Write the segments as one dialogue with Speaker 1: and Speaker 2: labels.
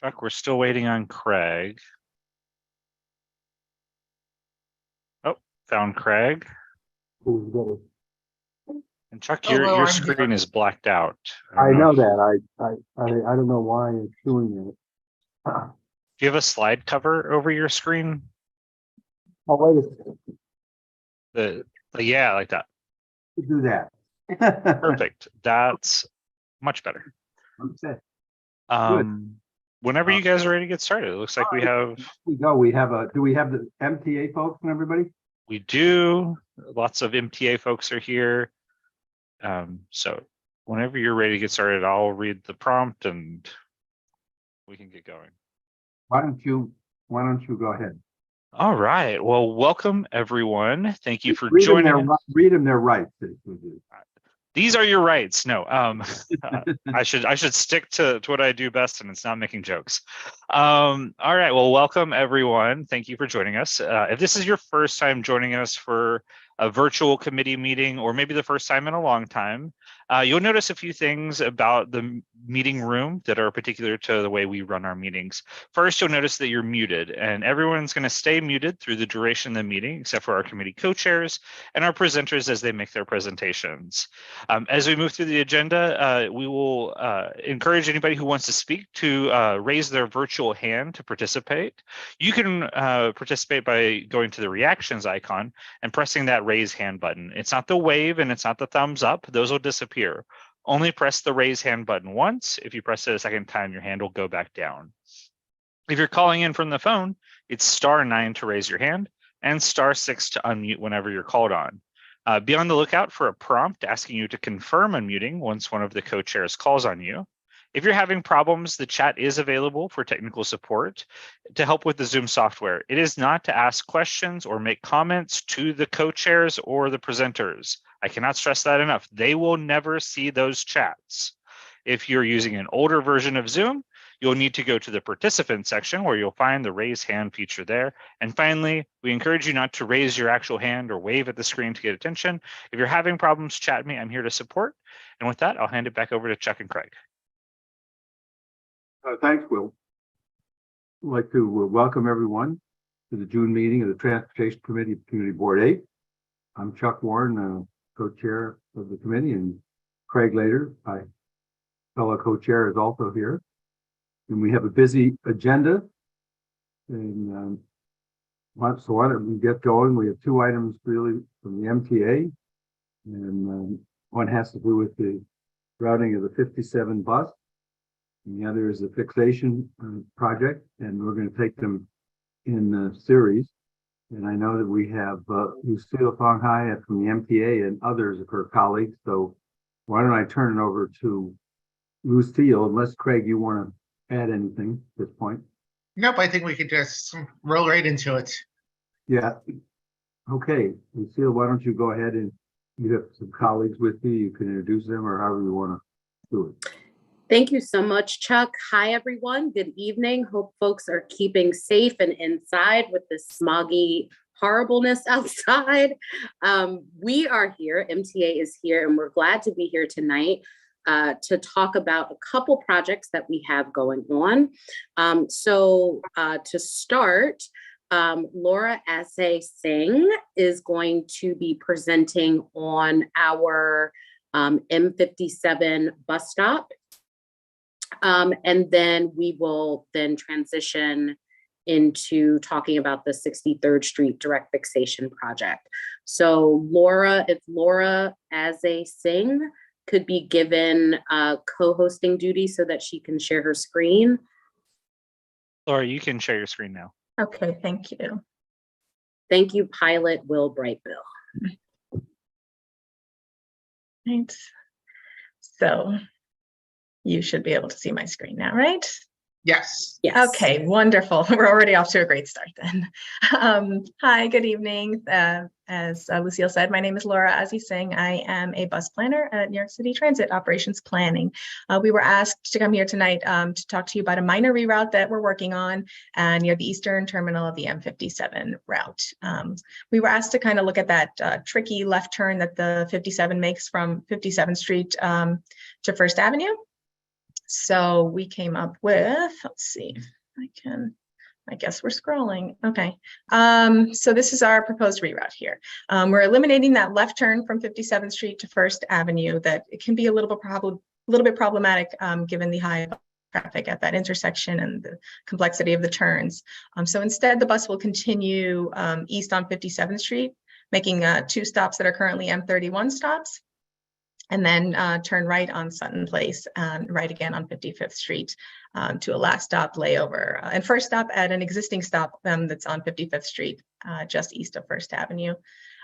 Speaker 1: Chuck, we're still waiting on Craig. Oh, found Craig. And Chuck, your screen is blacked out.
Speaker 2: I know that. I don't know why it's doing it.
Speaker 1: Do you have a slide cover over your screen?
Speaker 2: Oh, wait a second.
Speaker 1: Yeah, like that.
Speaker 2: Do that.
Speaker 1: Perfect. That's much better.
Speaker 2: Okay.
Speaker 1: Whenever you guys are ready to get started, it looks like we have.
Speaker 2: We go. We have a. Do we have the MTA folks and everybody?
Speaker 1: We do. Lots of MTA folks are here. So whenever you're ready to get started, I'll read the prompt and we can get going.
Speaker 2: Why don't you go ahead?
Speaker 1: All right. Well, welcome everyone. Thank you for joining.
Speaker 2: Read them their rights.
Speaker 1: These are your rights. No, I should stick to what I do best, and it's not making jokes. All right. Well, welcome everyone. Thank you for joining us. If this is your first time joining us for a virtual committee meeting, or maybe the first time in a long time, you'll notice a few things about the meeting room that are particular to the way we run our meetings. First, you'll notice that you're muted, and everyone's going to stay muted through the duration of the meeting, except for our committee co-chairs and our presenters as they make their presentations. As we move through the agenda, we will encourage anybody who wants to speak to raise their virtual hand to participate. You can participate by going to the reactions icon and pressing that raise hand button. It's not the wave and it's not the thumbs up. Those will disappear. Only press the raise hand button once. If you press it a second time, your hand will go back down. If you're calling in from the phone, it's *9 to raise your hand and *6 to unmute whenever you're called on. Be on the lookout for a prompt asking you to confirm unmuting once one of the co-chairs calls on you. If you're having problems, the chat is available for technical support to help with the Zoom software. It is not to ask questions or make comments to the co-chairs or the presenters. I cannot stress that enough. They will never see those chats. If you're using an older version of Zoom, you'll need to go to the participant section where you'll find the raise hand feature there. And finally, we encourage you not to raise your actual hand or wave at the screen to get attention. If you're having problems, chat me. I'm here to support. And with that, I'll hand it back over to Chuck and Craig.
Speaker 2: Thanks, Will. I'd like to welcome everyone to the June meeting of the Transportation Committee of Community Board 8. I'm Chuck Warren, co-chair of the committee, and Craig Lader, my fellow co-chair, is also here. And we have a busy agenda. And so why don't we get going? We have two items really from the MTA, and one has to do with the routing of the 57 bus. And the other is the fixation project, and we're going to take them in series. And I know that we have Lucille Songhai from the MTA and others of her colleagues. So why don't I turn it over to Lucille, unless Craig, you want to add anything at this point?
Speaker 3: Nope, I think we could just roll right into it.
Speaker 2: Yeah. Okay, Lucille, why don't you go ahead, and you have some colleagues with you. You can introduce them or however you want to do it.
Speaker 4: Thank you so much, Chuck. Hi, everyone. Good evening. Hope folks are keeping safe and inside with this smoggy horribleness outside. We are here, MTA is here, and we're glad to be here tonight to talk about a couple projects that we have going on. To start, Laura Singh is going to be presenting on our M57 bus stop. And then we will then transition into talking about the 63rd Street direct fixation project. So if Laura Singh could be given co-hosting duty so that she can share her screen.
Speaker 1: Laura, you can share your screen now.
Speaker 5: Okay, thank you.
Speaker 4: Thank you, pilot Will Brightbill.
Speaker 5: Right. So you should be able to see my screen now, right?
Speaker 3: Yes.
Speaker 4: Yes.
Speaker 5: Okay, wonderful. We're already off to a great start then. Hi, good evening. As Lucille said, my name is Laura Singh. I am a bus planner at New York City Transit Operations Planning. We were asked to come here tonight to talk to you about a minor reroute that we're working on near the eastern terminal of the M57 route. We were asked to kind of look at that tricky left turn that the 57 makes from 57th Street to First Avenue. So we came up with, let's see if I guess we're scrolling. Okay. So this is our proposed reroute here. We're eliminating that left turn from 57th Street to First Avenue. That it can be a little bit problematic given the high traffic at that intersection and the complexity of the turns. So instead, the bus will continue east on 57th Street, making 2 stops that are currently M31 stops, and then turn right on Sutton Place and right again on 55th Street to a last stop layover and first stop at an existing stop that's on 55th Street, just east of First Avenue.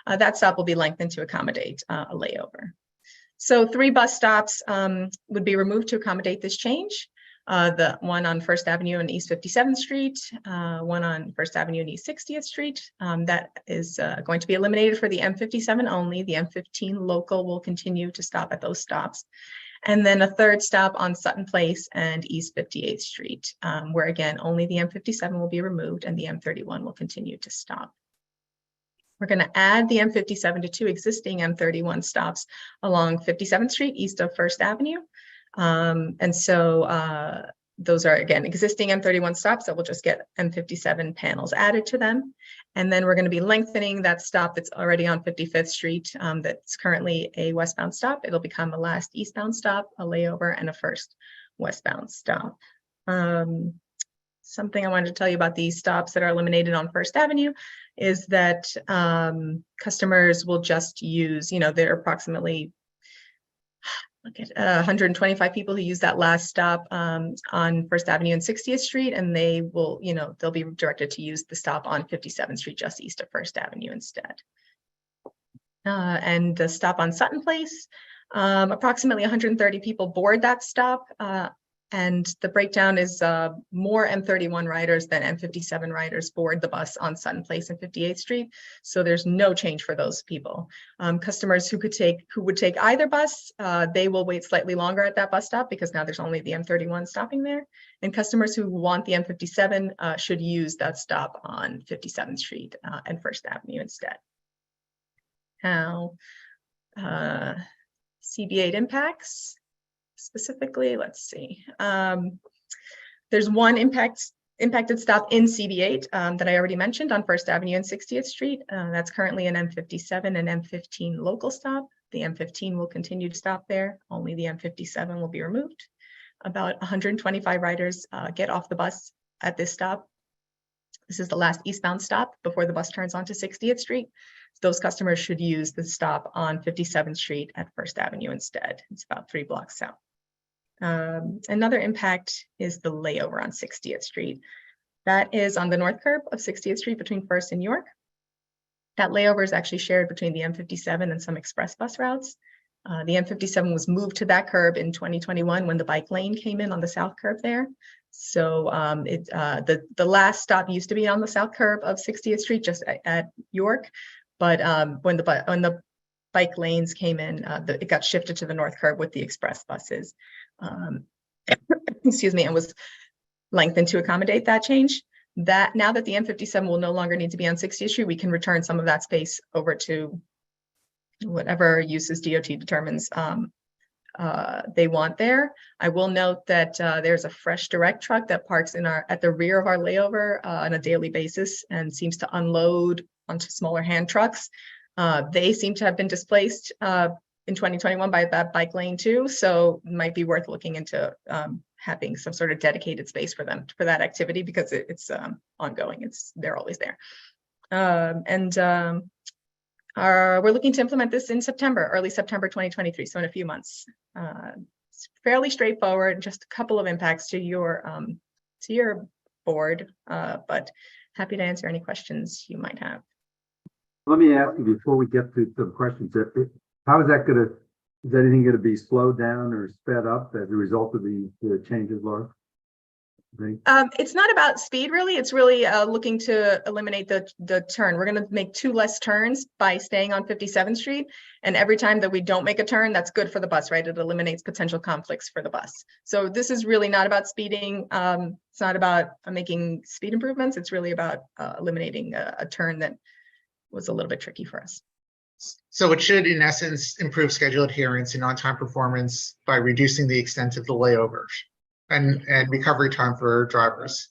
Speaker 5: That stop will be lengthened to accommodate a layover. So 3 bus stops would be removed to accommodate this change. The one on First Avenue and East 57th Street, one on First Avenue and East 60th Street. That is going to be eliminated for the M57 only. The M15 local will continue to stop at those stops. And then a 3rd stop on Sutton Place and East 58th Street, where again, only the M57 will be removed and the M31 will continue to stop. We're going to add the M57 to 2 existing M31 stops along 57th Street east of First Avenue. And so those are, again, existing M31 stops that will just get M57 panels added to them. And then we're going to be lengthening that stop that's already on 55th Street that's currently a westbound stop. It'll become a last eastbound stop, a layover, and a first westbound stop. Something I wanted to tell you about these stops that are eliminated on First Avenue is that customers will just use, there are approximately 125 people who use that last stop on First Avenue and 60th Street, and they will, they'll be directed to use the stop on 57th Street just east of First Avenue instead. And the stop on Sutton Place, approximately 130 people board that stop. And the breakdown is more M31 riders than M57 riders board the bus on Sutton Place and 58th Street. So there's no change for those people. Customers who would take either bus, they will wait slightly longer at that bus stop because now there's only the M31 stopping there. And customers who want the M57 should use that stop on 57th Street and First Avenue instead. Now, CB8 impacts. Specifically, let's see. There's one impacted stop in CB8 that I already mentioned on First Avenue and 60th Street. That's currently an M57 and M15 local stop. The M15 will continue to stop there. Only the M57 will be removed. About 125 riders get off the bus at this stop. This is the last eastbound stop before the bus turns onto 60th Street. Those customers should use the stop on 57th Street at First Avenue instead. It's about 3 blocks south. Another impact is the layover on 60th Street. That is on the north curb of 60th Street between First and York. That layover is actually shared between the M57 and some express bus routes. The M57 was moved to that curb in 2021 when the bike lane came in on the south curb there. So the last stop used to be on the south curb of 60th Street, just at York. But when the bike lanes came in, it got shifted to the north curb with the express buses. Excuse me, and was lengthened to accommodate that change. That now that the M57 will no longer need to be on 60th Street, we can return some of that space over to whatever uses DOT determines they want there. I will note that there's a Fresh Direct truck that parks at the rear of our layover on a daily basis and seems to unload onto smaller hand trucks. They seem to have been displaced in 2021 by that bike lane too, so it might be worth looking into having some sort of dedicated space for them for that activity because it's ongoing. They're always there. We're looking to implement this in early September 2023, so in a few months. It's fairly straightforward, just a couple of impacts to your board, but happy to answer any questions you might have.
Speaker 2: Let me ask you before we get to some questions. How is anything going to be slowed down or sped up as a result of the changes, Laura?
Speaker 5: It's not about speed, really. It's really looking to eliminate the turn. We're going to make 2 less turns by staying on 57th Street. And every time that we don't make a turn, that's good for the bus, right? It eliminates potential conflicts for the bus. So this is really not about speeding. It's not about making speed improvements. It's really about eliminating a turn that was a little bit tricky for us.
Speaker 3: So it should, in essence, improve schedule adherence and on-time performance by reducing the extent of the layovers. and recovery time for drivers.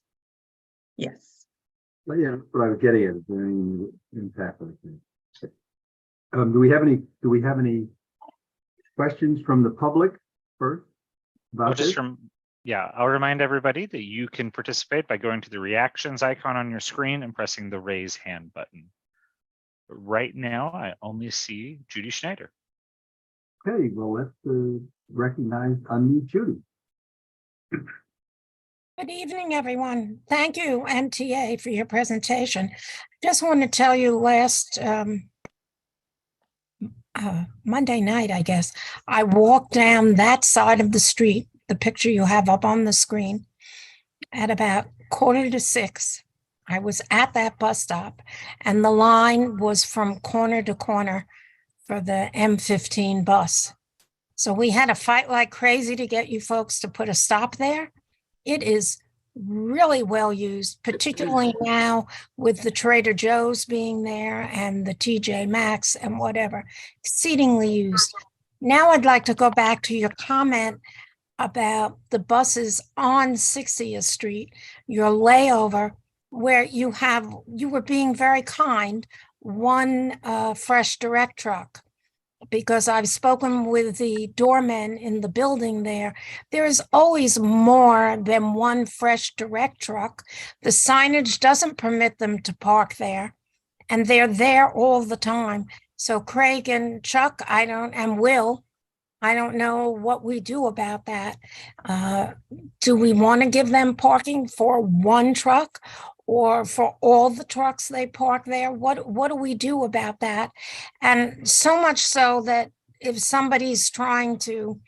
Speaker 5: Yes.
Speaker 2: Well, yeah, what I was getting at is there any impact on things. Do we have any questions from the public first?
Speaker 1: I'll
Speaker 2: About this?
Speaker 1: I'll remind everybody that you can participate by going to the reactions icon on your screen and pressing the raise hand button. But right now, I only see Judy Schneider.
Speaker 2: Okay, well, let's recognize, unmute Judy.
Speaker 6: Good evening, everyone. Thank you, MTA, for your presentation. Just want to tell you last Monday night, I guess, I walked down that side of the street, the picture you have up on the screen, at about 5:45. I was at that bus stop, and the line was from corner to corner for the M15 bus. So we had to fight like crazy to get you folks to put a stop there. It is really well used, particularly now with the Trader Joe's being there and the TJ Maxx and whatever, exceedingly used. Now I'd like to go back to your comment about the buses on 60th Street, your layover, where you were being very kind, one fresh direct truck. Because I've spoken with the doormen in the building there, there is always more than one fresh direct truck. The signage doesn't permit them to park there, and they're there all the time. So Craig and Chuck, and Will, I don't know what we do about that. Do we want to give them parking for one truck or for all the trucks they park there? What do we do about that? And so much so that if somebody's trying to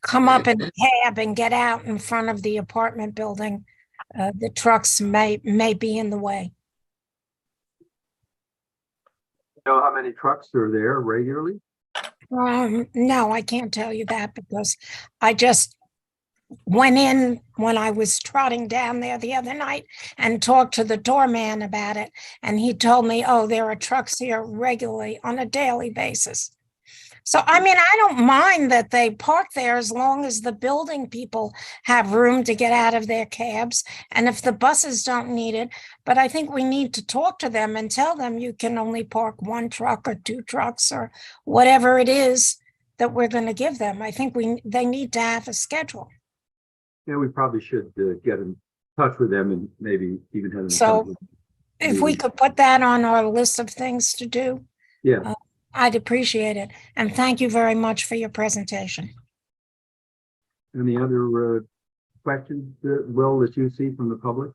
Speaker 6: come up in a cab and get out in front of the apartment building, the trucks may be in the way.
Speaker 2: You know how many trucks are there regularly?
Speaker 6: No, I can't tell you that because I just went in when I was trotting down there the other night and talked to the doorman about it. And he told me, oh, there are trucks here regularly on a daily basis. So, I mean, I don't mind that they park there as long as the building people have room to get out of their cabs. And if the buses don't need it, but I think we need to talk to them and tell them you can only park one truck or two trucks or whatever it is that we're going to give them. I think they need to have a schedule.
Speaker 2: Yeah, we probably should get in touch with them and maybe even have them.
Speaker 6: So if we could put that on our list of things to do,
Speaker 2: yeah.
Speaker 6: I'd appreciate it. And thank you very much for your presentation.
Speaker 2: Any other questions, Will, that you see from the public?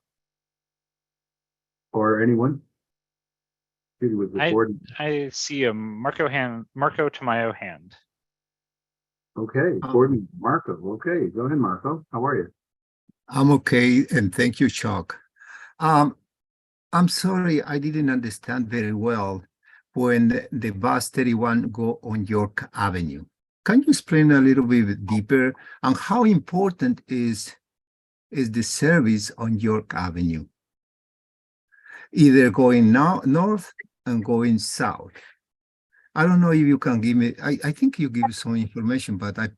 Speaker 2: Or anyone? With the board.
Speaker 1: I see a Marco Tamayo hand.
Speaker 2: Okay, Gordon, Marco. Okay, go ahead, Marco. How are you?
Speaker 7: I'm okay, and thank you, Chuck. I'm sorry, I didn't understand very well when the bus 31 go on York Avenue. Can you explain a little bit deeper on how important is the service on York Avenue? Either going now north and going south. I don't know if you can give me, I think you give some information, but I'm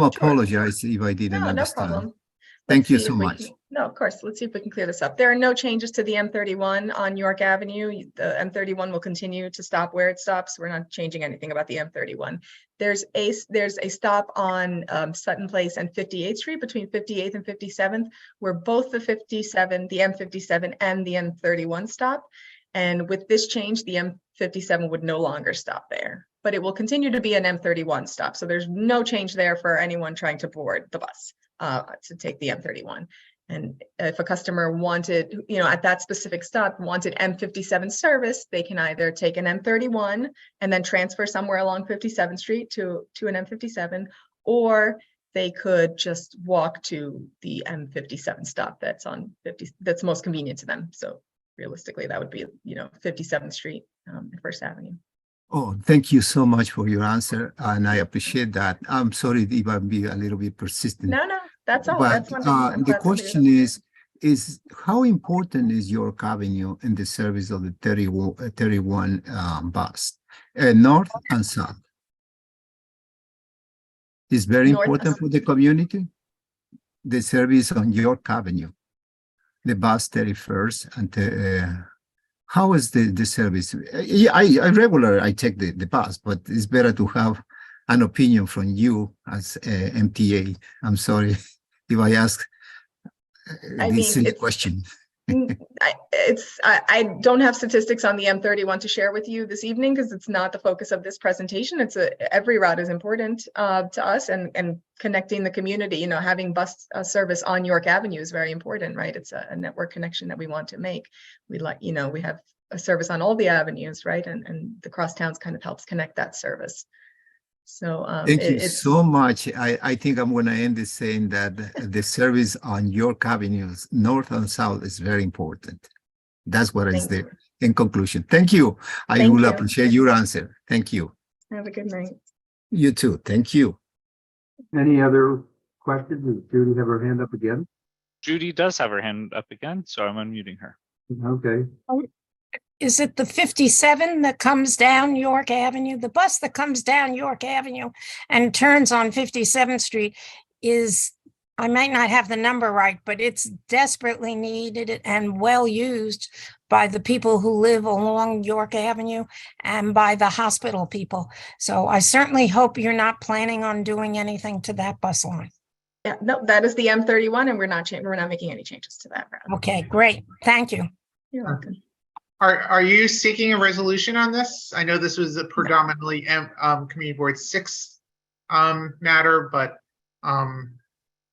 Speaker 7: apologize if I didn't understand.
Speaker 5: No problem.
Speaker 7: Thank you so much.
Speaker 5: No, of course. Let's see if we can clear this up. There are no changes to the M31 on York Avenue. The M31 will continue to stop where it stops. We're not changing anything about the M31. There's a stop on Sutton Place and 58th Street between 58th and 57th, where both the M57 and the M31 stop. And with this change, the M57 would no longer stop there, but it will continue to be an M31 stop. So there's no change there for anyone trying to board the bus to take the M31. And if a customer wanted, at that specific stop, wanted M57 service, they can either take an M31 and then transfer somewhere along 57th Street to an M57, or they could just walk to the M57 stop that's on 50, that's most convenient to them. So realistically, that would be, 57th Street and First Avenue.
Speaker 7: Oh, thank you so much for your answer, and I appreciate that. I'm sorry if I'm being a little bit persistent.
Speaker 5: No, that's all.
Speaker 7: But
Speaker 5: That's wonderful.
Speaker 7: the question is how important is York Avenue in the service of the 31 bus, north and south? Is very important for the community? the service on York Avenue, the bus 31st, and how is the service? Yeah, I take the bus, but it's better to have an opinion from you as MTA. I'm sorry if I ask
Speaker 5: I
Speaker 7: this
Speaker 5: mean,
Speaker 7: silly
Speaker 5: it's-
Speaker 7: question.
Speaker 5: I don't have statistics on the M31 to share with you this evening because it's not the focus of this presentation. Every route is important to us, and connecting the community. You know, having bus service on York Avenue is very important, right? It's a network connection that we want to make. We have a service on all the avenues, right? And the crosstowns kind of helps connect that service. So
Speaker 7: Thank you so much. I think I'm going to end this saying that the service on York Avenues, north and south, is very important. That's what is there in conclusion. Thank you. I will appreciate your answer. Thank you.
Speaker 5: Have a good night.
Speaker 7: You too. Thank you.
Speaker 2: Any other questions? Does Judy have her hand up again?
Speaker 1: Judy does have her hand up again, so I'm unmuting her.
Speaker 2: Okay.
Speaker 6: Is it the 57 that comes down York Avenue? The bus that comes down York Avenue and turns on 57th Street is, I might not have the number right, but it's desperately needed and well used by the people who live along York Avenue and by the hospital people. So I certainly hope you're not planning on doing anything to that bus line.
Speaker 5: Yeah, no, that is the M31, and we're not making any changes to that route.
Speaker 6: Okay, great. Thank you.
Speaker 5: You're welcome.
Speaker 3: Are you seeking a resolution on this? I know this was a predominantly Community Board 6 matter, but I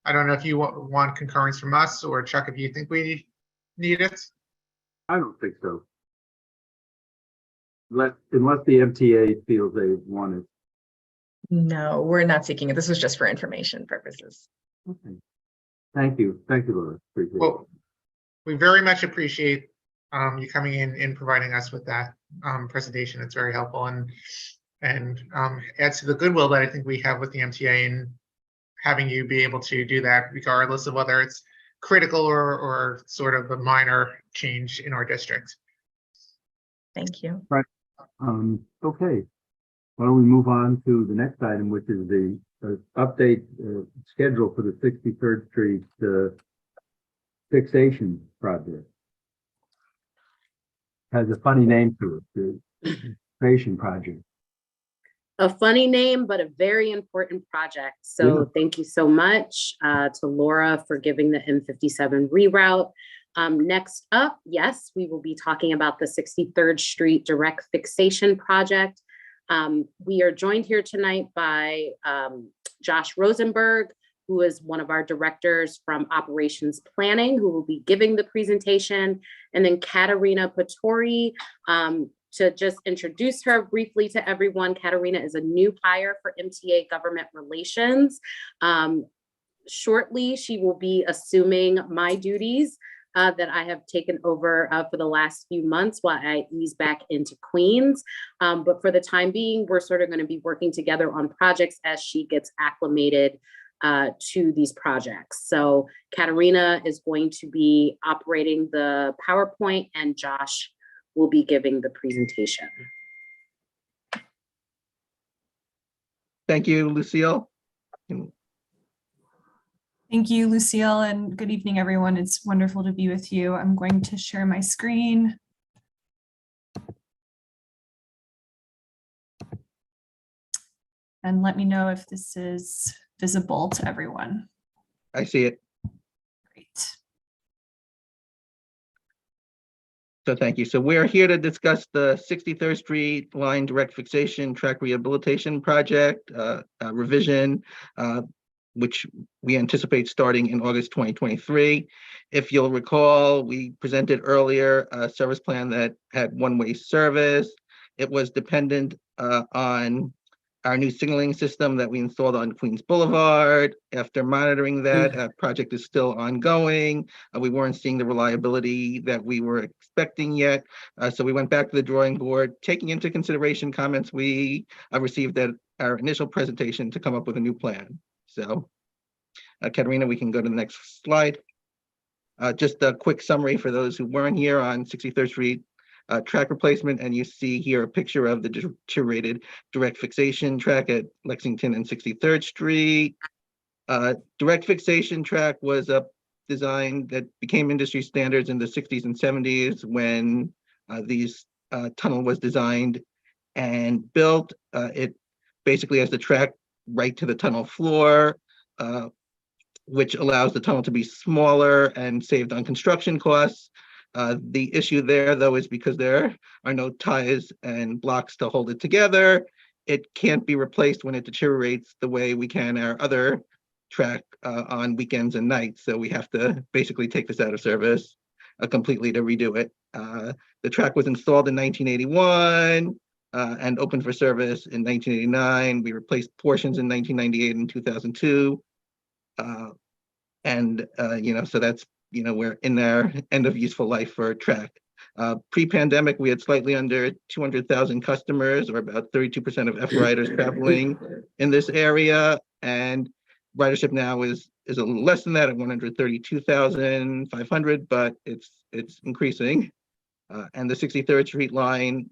Speaker 3: don't know if you want concurrence from us, or Chuck, if you think we need it.
Speaker 2: I don't think so. Unless the MTA feels they want it.
Speaker 5: No, we're not seeking it. This was just for information purposes.
Speaker 2: Okay. Thank you. Thank you, Laura. Appreciate
Speaker 3: Well, we very much appreciate you coming in and providing us with that presentation. It's very helpful and adds to the goodwill that I think we have with the MTA, and having you be able to do that regardless of whether it's critical or sort of a minor change in our district.
Speaker 5: Thank you.
Speaker 2: Right. Okay. Why don't we move on to the next item, which is the update schedule for the 63rd Street fixation project. Has a funny name to it, the fixation project.
Speaker 4: A funny name, but a very important project. So thank you so much to Laura for giving the M57 reroute. Next up, yes, we will be talking about the 63rd Street direct fixation project. We are joined here tonight by Josh Rosenberg, who is one of our directors from operations planning, who will be giving the presentation, and then Katerina Patori. To just introduce her briefly to everyone, Katerina is a new hire for MTA government relations. Shortly, she will be assuming my duties that I have taken over for the last few months while I ease back into Queens. But for the time being, we're sort of going to be working together on projects as she gets acclimated to these projects. So Katerina is going to be operating the PowerPoint, and Josh will be giving the presentation.
Speaker 8: Thank you, Lucille.
Speaker 9: Thank you, Lucille, and good evening, everyone. It's wonderful to be with you. I'm going to share my screen. And let me know if this is visible to everyone.
Speaker 8: I see it.
Speaker 9: Great.
Speaker 8: So thank you. So we're here to discuss the 63rd Street line direct fixation track rehabilitation project revision, which we anticipate starting in August 2023. If you'll recall, we presented earlier a service plan that had one-way service. It was dependent on our new signaling system that we installed on Queens Boulevard. After monitoring that, project is still ongoing. We weren't seeing the reliability that we were expecting yet. So we went back to the drawing board, taking into consideration comments we received at our initial presentation to come up with a new plan. So, Katerina, we can go to the next slide. Just a quick summary for those who weren't here on 63rd Street. Track replacement, and you see here a picture of the deteriorated direct fixation track at Lexington and 63rd Street. Direct fixation track was a design that became industry standards in the 60s and 70s when these tunnel was designed and built. It basically has the track right to the tunnel floor, which allows the tunnel to be smaller and saved on construction costs. The issue there, though, is because there are no ties and blocks to hold it together, it can't be replaced when it deteriorates the way we can our other track on weekends and nights. So we have to basically take this out of service completely to redo it. The track was installed in 1981 and opened for service in 1989. We replaced portions in 1998 and 2002. So that's, we're in our end of useful life for track. Pre-pandemic, we had slightly under 200,000 customers, or about 32% of F riders traveling in this area. And ridership now is a little less than that at 132,500, but it's increasing. And the 63rd Street line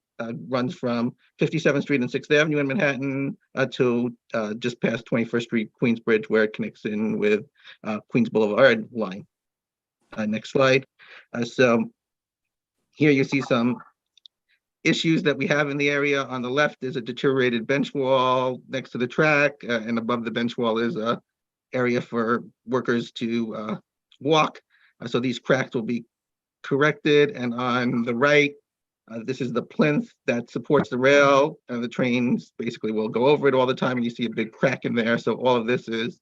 Speaker 8: runs from 57th Street and 6th Avenue in Manhattan to just past 21st Street, Queensbridge, where it connects in with Queens Boulevard line. Next slide. So here you see some issues that we have in the area. On the left is a deteriorated bench wall next to the track, and above the bench wall is a area for workers to walk. So these cracks will be corrected. And on the right, this is the plinth that supports the rail, and the trains basically will go over it all the time, and you see a big crack in there. So all of this is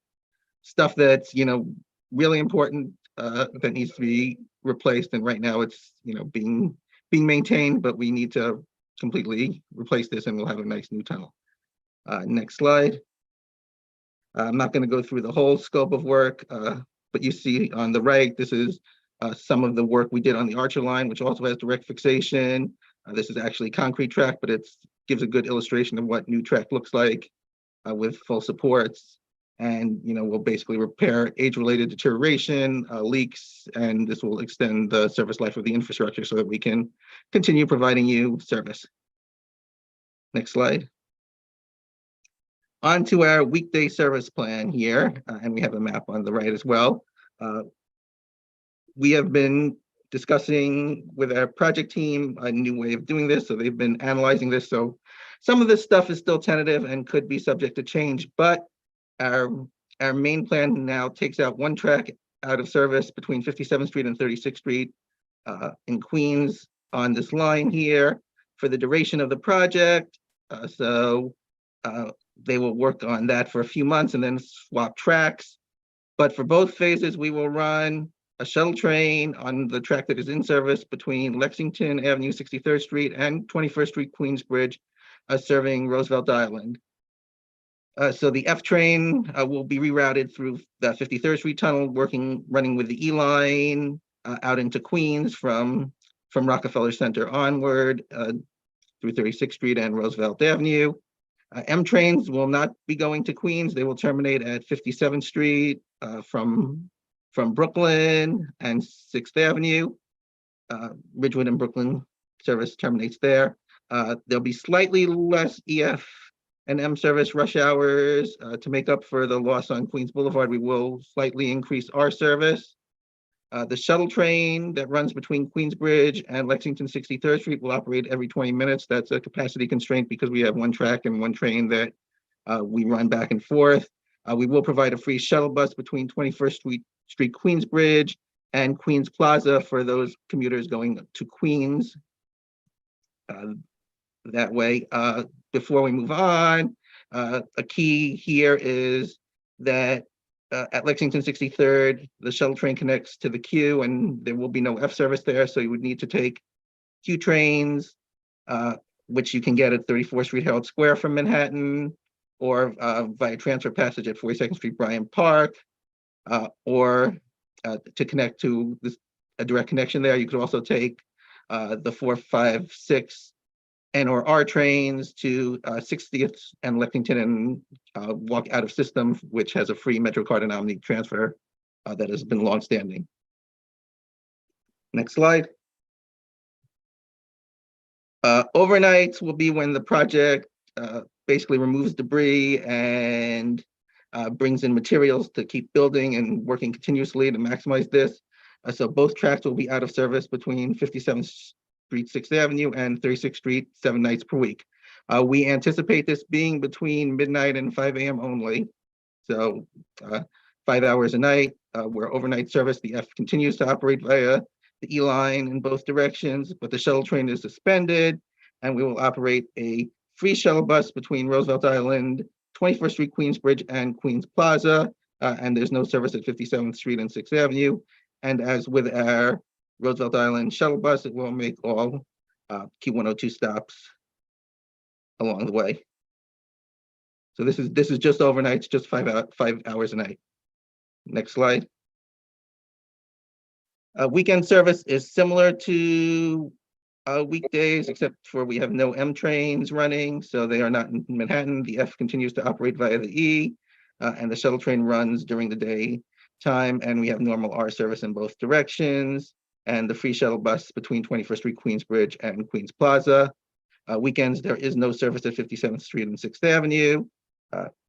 Speaker 8: stuff that's really important that needs to be replaced. And right now it's being maintained, but we need to completely replace this, and we'll have a nice new tunnel. Next slide. I'm not going to go through the whole scope of work, but you see on the right, this is some of the work we did on the Archer line, which also has direct fixation. This is actually concrete track, but it gives a good illustration of what new track looks like with full supports. And we'll basically repair age-related deterioration, leaks, and this will extend the service life of the infrastructure so that we can continue providing you service. Next slide. On to our weekday service plan here, and we have a map on the right as well. We have been discussing with our project team a new way of doing this, so they've been analyzing this. So some of this stuff is still tentative and could be subject to change, but our main plan now takes out one track out of service between 57th Street and 36th Street in Queens on this line here for the duration of the project. They will work on that for a few months and then swap tracks. But for both phases, we will run a shuttle train on the track that is in service between Lexington Avenue, 63rd Street and 21st Street, Queensbridge, serving Roosevelt Island. So the F train will be rerouted through the 53rd Street tunnel, running with the E line out into Queens from Rockefeller Center onward through 36th Street and Roosevelt Avenue. M trains will not be going to Queens. They will terminate at 57th Street from Brooklyn and 6th Avenue. Ridgewood and Brooklyn service terminates there. There'll be slightly less EF and M service rush hours to make up for the loss on Queens Boulevard. We will slightly increase our service. The shuttle train that runs between Queensbridge and Lexington 63rd Street will operate every 20 minutes. That's a capacity constraint because we have one track and one train that we run back and forth. We will provide a free shuttle bus between 21st Street, Queensbridge and Queens Plaza for those commuters going to Queens. That way, before we move on, a key here is that at Lexington 63rd, the shuttle train connects to the Q and there will be no F service there. So you would need to take Q trains, which you can get at 34th Street Herald Square from Manhattan, or via transfer passage at 42nd Street Bryant Park, or to connect to a direct connection there. You could also take the 4, 5, 6 N or R trains to 60th and Lexington and walk out of system, which has a free MetroCard and Omni transfer that has been longstanding. Next slide. Overnights will be when the project basically removes debris and brings in materials to keep building and working continuously to maximize this. So both tracks will be out of service between 57th Street, 6th Avenue and 36th Street, 7 nights per week. We anticipate this being between midnight and 5 a.m. only. So 5 hours a night, where overnight service, the F continues to operate via the E line in both directions, but the shuttle train is suspended, and we will operate a free shuttle bus between Roosevelt Island, 21st Street, Queensbridge, and Queens Plaza, and there's no service at 57th Street and 6th Avenue. And as with our Roosevelt Island shuttle bus, it will make all Key 102 stops along the way. So this is just overnights, just 5 hours a night. Next slide. Weekend service is similar to weekdays, except for we have no M trains running, so they are not in Manhattan. The F continues to operate via the E, and the shuttle train runs during the day time, and we have normal R service in both directions, and the free shuttle bus between 21st Street, Queensbridge, and Queens Plaza. Weekends, there is no service at 57th Street and 6th Avenue.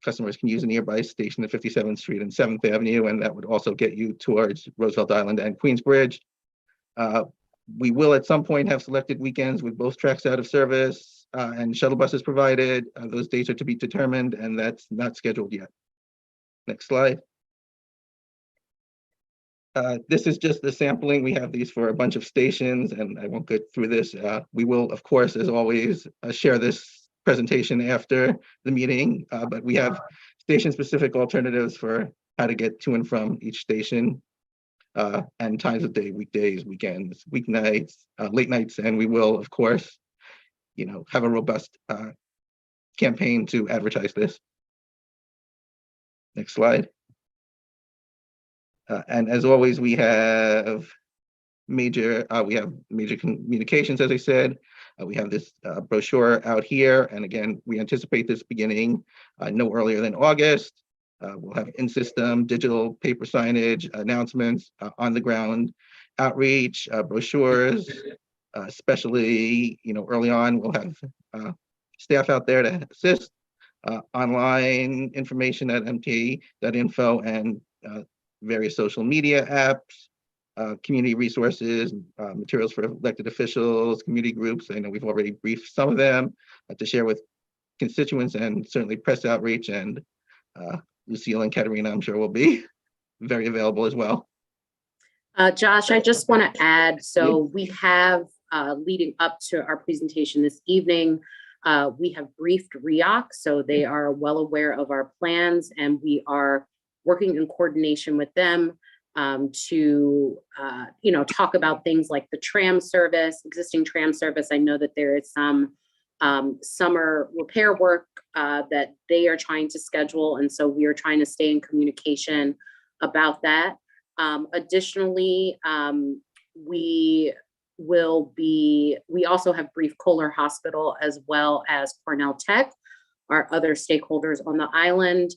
Speaker 8: Customers can use a nearby station at 57th Street and 7th Avenue, and that would also get you towards Roosevelt Island and Queensbridge. We will at some point have selected weekends with both tracks out of service and shuttle buses provided. Those dates are to be determined, and that's not scheduled yet. Next slide. This is just the sampling. We have these for a bunch of stations, and I won't get through this. We will, of course, as always, share this presentation after the meeting, but we have station-specific alternatives for how to get to and from each station, and times of day, weekdays, weekends, weeknights, late nights, and we will, of course, have a robust campaign to advertise this. Next slide. And as always, we have major communications, as I said. We have this brochure out here, and again, we anticipate this beginning no earlier than August. We'll have in-system, digital, paper signage, announcements, on-the-ground outreach, brochures, especially, early on, we'll have staff out there to assist, online information at mta.info, and various social media apps, community resources, materials for elected officials, community groups. I know we've already briefed some of them to share with constituents, and certainly press outreach, and Lucille and Katerina, I'm sure, will be very available as well.
Speaker 4: Josh, I just want to add, so we have, leading up to our presentation this evening, we have briefed REOC, so they are well aware of our plans, and we are working in coordination with them to talk about things like the tram service, existing tram service. I know that there is some summer repair work that they are trying to schedule, and so we are trying to stay in communication about that. Additionally, we also have briefed Kohler Hospital as well as Cornell Tech, our other stakeholders on the island.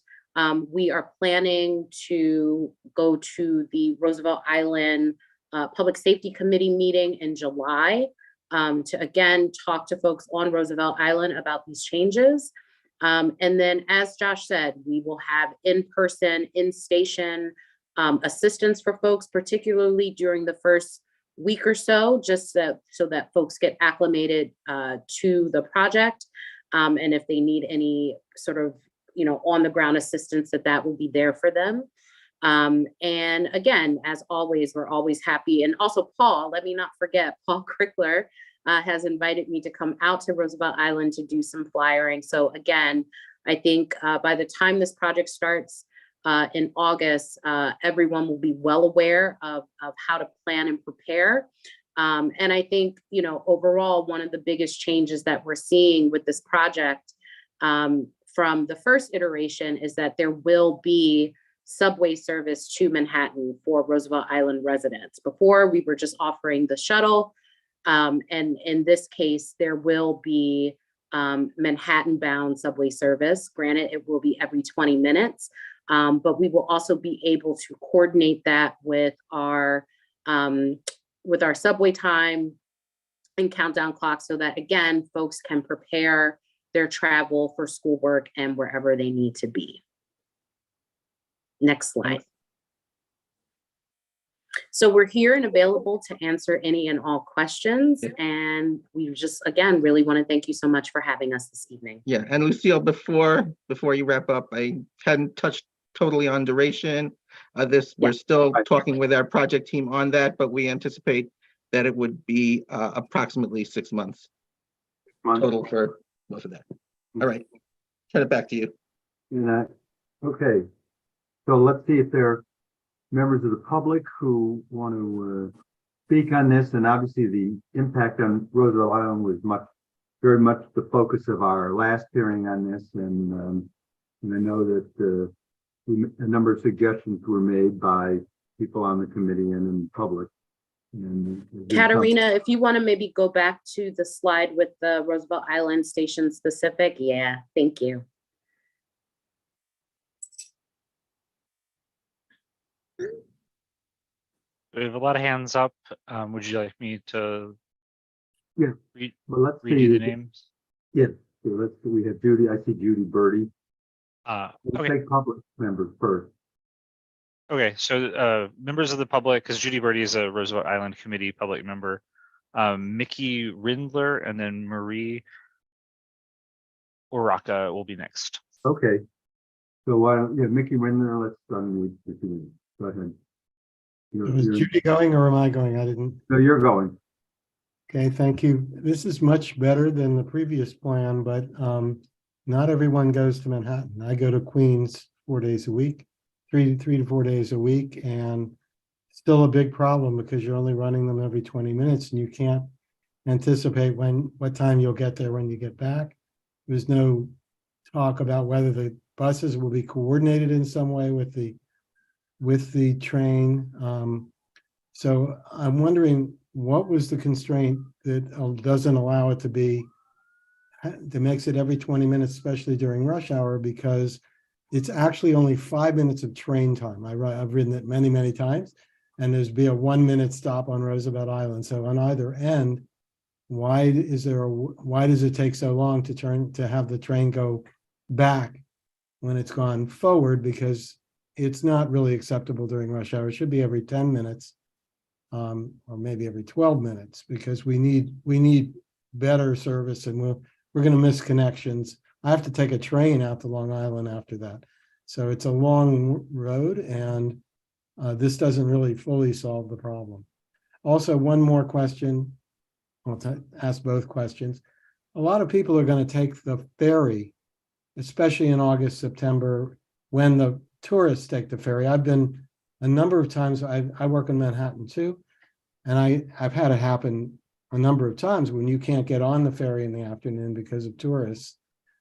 Speaker 4: We are planning to go to the Roosevelt Island Public Safety Committee meeting in July to again talk to folks on Roosevelt Island about these changes. And then, as Josh said, we will have in-person, in-station assistance for folks, particularly during the first week or so, just so that folks get acclimated to the project. And if they need any sort of on the ground assistance, that will be there for them. And again, as always, we're always happy. And also Paul, let me not forget, Paul Crickler has invited me to come out to Roosevelt Island to do some flyering. So again, I think by the time this project starts in August, everyone will be well aware of how to plan and prepare. And I think, overall, one of the biggest changes that we're seeing with this project from the first iteration is that there will be subway service to Manhattan for Roosevelt Island residents. Before, we were just offering the shuttle. And in this case, there will be Manhattan-bound subway service. Granted, it will be every 20 minutes, but we will also be able to coordinate that with our subway time and countdown clock, so that, again, folks can prepare their travel for schoolwork and wherever they need to be. Next slide. So we're here and available to answer any and all questions. And we just, again, really want to thank you so much for having us this evening.
Speaker 8: Yeah, and Lucille, before you wrap up, I hadn't touched totally on duration. We're still talking with our project team on that, but we anticipate that it would be approximately 6 months total for most of that. All right, turn it back to you.
Speaker 2: Okay, so let's see if there are members of the public who want to speak on this. And obviously the impact on Roosevelt Island was very much the focus of our last hearing on this. And I know that a number of suggestions were made by people on the committee and in the public. And
Speaker 4: Katerina, if you want to maybe go back to the slide with the Roosevelt Island station specific. Yeah, thank you.
Speaker 1: We have a lot of hands up. Would you like me to read
Speaker 2: let's
Speaker 1: you the names?
Speaker 2: Yes, so we have Judy. I see Judy Birdie. Let's
Speaker 1: Okay.
Speaker 2: take public members first.
Speaker 1: Okay, so members of the public, because Judy Birdie is a Roosevelt Island Committee public member, Mickey Rindler, and then Marie Oraka will be next.
Speaker 2: Okay, so why don't Mickey Rindler? Let's unmute. Go ahead.
Speaker 10: Is Judy going or am I going? I didn't.
Speaker 2: No, you're going.
Speaker 10: Okay, thank you. This is much better than the previous plan, but not everyone goes to Manhattan. I go to Queens 4 days a week, three to 4 days a week, and still a big problem because you're only running them every 20 minutes and you can't anticipate what time you'll get there when you get back. There's no talk about whether the buses will be coordinated in some way with the train. So I'm wondering, what was the constraint that doesn't allow it that makes it every 20 minutes, especially during rush hour, because it's actually only 5 minutes of train time. I've ridden it many, many times, and there's be a 1 minute stop on Roosevelt Island. So on either end, why does it take so long to have the train go back when it's gone forward? Because it's not really acceptable during rush hour. It should be every 10 minutes, or maybe every 12 minutes, because we need better service, and we're going to miss connections. I have to take a train out to Long Island after that. So it's a long road, and this doesn't really fully solve the problem. Also, one more question. I'll ask both questions. A lot of people are going to take the ferry, especially in August, September, when the tourists take the ferry. I've been a number of times. I work in Manhattan too, and I've had it happen a number of times when you can't get on the ferry in the afternoon because of tourists.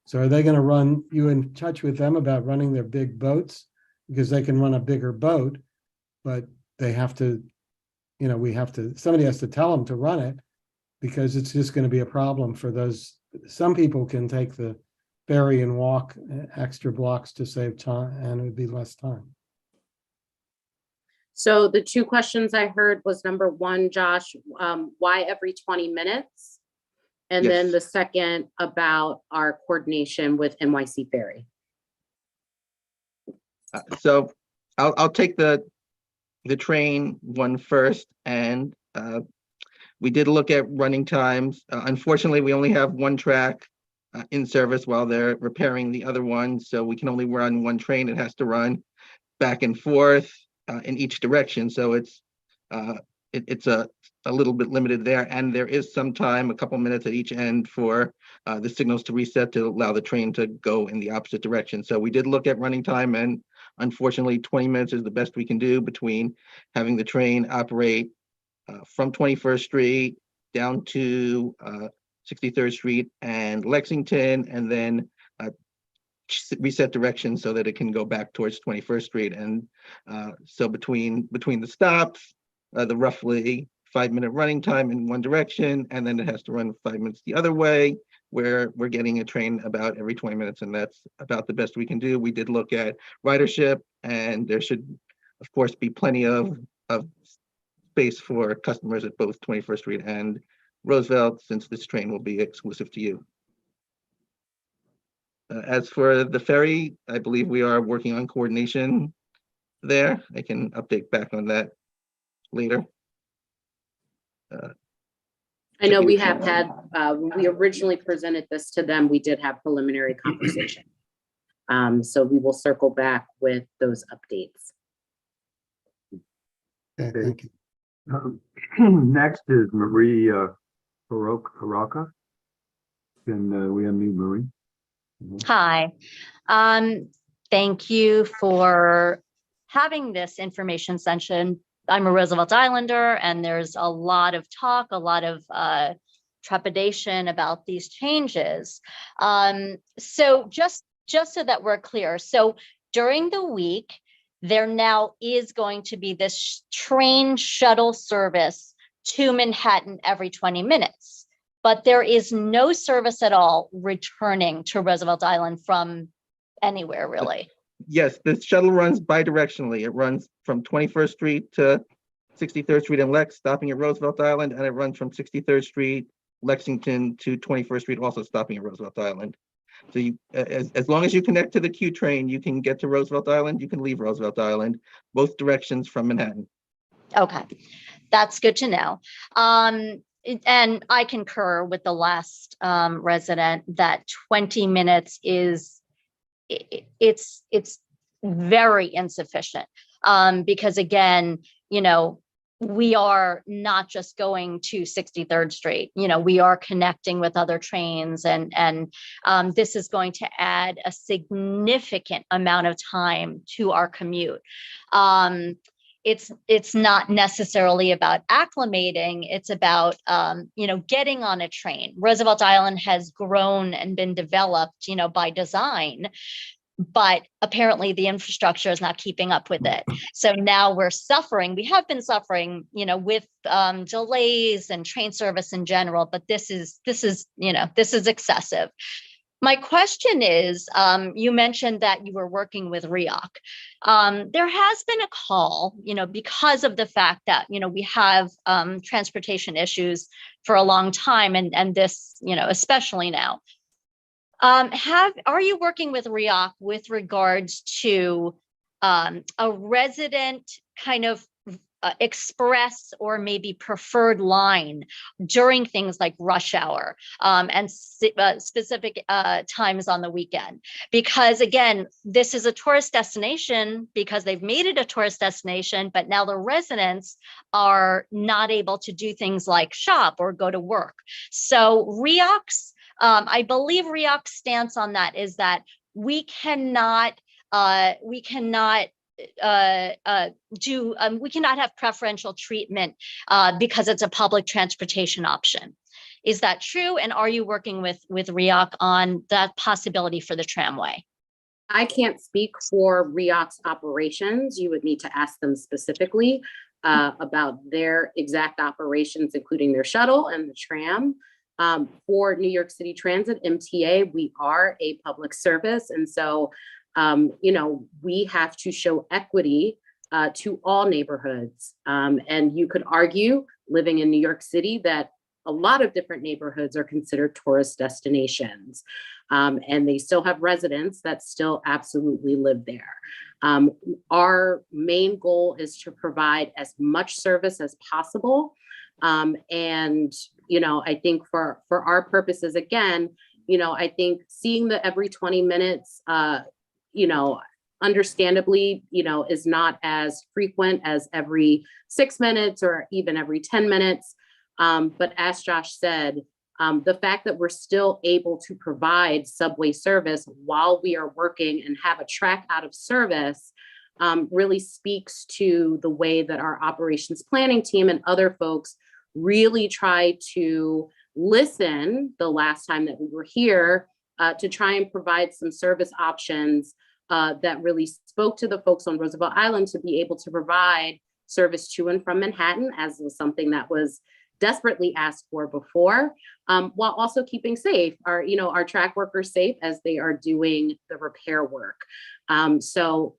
Speaker 10: So are they going to run you in touch with them about running their big boats? Because they can run a bigger boat, but they have to, somebody has to tell them to run it, because it's just going to be a problem for those. Some people can take the ferry and walk extra blocks to save time, and it would be less time.
Speaker 4: So the two questions I heard was, number one, Josh, why every 20 minutes? And
Speaker 8: Yes.
Speaker 4: then the second about our coordination with NYC Ferry.
Speaker 8: So I'll take the train one first, and we did look at running times. Unfortunately, we only have one track in service while they're repairing the other one, so we can only run one train. It has to run back and forth in each direction, so it's a little bit limited there, and there is some time, a couple minutes at each end, for the signals to reset to allow the train to go in the opposite direction. So we did look at running time, and unfortunately 20 minutes is the best we can do between having the train operate from 21st Street down to 63rd Street and Lexington, and then reset direction so that it can go back towards 21st Street. And so between the stops, the roughly 5-minute running time in one direction, and then it has to run 5 minutes the other way, where we're getting a train about every 20 minutes, and that's about the best we can do. We did look at ridership, and there should, of course, be plenty of space for customers at both 21st Street and Roosevelt, since this train will be exclusive to you. As for the ferry, I believe we are working on coordination there. I can update back on that later.
Speaker 4: I know we have had, when we originally presented this to them, we did have preliminary conversation. So we will circle back with those updates.
Speaker 10: Okay, thank you.
Speaker 2: Next is Marie Haraka. Can we unmute Marie?
Speaker 11: Hi. Thank you for having this information session. I'm a Roosevelt Islander, and there's a lot of talk, a lot of trepidation about these changes. So just so that we're clear, so during the week, there now is going to be this train shuttle service to Manhattan every 20 minutes, but there is no service at all returning to Roosevelt Island from anywhere, really.
Speaker 8: Yes, the shuttle runs bidirectionally. It runs from 21st Street to 63rd Street and Lex, stopping at Roosevelt Island, and it runs from 63rd Street, Lexington to 21st Street, also stopping at Roosevelt Island. So you, as long as you connect to the Q train, you can get to Roosevelt Island, you can leave Roosevelt Island, both directions from Manhattan.
Speaker 11: Okay, that's good to know. And I concur with the last resident that 20 minutes is, it's very insufficient. Because again, you know, we are not just going to 63rd Street, you know, we are connecting with other trains, and this is going to add a significant amount of time to our commute. It's not necessarily about acclimating, it's about, you know, getting on a train. Roosevelt Island has grown and been developed, you know, by design, but apparently the infrastructure is not keeping up with it. So now we're suffering. We have been suffering, you know, with delays and train service in general, but this is, you know, this is excessive. My question is, you mentioned that you were working with REOC. There has been a call, you know, because of the fact that, you know, we have transportation issues for a long time, and this, you know, especially now. Are you working with REOC with regards to a resident kind of express or maybe preferred line during things like rush hour and specific times on the weekend? Because again, this is a tourist destination because they've made it a tourist destination, but now the residents are not able to do things like shop or go to work. So REOC's I believe REOC's stance on that is that we cannot have preferential treatment because it's a public transportation option. Is that true? And are you working with REOC on that possibility for the tramway?
Speaker 4: I can't speak for REOC's operations. You would need to ask them specifically about their exact operations, including their shuttle and the tram. For New York City Transit, MTA, we are a public service. And so, you know, we have to show equity to all neighborhoods. And you could argue, living in New York City, that a lot of different neighborhoods are considered tourist destinations. And they still have residents that still absolutely live there. Our main goal is to provide as much service as possible. And, you know, I think for our purposes, again, you know, I think seeing the every 20 minutes, you know, understandably, you know, is not as frequent as every 6 minutes or even every 10 minutes. But as Josh said, the fact that we're still able to provide subway service while we are working and have a track out of service really speaks to the way that our operations planning team and other folks really try to listen the last time that we were here to try and provide some service options that really spoke to the folks on Roosevelt Island to be able to provide service to and from Manhattan, as was something that was desperately asked for before, while also keeping safe our track workers safe as they are doing the repair work. So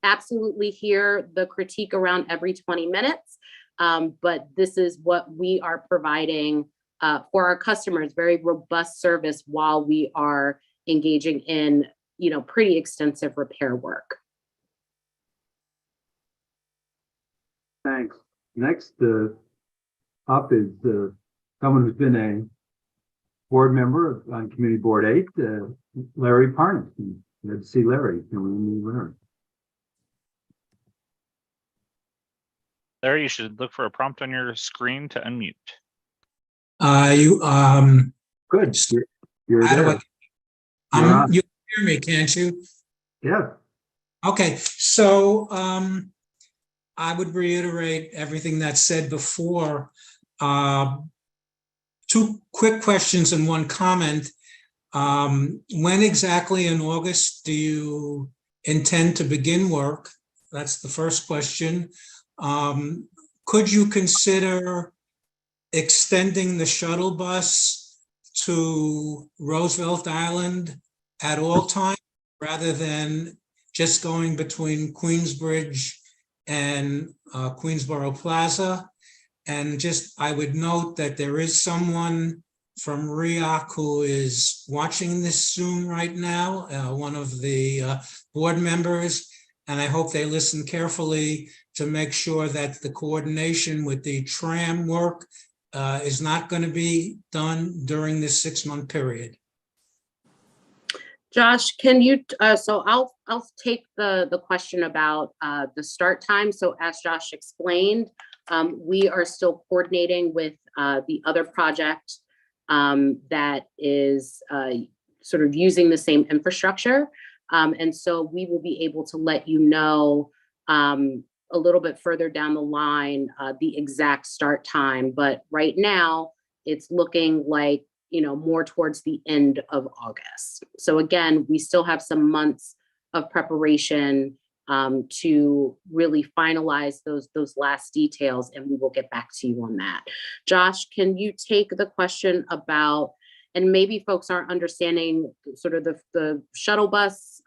Speaker 4: absolutely hear the critique around every 20 minutes. But this is what we are providing for our customers, very robust service while we are engaging in, you know, pretty extensive repair work.
Speaker 2: Thanks. Next up is someone who's been a board member on Committee Board 8, Larry Parnas. Good to see Larry.
Speaker 1: Larry, you should look for a prompt on your screen to unmute.
Speaker 2: Good. You're
Speaker 12: How do
Speaker 2: there.
Speaker 12: you hear me, can't you?
Speaker 2: Yeah.
Speaker 12: Okay, so I would reiterate everything that's said before. Two quick questions and one comment. When exactly in August do you intend to begin work? That's the first question. Could you consider extending the shuttle bus to Roosevelt Island at all times rather than just going between Queensbridge and Queensboro Plaza? And just, I would note that there is someone from REAC who is watching this Zoom right now, one of the board members, and I hope they listen carefully to make sure that the coordination with the tram work is not going to be done during this 6-month period.
Speaker 4: Josh, can you, so I'll take the question about the start time. So as Josh explained, we are still coordinating with the other project that is sort of using the same infrastructure. And so we will be able to let you know a little bit further down the line the exact start time. But right now, it's looking like, you know, more towards the end of August. So again, we still have some months of preparation to really finalize those last details, and we will get back to you on that. Josh, can you take the question about, and maybe folks aren't understanding sort of the shuttle bus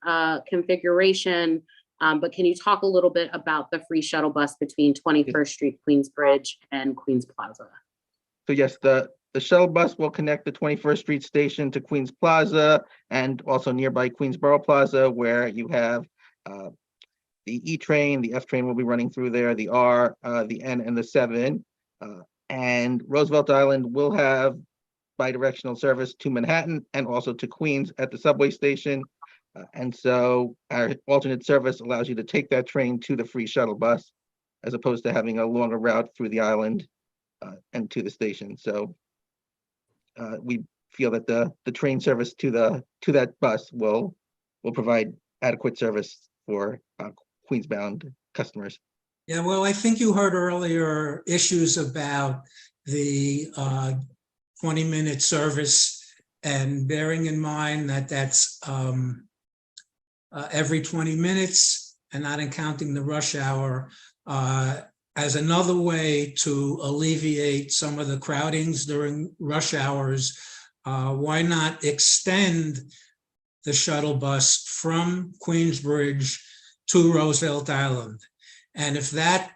Speaker 4: configuration, but can you talk a little bit about the free shuttle bus between 21st Street, Queensbridge, and Queens Plaza?
Speaker 8: So yes, the shuttle bus will connect the 21st Street station to Queens Plaza and also nearby Queensboro Plaza, where you have the E train, the F train will be running through there, the R, the N, and the 7. And Roosevelt Island will have bidirectional service to Manhattan and also to Queens at the subway station. And so our alternate service allows you to take that train to the free shuttle bus, as opposed to having a longer route through the island and to the station. So we feel that the train service to that bus will provide adequate service for Queens-bound customers.
Speaker 12: Yeah, well, I think you heard earlier issues about the 20-minute service, and bearing in mind that that's every 20 minutes and not counting the rush hour, as another way to alleviate some of the crowdings during rush hours, why not extend the shuttle bus from Queensbridge to Roosevelt Island? And if that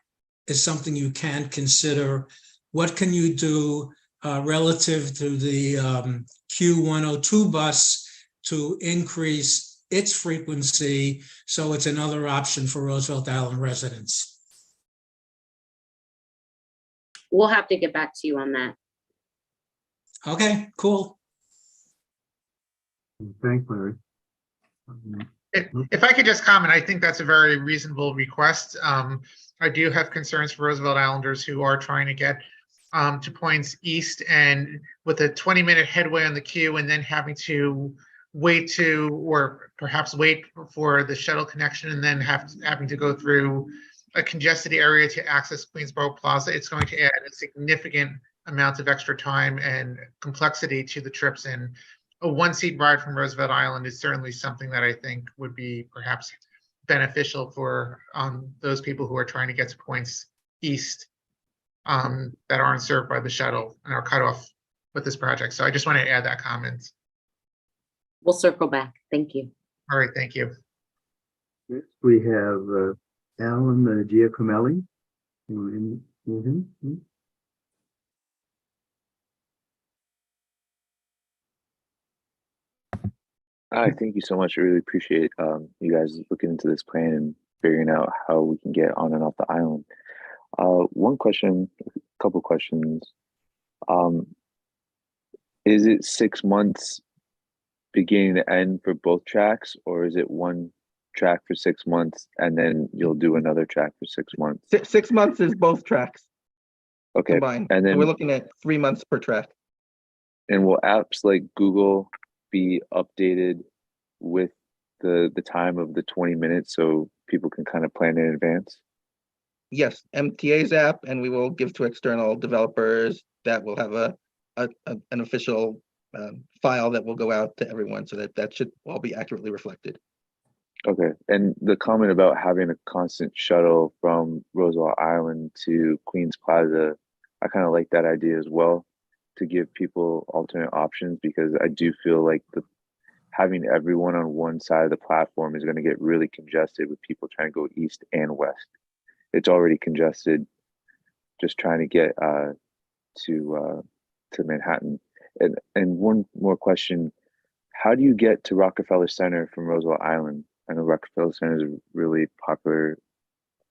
Speaker 12: is something you can consider, what can you do relative to the Q102 bus to increase its frequency so it's another option for Roosevelt Island residents?
Speaker 4: We'll have to get back to you on that.
Speaker 12: Okay, cool.
Speaker 2: Thanks, Larry.
Speaker 3: If I could just comment, I think that's a very reasonable request. I do have concerns for Roosevelt Islanders who are trying to get to points east, and with a 20-minute headway on the queue and then having to wait or perhaps wait for the shuttle connection and then having to go through a congested area to access Queensboro Plaza, it's going to add a significant amount of extra time and complexity to the trips. And a one-seat ride from Roosevelt Island is certainly something that I think would be perhaps beneficial for those people who are trying to get to points east that aren't served by the shuttle and are cut off with this project. So I just wanted to add that comment.
Speaker 4: We'll circle back. Thank you.
Speaker 3: All right, thank you.
Speaker 2: Next, we have Alan Giacomelli.
Speaker 13: Hi, thank you so much. I really appreciate you guys looking into this plan and figuring out how we can get on and off the island. One question, a couple questions. Is it 6 months beginning to end for both tracks, or is it one track for 6 months and then you'll do another track for 6 months?
Speaker 8: 6 months is both tracks
Speaker 13: Okay,
Speaker 8: combined.
Speaker 13: and
Speaker 8: So
Speaker 13: then
Speaker 8: we're looking at 3 months per track.
Speaker 13: and will apps like Google be updated with the time of the 20 minutes so people can kind of plan in advance?
Speaker 8: Yes, MTA's app, and we will give to external developers that will have an official file that will go out to everyone, so that should all be accurately reflected.
Speaker 13: Okay, and the comment about having a constant shuttle from Roosevelt Island to Queens Plaza, I kind of like that idea as well, to give people alternate options, because I do feel like having everyone on one side of the platform is going to get really congested with people trying to go east and west. It's already congested just trying to get to Manhattan. And one more question: how do you get to Rockefeller Center from Roosevelt Island? I know Rockefeller Center is a really popular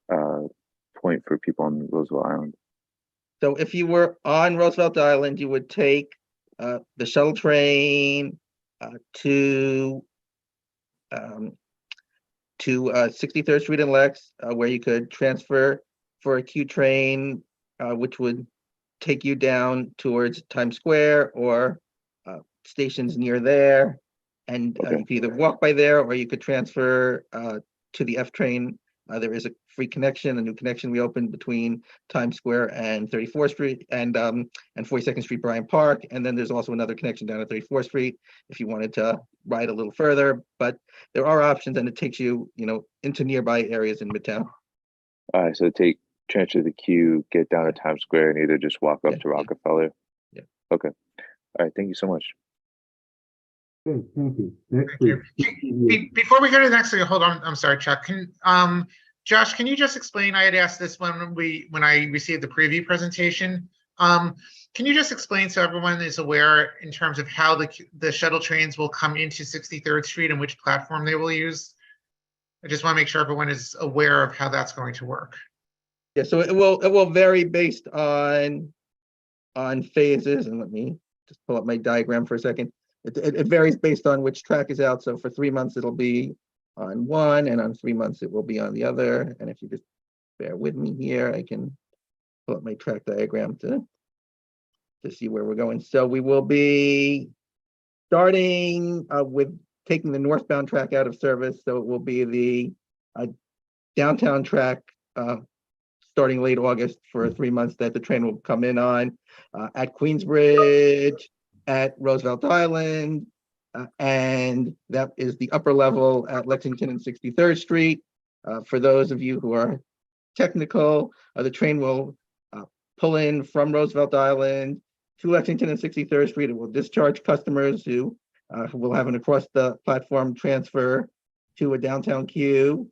Speaker 13: point for people on Roosevelt Island.
Speaker 8: So if you were on Roosevelt Island, you would take the shuttle train to 63rd Street and Lex, where you could transfer for a Q train, which would take you down towards Times Square or stations near there. And you could either walk by there, or you could transfer to the F train. There is a free connection, a new connection we opened between Times Square and 34th Street and 42nd Street, Bryant Park. And then there's also another connection down at 34th Street if you wanted to ride a little further. But there are options, and it takes you, into nearby areas in Midtown.
Speaker 13: All right, so transfer the Q, get down to Times Square, and either just walk up to Rockefeller.
Speaker 8: Yeah.
Speaker 13: Okay. All right. Thank you so much.
Speaker 2: Okay, thank you. Next,
Speaker 3: Thank you. Before we go to the next thing, hold on. I'm sorry, Chuck. Josh, can you just explain? I had asked this when I received the preview presentation. Can you just explain so everyone is aware in terms of how the shuttle trains will come into 63rd Street and which platform they will use? I just want to make sure everyone is aware of how that's going to work.
Speaker 8: Yeah, so it will vary based on phases. And let me just pull up my diagram for a second. It varies based on which track is out. So for 3 months, it'll be on one, and on 3 months, it will be on the other. And if you just bear with me here, I can pull up my track diagram to see where we're going. So we will be starting with taking the northbound track out of service. So it will be the downtown track starting late August for 3 months that the train will come in on at Queensbridge, at Roosevelt Island, and that is the upper level at Lexington and 63rd Street. For those of you who are technical, the train will pull in from Roosevelt Island to Lexington and 63rd Street. It will discharge customers who will have an across the platform transfer to a downtown queue.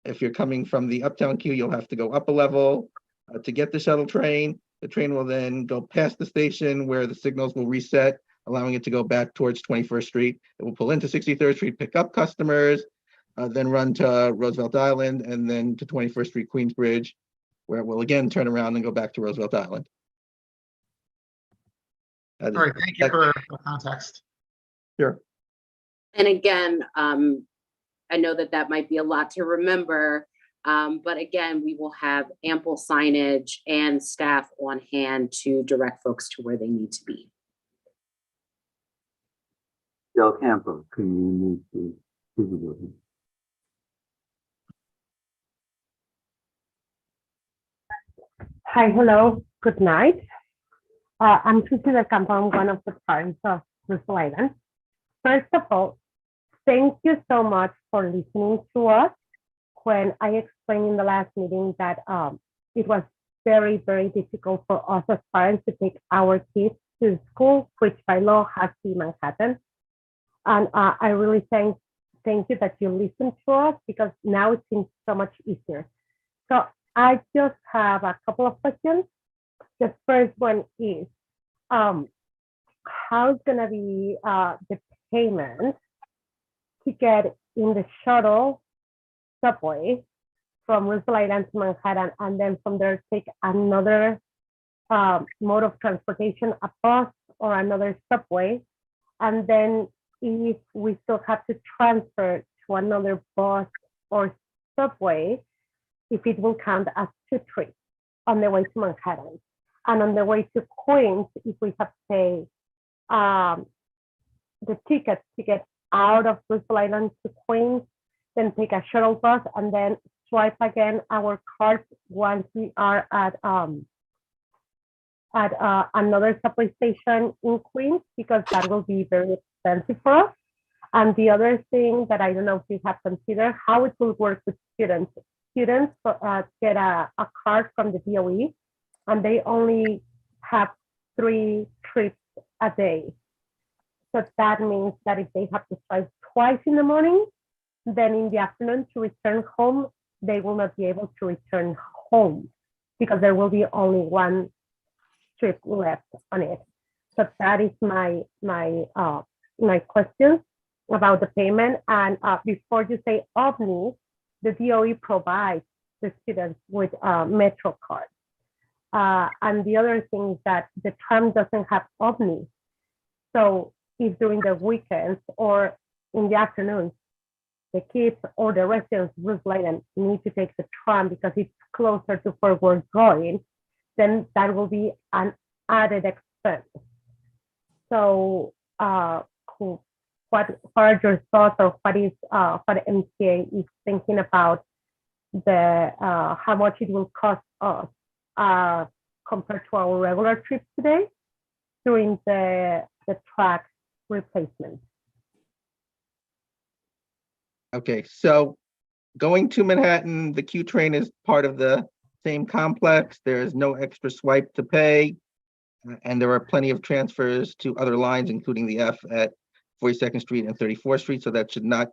Speaker 8: If you're coming from the uptown queue, you'll have to go up a level to get the shuttle train. The train will then go past the station where the signals will reset, allowing it to go back towards 21st Street. It will pull into 63rd Street, pick up customers, then run to Roosevelt Island, and then to 21st Street, Queensbridge, where it will again turn around and go back to Roosevelt Island.
Speaker 3: All right, thank you for the context.
Speaker 8: Sure.
Speaker 4: And again, I know that might be a lot to remember, but again, we will have ample signage and staff on hand to direct folks to where they need to be.
Speaker 2: Del Campo, can you move to visibility?
Speaker 14: Hi, hello, good night. I'm Susie Del Campo. I'm one of the parents of Roosevelt Island. First of all, thank you so much for listening to us when I explained in the last meeting that it was very, very difficult for us as parents to take our kids to school, which by law has to be Manhattan. And I really thank you that you listened to us, because now it seems so much easier. So I just have a couple of questions. The first one is, how's gonna be the payment to get in the shuttle subway from Roosevelt Island to Manhattan, and then from there take another mode of transportation, a bus or another subway. And then if we still have to transfer to another bus or subway, if it will count as 2 trips on the way to Manhattan. And on the way to Queens, if we have to pay the ticket to get out of Roosevelt Island to Queens, then take a shuttle bus and then swipe again our cards once we are at another subway station in Queens, because that will be very expensive for us. And the other thing that I don't know if you have considered, how it will work with students. Students get a card from the DOE, and they only have 3 trips a day. So that means that if they have to drive twice in the morning, then in the afternoon to return home, they will not be able to return home because there will be only 1 trip left on it. So that is my question about the payment. And before you say OVNI, the DOE provides the students with Metro cards. And the other thing is that the tram doesn't have OVNI. So if during the weekends or in the afternoons, the kids or the residents of Roosevelt Island need to take the tram because it's closer to where we're going, then that will be an added expense. So what are your thoughts, or what MTA is thinking about the how much it will cost us compared to our regular trips today during the track replacement?
Speaker 8: Okay, so going to Manhattan, the Q train is part of the same complex. There is no extra swipe to pay. And there are plenty of transfers to other lines, including the F at 42nd Street and 34th Street. So that should not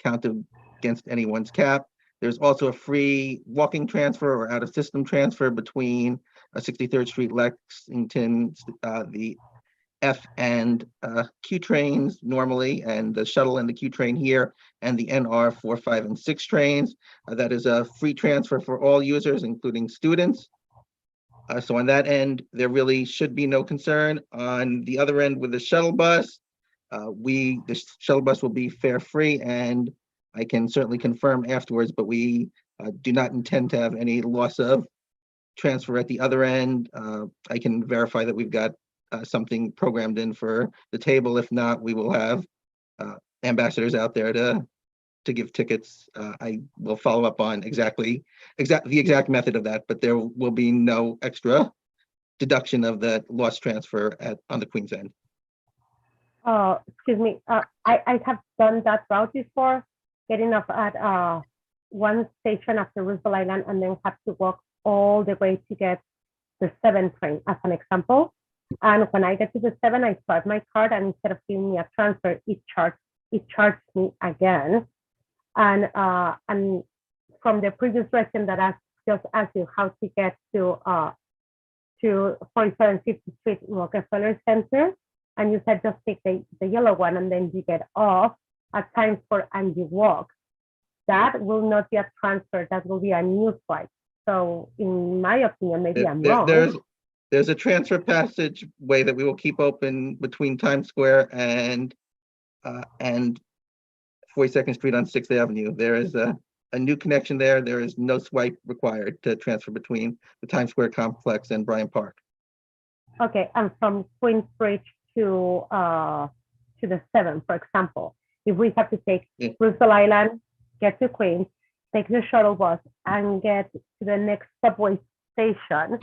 Speaker 8: count against anyone's cap. There's also a free walking transfer or out of system transfer between 63rd Street, Lexington, the F and Q trains normally, and the shuttle and the Q train here, and the NR 4, 5, and 6 trains. That is a free transfer for all users, including students. So on that end, there really should be no concern. On the other end with the shuttle bus, the shuttle bus will be fare free, and I can certainly confirm afterwards, but we do not intend to have any loss of transfer at the other end. I can verify that we've got something programmed in for the table. If not, we will have ambassadors out there to give tickets. I will follow up on the exact method of that, but there will be no extra deduction of the lost transfer on the Queens end.
Speaker 14: Excuse me, I have done that route before, getting off at one station after Roosevelt Island and then have to walk all the way to get the 7 train, as an example. And when I get to the 7, I swipe my card, and instead of giving me a transfer, it charged me again. And from the previous question that I just asked you how to get to 4750th Street Rockefeller Center, and you said just take the yellow one and then you get off at Times Square and you walk. That will not be a transfer. That will be a new swipe. So in my opinion, maybe I'm wrong.
Speaker 8: There's a transfer passage way that we will keep open between Times Square and 42nd Street on 6th Avenue. There is a new connection there. There is no swipe required to transfer between the Times Square complex and Bryant Park.
Speaker 14: Okay, and from Queensbridge to the 7, for example, if we have to take Roosevelt Island, get to Queens, take the shuttle bus, and get to the next subway station,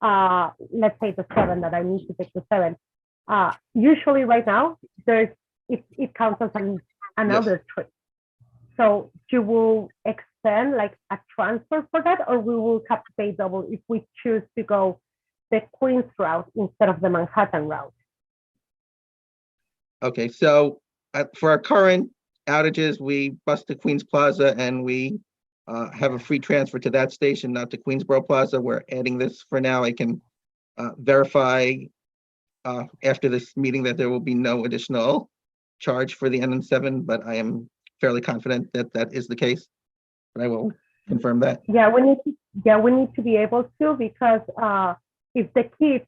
Speaker 14: let's say the 7 that I need to take the 7. Usually right now, it counts as another trip. So you will extend like a transfer for that, or we will have to pay double if we choose to go the Queens route instead of the Manhattan route.
Speaker 8: Okay, so for our current outages, we bus to Queens Plaza and we have a free transfer to that station, not to Queensboro Plaza. We're adding this for now. I can verify after this meeting that there will be no additional charge for the NN7, but I am fairly confident that that is the case. But I will confirm that.
Speaker 14: Yeah, we need to be able to, because if the kids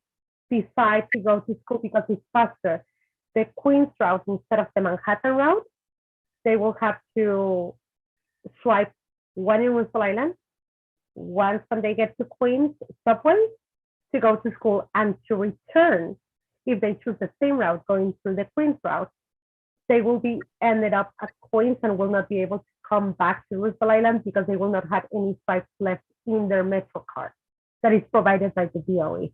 Speaker 14: decide to go to school because it's faster, the Queens route instead of the Manhattan route, they will have to swipe one in Roosevelt Island, once when they get to Queens subway to go to school, and to return. If they choose the same route going through the Queens route, they will be ended up at Queens and will not be able to come back to Roosevelt Island because they will not have any stripes left in their Metro card that is provided by the DOE.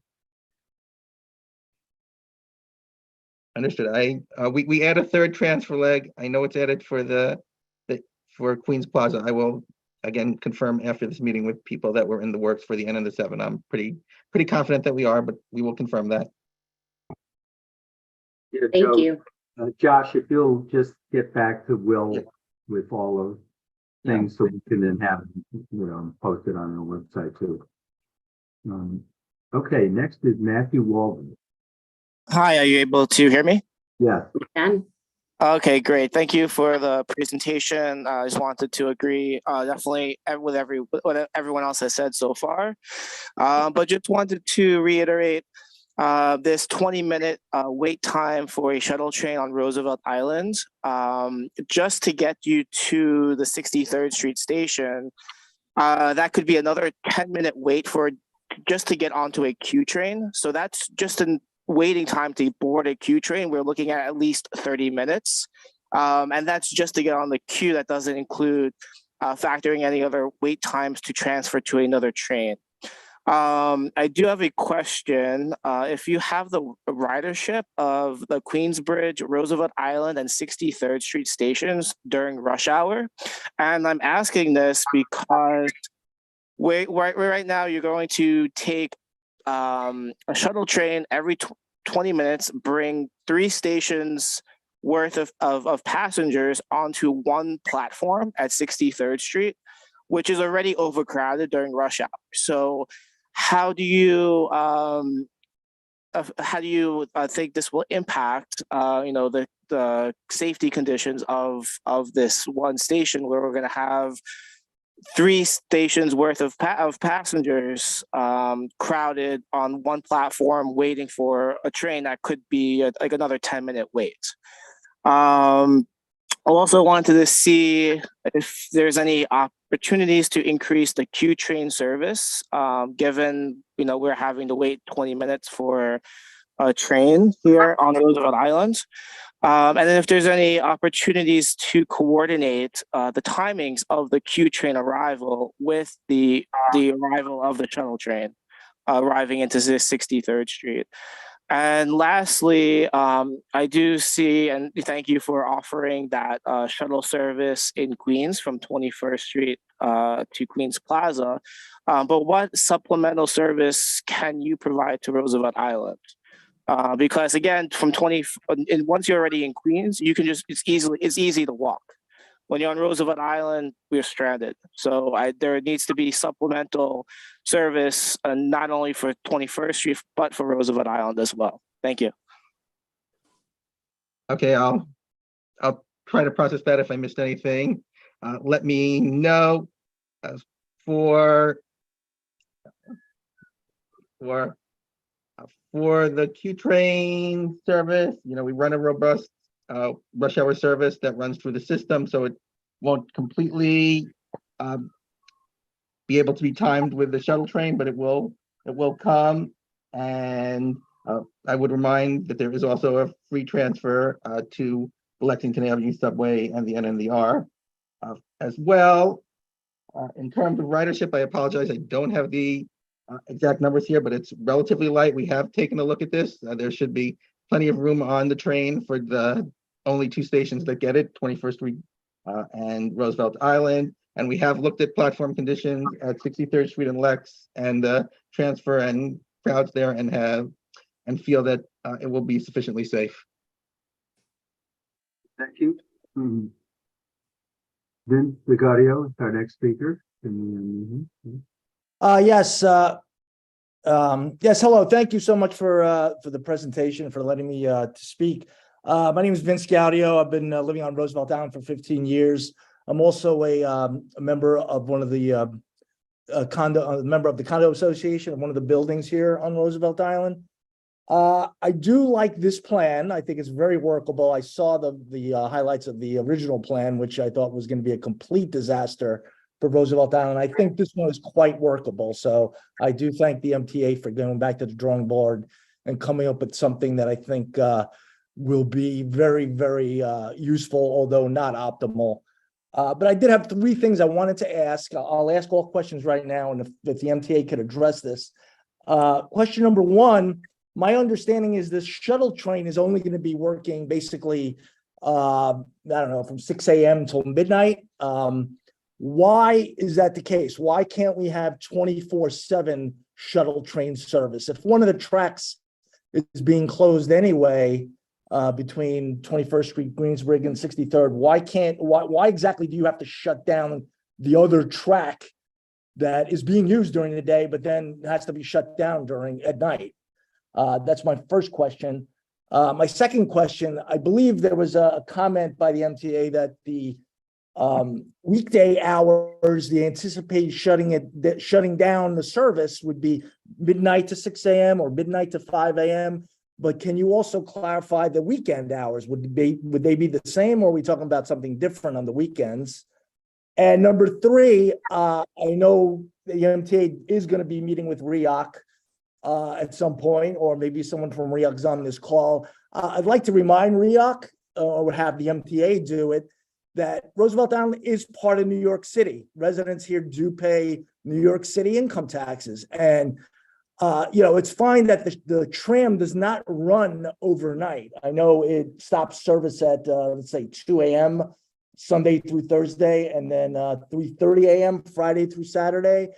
Speaker 8: Understood. We add a third transfer leg. I know it's added for for Queens Plaza. I will again confirm after this meeting with people that we're in the works for the NN7. I'm pretty confident that we are, but we will confirm that.
Speaker 2: Yeah,
Speaker 4: Thank
Speaker 2: Joe,
Speaker 4: you.
Speaker 2: Josh, if you'll just get back to Will with all of things so we can then have, post it on our website too. Okay, next is Matthew Walden.
Speaker 15: Hi, are you able to hear me?
Speaker 2: Yeah.
Speaker 4: And
Speaker 15: Okay, great. Thank you for the presentation. I just wanted to agree definitely with what everyone else has said so far. But just wanted to reiterate this 20-minute wait time for a shuttle train on Roosevelt Island just to get you to the 63rd Street station. That could be another 10-minute wait just to get onto a Q train. So that's just an waiting time to board a Q train. We're looking at least 30 minutes. And that's just to get on the queue. That doesn't include factoring any other wait times to transfer to another train. I do have a question. If you have the ridership of the Queensbridge, Roosevelt Island, and 63rd Street stations during rush hour, and I'm asking this because right now you're going to take a shuttle train every 20 minutes, bring 3 stations worth of passengers onto one platform at 63rd Street, which is already overcrowded during rush hour. So how do you think this will impact the safety conditions of this one station where we're going to have 3 stations worth of passengers crowded on one platform waiting for a train that could be like another 10-minute wait? I also wanted to see if there's any opportunities to increase the Q train service, given we're having to wait 20 minutes for a train here on Roosevelt Island. And then if there's any opportunities to coordinate the timings of the Q train arrival with the arrival of the shuttle train arriving into 63rd Street. And lastly, I do see, and thank you for offering that shuttle service in Queens from 21st Street to Queens Plaza. But what supplemental service can you provide to Roosevelt Island? Because again, once you're already in Queens, you can it's easy to walk. When you're on Roosevelt Island, we're stranded. So there needs to be supplemental service, not only for 21st Street, but for Roosevelt Island as well. Thank you.
Speaker 8: Okay, I'll try to process that if I missed anything. Let me know for the Q train service. We run a robust rush hour service that runs through the system, so it won't completely be able to be timed with the shuttle train, but it will come. And I would remind that there is also a free transfer to Lexington Avenue subway and the NNDR as well. In terms of ridership, I apologize, I don't have the exact numbers here, but it's relatively light. We have taken a look at this. There should be plenty of room on the train for the only 2 stations that get it, 21st Street and Roosevelt Island. And we have looked at platform conditions at 63rd Street and Lex and transfer and crowds there and feel that it will be sufficiently safe.
Speaker 2: Thank you. Vince Vigario, our next speaker.
Speaker 16: Yes. Yes. Hello. Thank you so much for the presentation, for letting me to speak. My name is Vince Gaudio. I've been living on Roosevelt Island for 15 years. I'm also a member of one of the member of the condo association of one of the buildings here on Roosevelt Island. I do like this plan. I think it's very workable. I saw the highlights of the original plan, which I thought was going to be a complete disaster for Roosevelt Island. I think this one is quite workable. So I do thank the MTA for going back to the drawing board and coming up with something that I think will be very, very useful, although not optimal. But I did have 3 things I wanted to ask. I'll ask all questions right now, and if the MTA could address this. Question number 1, my understanding is this shuttle train is only going to be working basically, I don't know, from 6 a.m. till midnight. Why is that the case? Why can't we have 24/7 shuttle train service? If one of the tracks is being closed anyway, between 21st Street, Greensbridge, and 63rd, why exactly do you have to shut down the other track that is being used during the day, but then has to be shut down at night? That's my first question. My second question, I believe there was a comment by the MTA that the weekday hours, the anticipated shutting down the service would be midnight to 6 a.m. or midnight to 5 a.m. But can you also clarify the weekend hours? Would they be the same, or are we talking about something different on the weekends? And number 3, I know the MTA is going to be meeting with REAC at some point, or maybe someone from REAC's on this call. I'd like to remind REAC, or have the MTA do it, that Roosevelt Island is part of New York City. Residents here do pay New York City income taxes. And, it's fine that the tram does not run overnight. I know it stops service at, let's say, 2 a.m. Sunday through Thursday, and then 3:30 a.m. Friday through Saturday.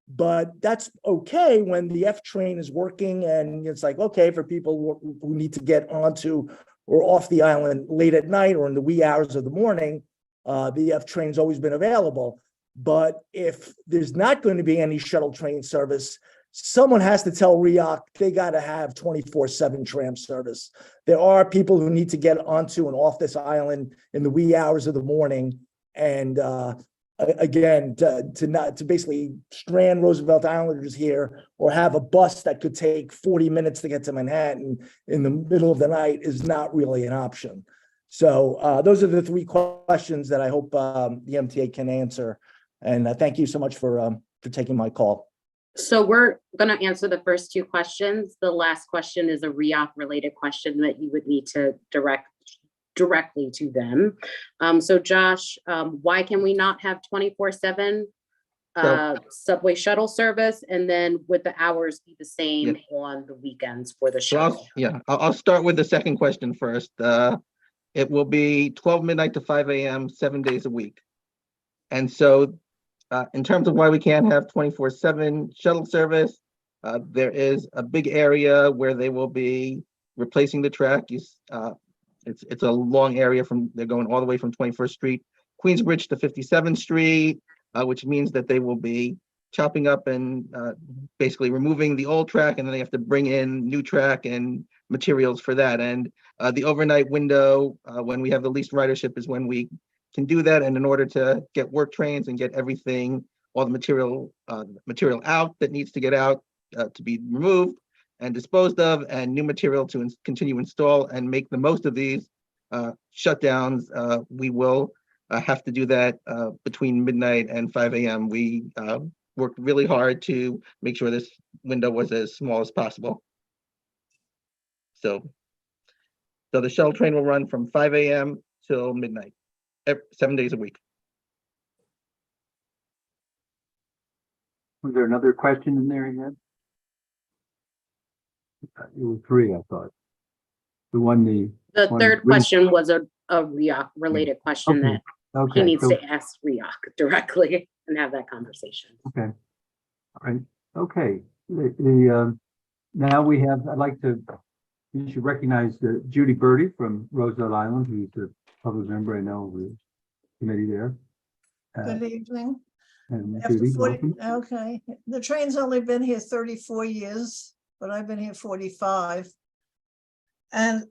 Speaker 16: But that's okay when the F train is working, and it's like, okay, for people who need to get onto or off the island late at night or in the wee hours of the morning, the F train's always been available. But if there's not going to be any shuttle train service, someone has to tell REAC they got to have 24/7 tram service. There are people who need to get onto and off this island in the wee hours of the morning. And again, to basically strand Roosevelt Islanders here or have a bus that could take 40 minutes to get to Manhattan in the middle of the night is not really an option. So those are the 3 questions that I hope the MTA can answer. And thank you so much for taking my call.
Speaker 4: So we're going to answer the first 2 questions. The last question is a REAC related question that you would need to direct directly to them. So Josh, why can we not have 24/7 subway shuttle service? And then would the hours be the same on the weekends for the shuttle?
Speaker 8: I'll start with the second question first. It will be 12 midnight to 5 a.m., 7 days a week. And so in terms of why we can't have 24/7 shuttle service, there is a big area where they will be replacing the track. It's a long area they're going all the way from 21st Street, Queensbridge to 57th Street, which means that they will be chopping up and basically removing the old track, and then they have to bring in new track and materials for that. And the overnight window, when we have the least ridership, is when we can do that. And in order to get work trains and get everything, all the material out that needs to get out to be removed and disposed of, and new material to continue install and make the most of these shutdowns, we will have to do that between midnight and 5 a.m. We worked really hard to make sure this window was as small as possible. So the shuttle train will run from 5 a.m. till midnight, 7 days a week.
Speaker 2: Was there another question in there again? It was 3, I thought. The
Speaker 4: third question was a REAC related question that he needs to ask REAC directly and have that conversation.
Speaker 2: Okay. All right. Okay. Now we have, you should recognize Judy Birdie from Roosevelt Island, who's a public member, I know, of the committee there.
Speaker 17: Good evening.
Speaker 2: And
Speaker 17: After
Speaker 2: Judy,
Speaker 17: 40,
Speaker 2: welcome.
Speaker 17: okay. The train's only been here 34 years, but I've been here 45. And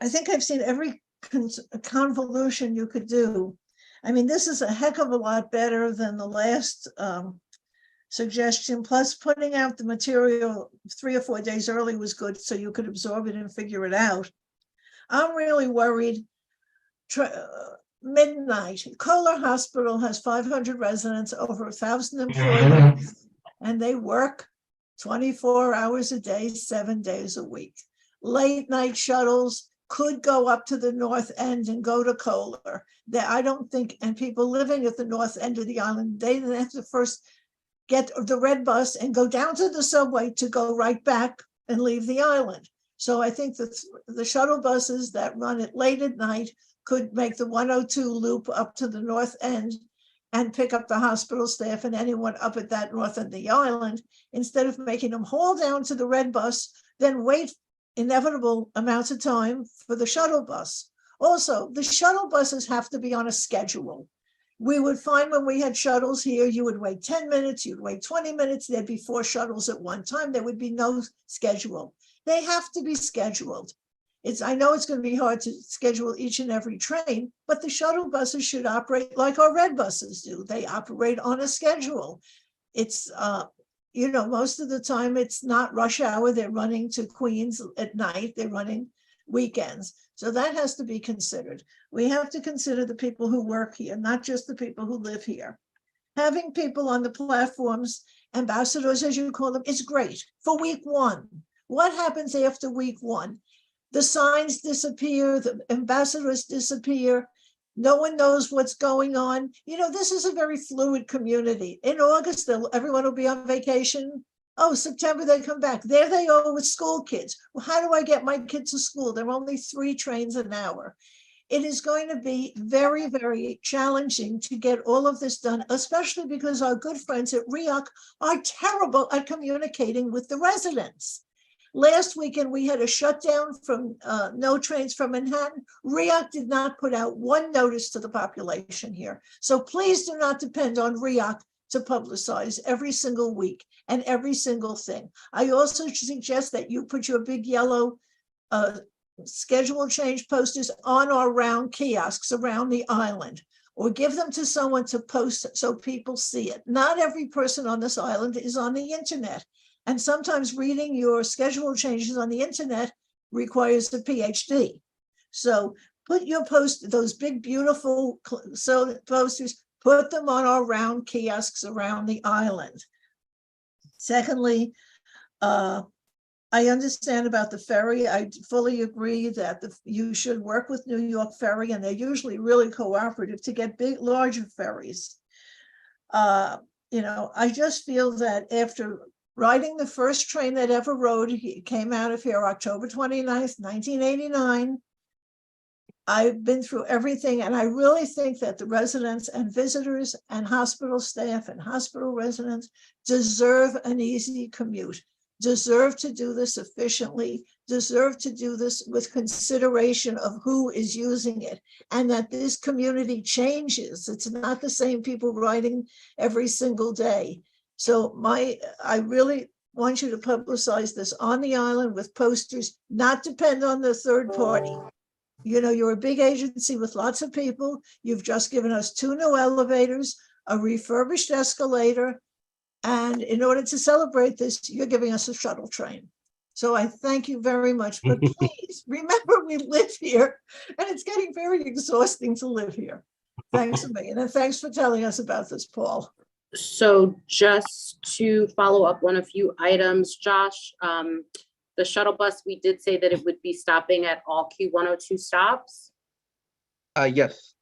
Speaker 17: I think I've seen every convolution you could do. I mean, this is a heck of a lot better than the last suggestion. Plus, putting out the material 3 or 4 days early was good, so you could absorb it and figure it out. I'm really worried. Midnight, Kohler Hospital has 500 residents, over 1,000 employees, and they work 24 hours a day, 7 days a week. Late night shuttles could go up to the north end and go to Kohler. I don't think, and people living at the north end of the island, they have to first get the red bus and go down to the subway to go right back and leave the island. So I think that the shuttle buses that run it late at night could make the 102 loop up to the north end and pick up the hospital staff and anyone up at that north end of the island, instead of making them haul down to the red bus, then wait inevitable amounts of time for the shuttle bus. Also, the shuttle buses have to be on a schedule. We would find when we had shuttles here, you would wait 10 minutes, you'd wait 20 minutes, there'd be 4 shuttles at one time, there would be no schedule. They have to be scheduled. I know it's going to be hard to schedule each and every train, but the shuttle buses should operate like our red buses do. They operate on a schedule. It's, most of the time it's not rush hour. They're running to Queens at night. They're running weekends. So that has to be considered. We have to consider the people who work here, not just the people who live here. Having people on the platforms, ambassadors, as you call them, is great for week 1. What happens after week 1? The signs disappear, the ambassadors disappear. No one knows what's going on. This is a very fluid community. In August, everyone will be on vacation. Oh, September, they come back. There they are with school kids. Well, how do I get my kids to school? There are only 3 trains an hour. It is going to be very, very challenging to get all of this done, especially because our good friends at REAC are terrible at communicating with the residents. Last weekend, we had a shutdown from no trains from Manhattan. REAC did not put out 1 notice to the population here. So please do not depend on REAC to publicize every single week and every single thing. I also suggest that you put your big yellow schedule change posters on or around kiosks around the island, or give them to someone to post so people see it. Not every person on this island is on the internet. And sometimes reading your schedule changes on the internet requires a PhD. So put your those big, beautiful posters, put them on our round kiosks around the island. Secondly, I understand about the ferry. I fully agree that you should work with New York Ferry, and they're usually really cooperative to get larger ferries. I just feel that after riding the first train that ever rode, came out of here October 29th, 1989. I've been through everything, and I really think that the residents and visitors and hospital staff and hospital residents deserve an easy commute, deserve to do this efficiently, deserve to do this with consideration of who is using it, and that this community changes. It's not the same people riding every single day. So I really want you to publicize this on the island with posters, not depend on the third party. You're a big agency with lots of people. You've just given us 2 new elevators, a refurbished escalator, and in order to celebrate this, you're giving us a shuttle train. So I thank you very much, but please remember we live here, and it's getting very exhausting to live here. Thanks a million, and thanks for telling us about this, Paul.
Speaker 4: So just to follow up on a few items, Josh, the shuttle bus, we did say that it would be stopping at all Q102 stops.
Speaker 8: Yes.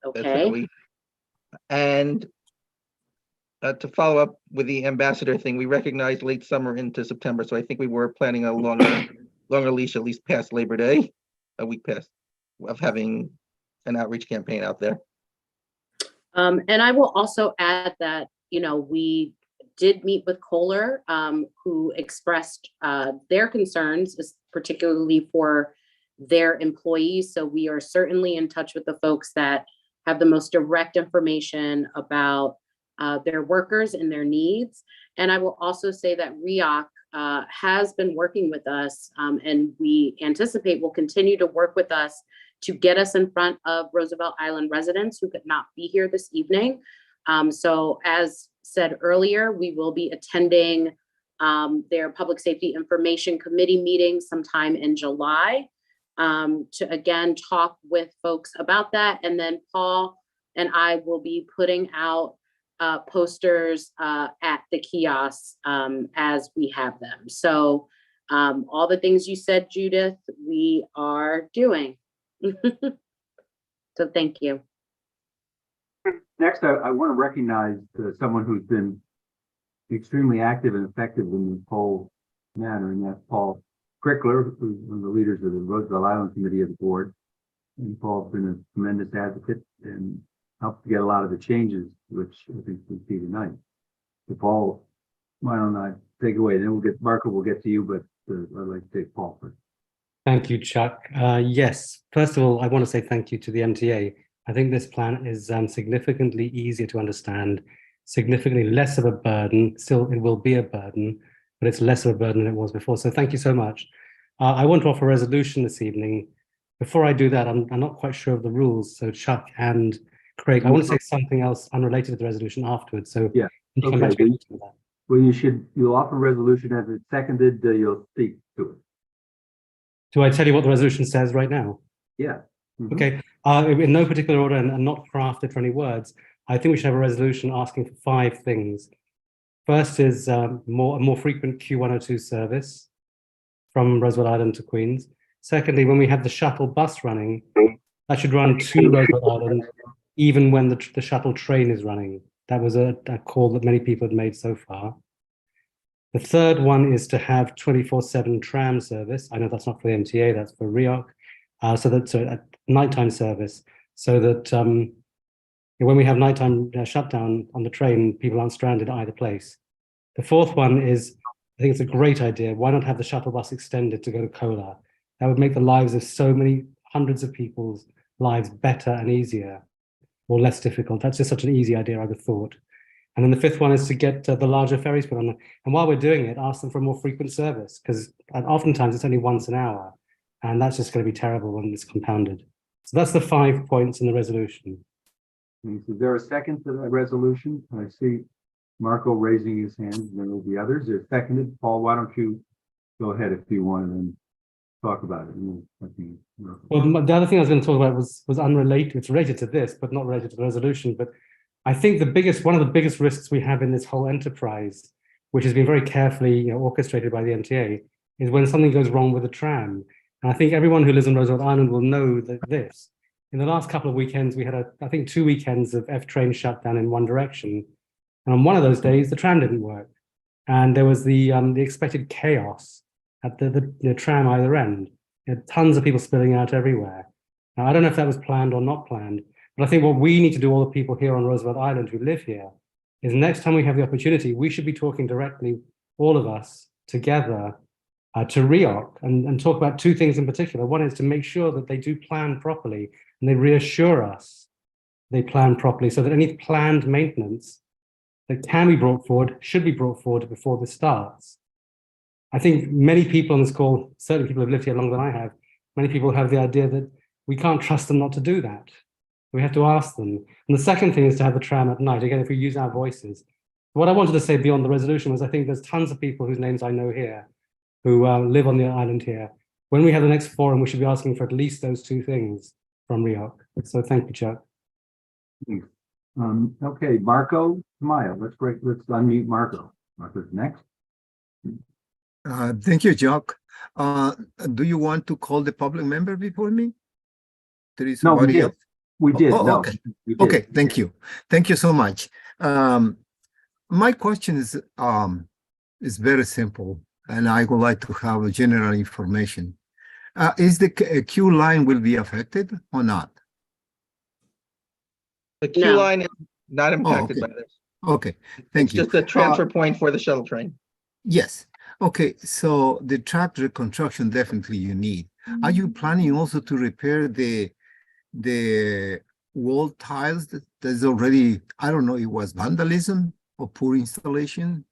Speaker 4: Okay.
Speaker 8: Definitely. And to follow up with the ambassador thing, we recognize late summer into September, so I think we were planning a longer leash, at least past Labor Day, a week past, of having an outreach campaign out there.
Speaker 4: And I will also add that, we did meet with Kohler, who expressed their concerns, particularly for their employees. So we are certainly in touch with the folks that have the most direct information about their workers and their needs. And I will also say that REAC has been working with us, and we anticipate will continue to work with us to get us in front of Roosevelt Island residents who could not be here this evening. So as said earlier, we will be attending their Public Safety Information Committee meeting sometime in July to again talk with folks about that. And then Paul and I will be putting out posters at the kiosks as we have them. So all the things you said, Judith, we are doing. So thank you.
Speaker 2: Next, I want to recognize someone who's been extremely active and effective in this whole matter, and that's Paul Crickler, who's one of the leaders of the Roosevelt Island Committee of the Board. And Paul's been a tremendous advocate and helped to get a lot of the changes, which I think we see tonight. So Paul, why don't I take it away? Then we'll get Marco, we'll get to you, but I'd like to take Paul first.
Speaker 18: Thank you, Chuck. Yes, first of all, I want to say thank you to the MTA. I think this plan is significantly easier to understand, significantly less of a burden. Still, it will be a burden, but it's less of a burden than it was before. So thank you so much. I want to offer a resolution this evening. Before I do that, I'm not quite sure of the rules. So Chuck and Craig, I want to say something else unrelated to the resolution afterwards. So
Speaker 2: yeah, okay. Well, you'll offer a resolution as it's seconded. You'll speak to it.
Speaker 18: Do I tell you what the resolution says right now?
Speaker 2: Yeah. Mm-hmm.
Speaker 18: Okay. In no particular order and not crafted for any words, I think we should have a resolution asking for 5 things. First is a more frequent Q102 service from Roosevelt Island to Queens. Secondly, when we have the shuttle bus running, that should run to Roosevelt Island even when the shuttle train is running. That was a call that many people had made so far. The third one is to have 24/7 tram service. I know that's not for the MTA, that's for REOC. So a nighttime service, so that when we have nighttime shutdown on the train, people aren't stranded at either place. The fourth one is, I think it's a great idea. Why not have the shuttle bus extended to go to Kolar? That would make the lives of so many hundreds of people's lives better and easier, or less difficult. That's just such an easy idea, I would have thought. And then the fifth one is to get the larger ferries put on. And while we're doing it, ask them for a more frequent service, because oftentimes it's only once an hour. And that's just going to be terrible when it's compounded. So that's the 5 points in the resolution.
Speaker 2: Is there a second to that resolution? I see Marco raising his hand, and there will be others. They're seconded. Paul, why don't you go ahead if you want and talk about it?
Speaker 18: Well, the other thing I was going to talk about was unrelated. It's related to this, but not related to the resolution. But I think one of the biggest risks we have in this whole enterprise, which has been very carefully orchestrated by the MTA, is when something goes wrong with the tram. And I think everyone who lives on Roosevelt Island will know that this. In the last couple of weekends, we had, I think, 2 weekends of F train shut down in one direction. And on one of those days, the tram didn't work. And there was the expected chaos at the tram either end. Tons of people spilling out everywhere. Now, I don't know if that was planned or not planned, but I think what we need to do, all the people here on Roosevelt Island who live here, is next time we have the opportunity, we should be talking directly, all of us, together, to REOC and talk about 2 things in particular. One is to make sure that they do plan properly and they reassure us they plan properly, so that any planned maintenance that can be brought forward should be brought forward before this starts. I think many people on this call, certainly people who've lived here longer than I have, many people have the idea that we can't trust them not to do that. We have to ask them. And the second thing is to have the tram at night, again, if we use our voices. What I wanted to say beyond the resolution was I think there's tons of people whose names I know here who live on the island here. When we have the next forum, we should be asking for at least those 2 things from REOC. So thank you, Chuck.
Speaker 2: Thanks. Okay, Marco Tamayo, let's unmute Marco. Marco's next.
Speaker 7: Thank you, Chuck. Do you want to call the public member before me? There is
Speaker 2: no,
Speaker 7: somebody else?
Speaker 2: We did.
Speaker 7: Oh,
Speaker 2: no,
Speaker 7: okay.
Speaker 2: we did.
Speaker 7: Okay, thank you. Thank you so much. My question is very simple, and I would like to have general information. Is the queue line will be affected or not?
Speaker 8: The queue line is not impacted by this.
Speaker 7: Okay, thank you.
Speaker 8: It's just a transfer point for the shuttle train.
Speaker 7: Yes. Okay, so the track reconstruction definitely you need. Are you planning also to repair the wall tiles that's already, I don't know, it was vandalism or poor installation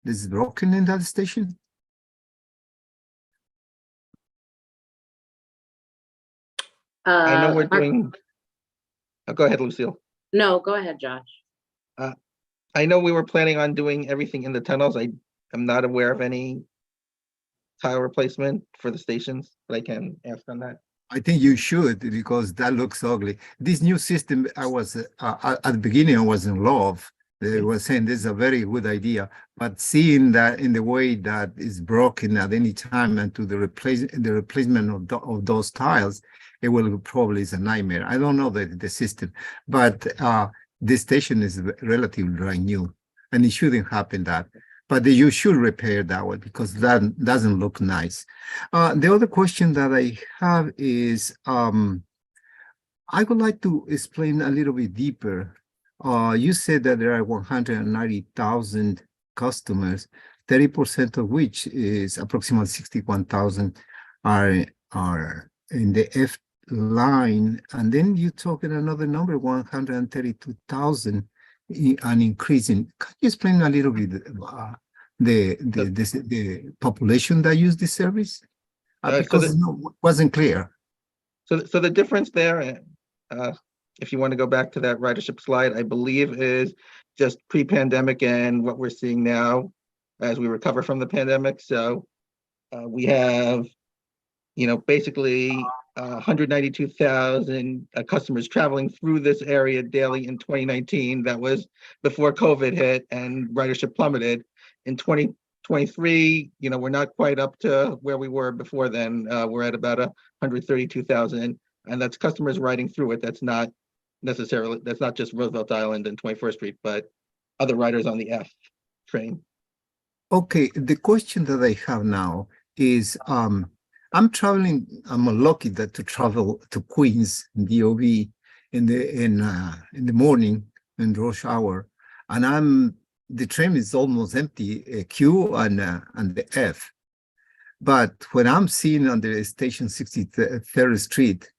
Speaker 7: that's broken in that station?
Speaker 8: I know we're
Speaker 4: Mark-
Speaker 8: doing, go ahead, Lucille.
Speaker 4: No, go ahead, Josh.
Speaker 8: I know we were planning on doing everything in the tunnels. I am not aware of any tile replacement for the stations, but I can ask on that.
Speaker 7: I think you should, because that looks ugly. This new system, I was at the beginning, I was in love. They were saying this is a very good idea, but seeing that in the way that is broken at any time and to the replacement of those tiles, it will probably is a nightmare. I don't know the system, but this station is relatively brand new, and it shouldn't happen that. But you should repair that one because that doesn't look nice. The other question that I have is, I would like to explain a little bit deeper. You said that there are 190,000 customers, 30% of which is approximately 61,000 are in the F line. And then you talk in another number, 132,000 and increasing. Can you explain a little bit the population that use this service? Because it wasn't clear.
Speaker 8: So the difference there, if you want to go back to that ridership slide, I believe is just pre-pandemic and what we're seeing now as we recover from the pandemic. So we have, basically 192,000 customers traveling through this area daily in 2019. That was before COVID hit and ridership plummeted. In 2023, we're not quite up to where we were before then. We're at about 132,000, and that's customers riding through it. That's not just Roosevelt Island and 21st Street, but other riders on the F train.
Speaker 7: Okay, the question that I have now is, I'm lucky to travel to Queens DOV in the morning in rush hour, and the train is almost empty, Q and the F. But when I'm seeing on the station 63rd Street,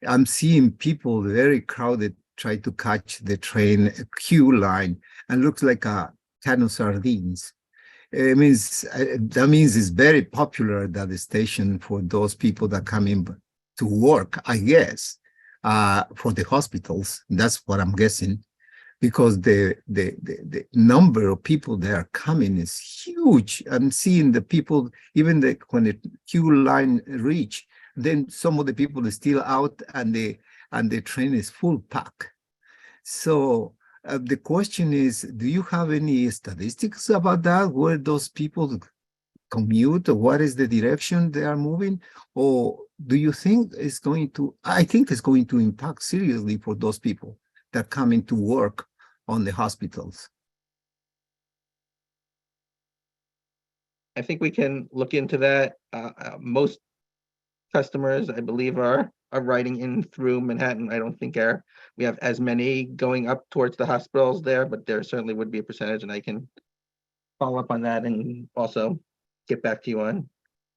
Speaker 7: I'm seeing people very crowded try to catch the train Q line, and looks like a can of sardines. That means it's very popular at the station for those people that come in to work, I guess, for the hospitals. That's what I'm guessing, because the number of people that are coming is huge. I'm seeing the people, even when the queue line reach, then some of the people are still out and the train is full pack. So the question is, do you have any statistics about that? Where those people commute, or what is the direction they are moving? Or do you think it's going to, I think it's going to impact seriously for those people that come into work on the hospitals?
Speaker 8: I think we can look into that. Most customers, I believe, are riding in through Manhattan. I don't think we have as many going up towards the hospitals there, but there certainly would be a percentage, and I can follow up on that and also get back to you on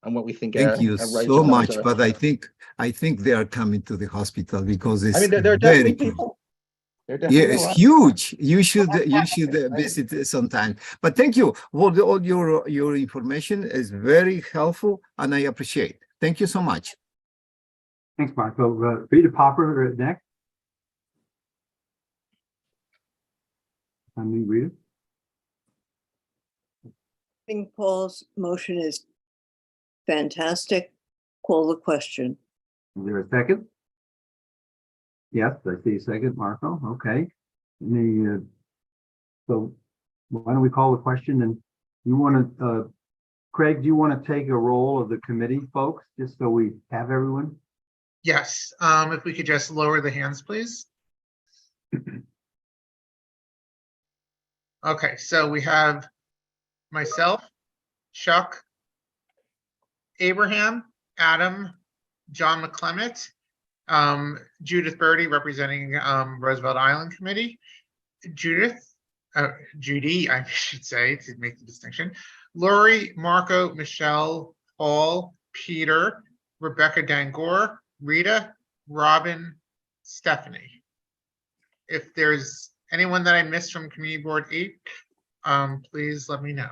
Speaker 8: what we think.
Speaker 7: Thank you so much, but I think they are coming to the hospital because it's
Speaker 8: there are definitely people.
Speaker 7: Yeah, it's huge. You should visit sometime. But thank you. All your information is very helpful, and I appreciate. Thank you so much.
Speaker 2: Thanks, Marco. Rita Popper next. Rita.
Speaker 19: I think Paul's motion is fantastic. Call the question.
Speaker 2: Is there a second? Yes, I see a second, Marco. Okay. So why don't we call the question? And you want to, Craig, do you want to take a role of the committee folks, just so we have everyone?
Speaker 3: Yes, if we could just lower the hands, please. Okay, so we have myself, Chuck, Abraham, Adam, John McClement, Judith Birdie representing Roosevelt Island Committee, Judy, I should say, to make the distinction, Lori, Marco, Michelle, Paul, Peter, Rebecca Dangor, Rita, Robin, Stephanie. If there's anyone that I missed from Community Board 8, please let me know.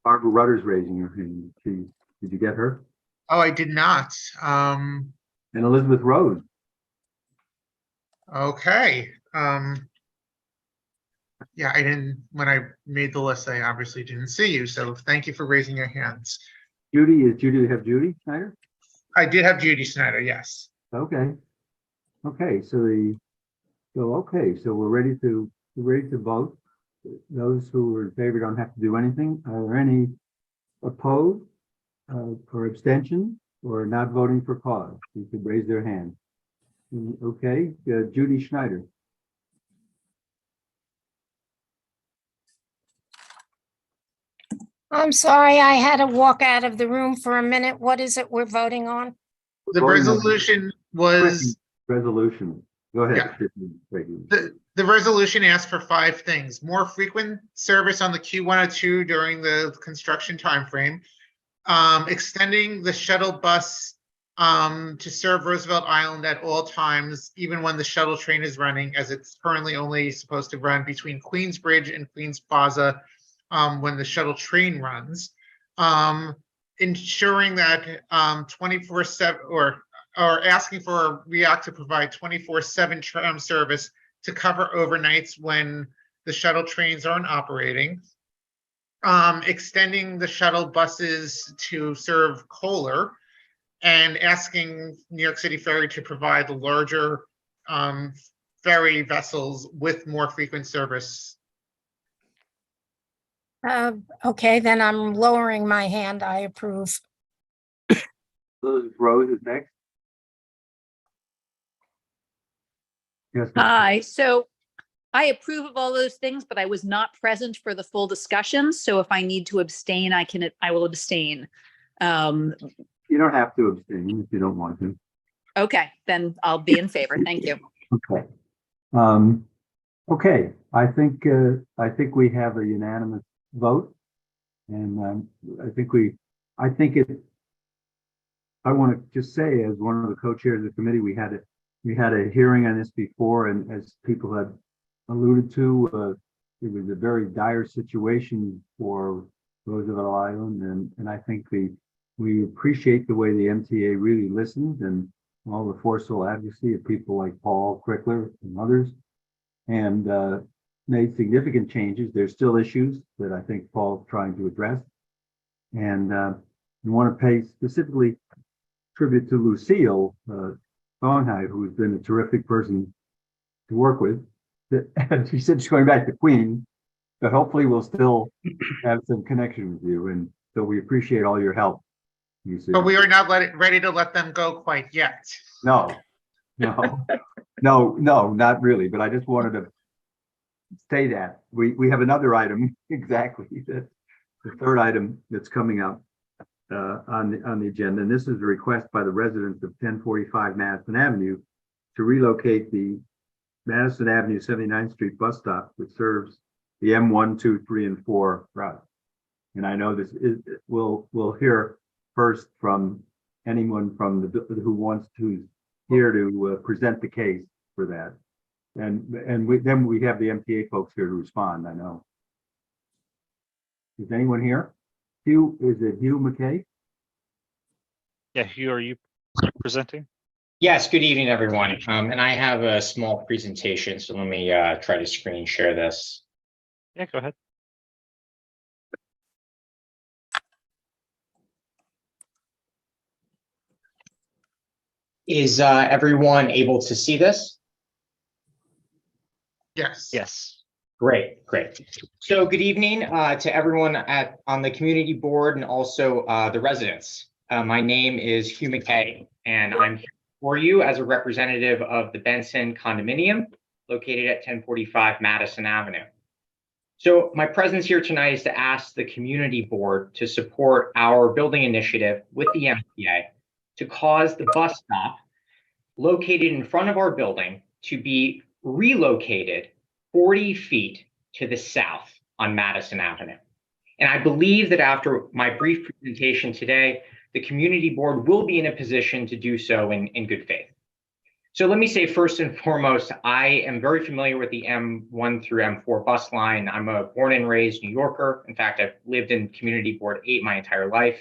Speaker 2: Barbara Rutter's raising her hand. Did you get her?
Speaker 3: Oh, I did not.
Speaker 2: And Elizabeth Rose.
Speaker 3: Okay. Yeah, I didn't, when I made the list, I obviously didn't see you, so thank you for raising your hands.
Speaker 2: Judy, have Judy Snyder?
Speaker 3: I did have Judy Snyder, yes.
Speaker 2: Okay. Okay, so so we're ready to vote. Those who are in favor don't have to do anything. Are there any opposed or abstention or not voting for cause? You could raise their hand. Okay, Judy Schneider.
Speaker 6: I'm sorry, I had to walk out of the room for a minute. What is it we're voting on?
Speaker 3: The resolution was,
Speaker 2: Resolution. Go ahead.
Speaker 3: the resolution asked for 5 things: more frequent service on the Q102 during the construction timeframe, extending the shuttle bus to serve Roosevelt Island at all times, even when the shuttle train is running, as it's currently only supposed to run between Queensbridge and Queens Plaza when the shuttle train runs. Ensuring that 24/7 or asking for REACT to provide 24/7 tram service to cover overnights when the shuttle trains aren't operating. Extending the shuttle buses to serve Kohler, and asking New York City Ferry to provide larger ferry vessels with more frequent service.
Speaker 6: Okay, then I'm lowering my hand. I approve.
Speaker 2: Rose is next. Yes.
Speaker 20: Hi, so I approve of all those things, but I was not present for the full discussion. So if I need to abstain, I will abstain.
Speaker 2: You don't have to abstain if you don't want to.
Speaker 20: Okay, then I'll be in favor. Thank you.
Speaker 2: Okay. Okay, I think we have a unanimous vote, and I want to just say, as one of the co-chairs of the committee, we had a hearing on this before, and as people had alluded to, it was a very dire situation for Roosevelt Island, and I think we appreciate the way the MTA really listened, and all the forceful advocacy of people like Paul Crickler and others, and made significant changes. There's still issues that I think Paul's trying to address, and we want to pay specifically tribute to Lucille Thornhide, who's been a terrific person to work with. She said she's going back to Queens, but hopefully we'll still have some connection with you, and so we appreciate all your help.
Speaker 3: But we are not ready to let them go quite yet.
Speaker 2: No, not really. But I just wanted to say that we have another item, exactly, the third item that's coming up on the agenda, and this is a request by the residents of 1045 Madison Avenue to relocate the Madison Avenue 79th Street bus stop, which serves the M1, 2, 3, and 4 route. And I know we'll hear first from anyone from who's here to present the case for that, and then we have the MTA folks here to respond. I know. Is anyone here? Hugh, is it Hugh McKay?
Speaker 1: Yeah, Hugh, are you presenting?
Speaker 21: Yes, good evening, everyone. And I have a small presentation, so let me try to screen share this.
Speaker 1: Yeah, go ahead.
Speaker 21: Is everyone able to see this?
Speaker 3: Yes.
Speaker 21: Yes. Great. So good evening to everyone on the community board and also the residents. My name is Hugh McKay, and I'm here for you as a representative of the Benson condominium located at 1045 Madison Avenue. So my presence here tonight is to ask the community board to support our building initiative with the MTA to cause the bus stop located in front of our building to be relocated 40 feet to the south on Madison Avenue. And I believe that after my brief presentation today, the community board will be in a position to do so in good faith. So let me say first and foremost, I am very familiar with the M1 through M4 bus line. I'm a born and raised New Yorker. In fact, I've lived in Community Board 8 my entire life.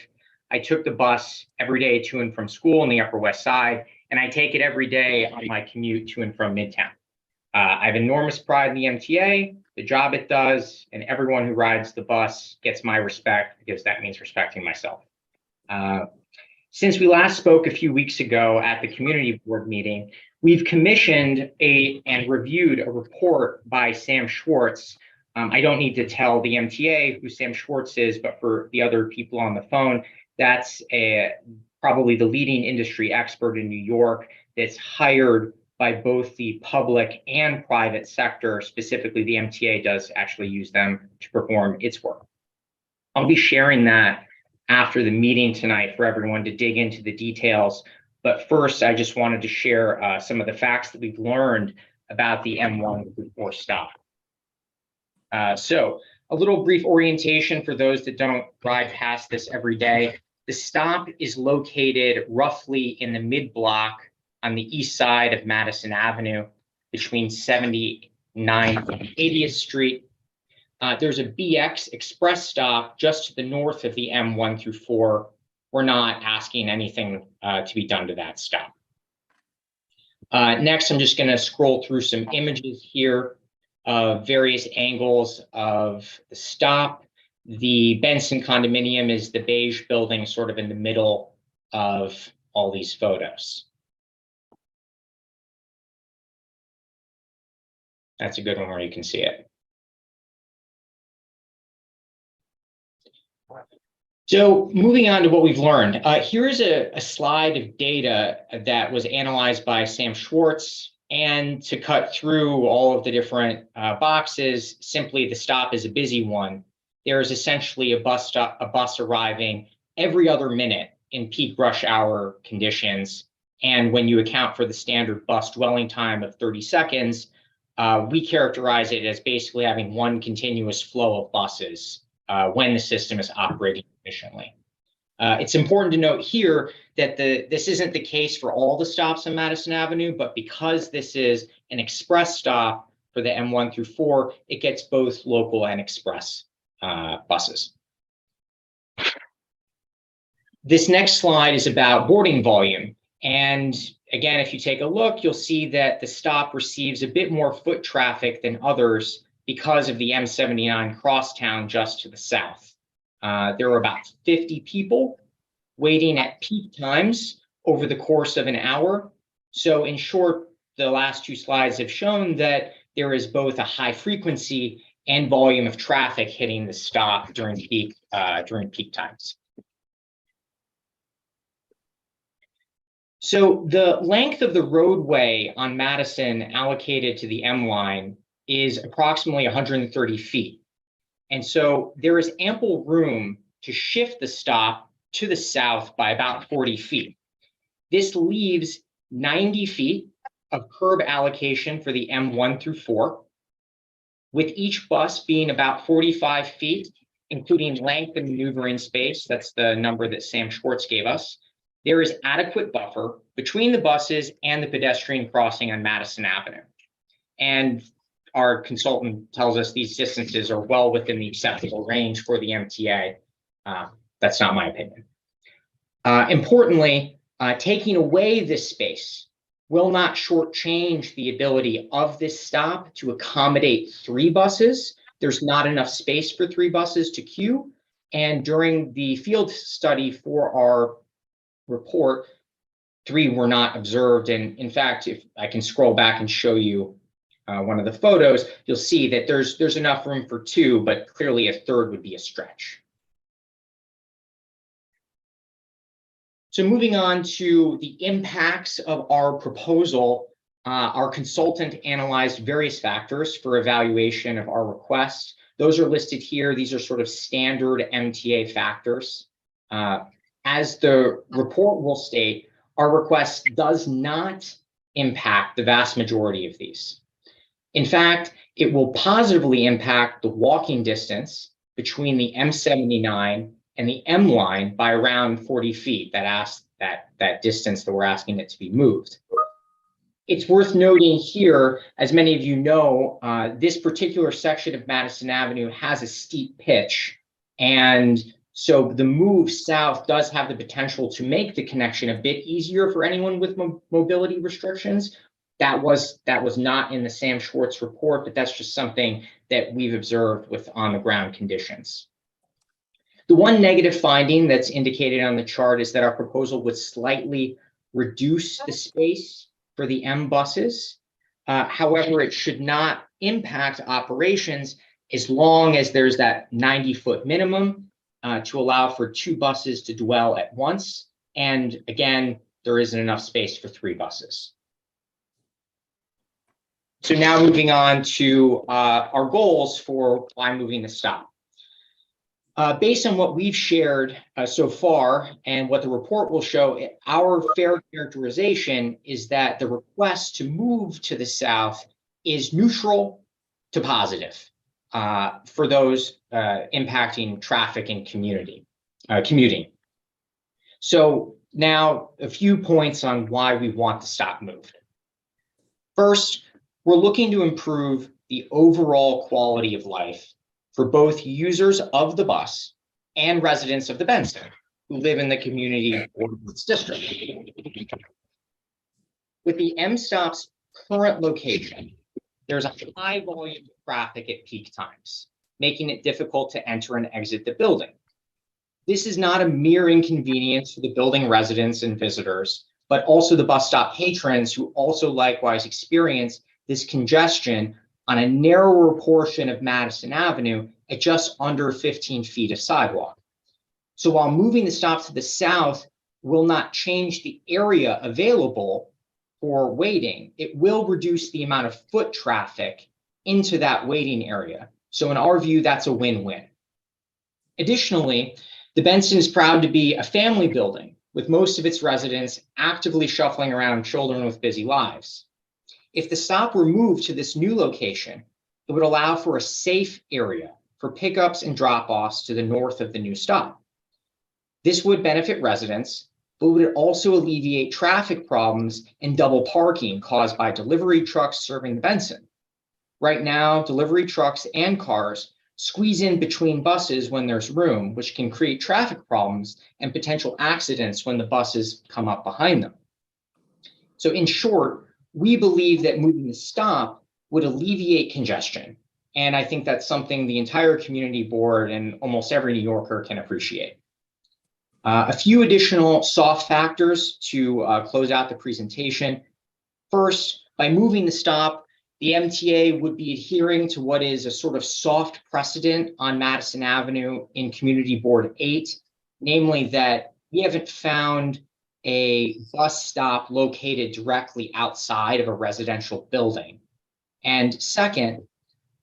Speaker 21: I took the bus every day to and from school in the Upper West Side, and I take it every day on my commute to and from Midtown. I have enormous pride in the MTA, the job it does, and everyone who rides the bus gets my respect because that means respecting myself. Since we last spoke a few weeks ago at the community board meeting, we've commissioned and reviewed a report by Sam Schwartz. I don't need to tell the MTA who Sam Schwartz is, but for the other people on the phone, that's probably the leading industry expert in New York that's hired by both the public and private sector. Specifically, the MTA does actually use them to perform its work. I'll be sharing that after the meeting tonight for everyone to dig into the details. But first, I just wanted to share some of the facts that we've learned about the M1 before stop. So a little brief orientation for those that don't drive past this every day. The stop is located roughly in the mid-block on the east side of Madison Avenue between 79th and 80th Street. There's a BX express stop just to the north of the M1 through 4. We're not asking anything to be done to that stop. Next, I'm just going to scroll through some images here of various angles of the stop. The Benson condominium is the beige building sort of in the middle of all these photos. That's a good one where you can see it. So moving on to what we've learned, here is a slide of data that was analyzed by Sam Schwartz. And to cut through all of the different boxes, simply the stop is a busy one. There is essentially a bus arriving every other minute in peak rush hour conditions. And when you account for the standard bus dwelling time of 30 seconds, we characterize it as basically having one continuous flow of buses when the system is operating efficiently. It's important to note here that this isn't the case for all the stops on Madison Avenue, but because this is an express stop for the M1 through 4, it gets both local and express buses. This next slide is about boarding volume. And again, if you take a look, you'll see that the stop receives a bit more foot traffic than others because of the M79 crosstown just to the south. There are about 50 people waiting at peak times over the course of an hour. So in short, the last two slides have shown that there is both a high frequency and volume of traffic hitting the stop during peak times. So the length of the roadway on Madison allocated to the M line is approximately 130 feet. And so there is ample room to shift the stop to the south by about 40 feet. This leaves 90 feet of curb allocation for the M1 through 4, with each bus being about 45 feet, including length and maneuvering space. That's the number that Sam Schwartz gave us. There is adequate buffer between the buses and the pedestrian crossing on Madison Avenue. And our consultant tells us these distances are well within the acceptable range for the MTA. That's not my opinion. Importantly, taking away this space will not shortchange the ability of this stop to accommodate 3 buses. There's not enough space for 3 buses to queue. And during the field study for our report, 3 were not observed. And in fact, if I can scroll back and show you one of the photos, you'll see that there's enough room for 2, but clearly a 3rd would be a stretch. So moving on to the impacts of our proposal, our consultant analyzed various factors for evaluation of our request. Those are listed here. These are sort of standard MTA factors. As the report will state, our request does not impact the vast majority of these. In fact, it will positively impact the walking distance between the M79 and the M line by around 40 feet, that distance that we're asking it to be moved. It's worth noting here, as many of you know, this particular section of Madison Avenue has a steep pitch. And so the move south does have the potential to make the connection a bit easier for anyone with mobility restrictions, That was not in the Sam Schwartz report, but that's just something that we've observed with on the ground conditions. The one negative finding that's indicated on the chart is that our proposal would slightly reduce the space for the M buses. However, it should not impact operations as long as there's that 90-foot minimum to allow for 2 buses to dwell at once. And again, there isn't enough space for 3 buses. So now moving on to our goals for why moving the stop. Based on what we've shared so far and what the report will show, our fair characterization is that the request to move to the south is neutral to positive for those impacting traffic and commuting. So now a few points on why we want the stop moved. First, we're looking to improve the overall quality of life for both users of the bus and residents of the Benson who live in the community ordinance district. With the M-Stop's current location, there's a high volume of traffic at peak times, making it difficult to enter and exit the building. This is not a mere inconvenience for the building residents and visitors, but also the bus stop patrons who also likewise experience this congestion on a narrower portion of Madison Avenue at just under 15 feet of sidewalk. So while moving the stop to the south will not change the area available for waiting, it will reduce the amount of foot traffic into that waiting area. So in our view, that's a win-win. Additionally, the Benson is proud to be a family building with most of its residents actively shuffling around children with busy lives. If the stop were moved to this new location, it would allow for a safe area for pickups and drop-offs to the north of the new stop. This would benefit residents, but would also alleviate traffic problems and double parking caused by delivery trucks serving the Benson. Right now, delivery trucks and cars squeeze in between buses when there's room, which can create traffic problems and potential accidents when the buses come up behind them. So in short, we believe that moving the stop would alleviate congestion. And I think that's something the entire community board and almost every New Yorker can appreciate. A few additional soft factors to close out the presentation. First, by moving the stop, the MTA would be adhering to what is a sort of soft precedent on Madison Avenue in Community Board 8, namely that we haven't found a bus stop located directly outside of a residential building. And second,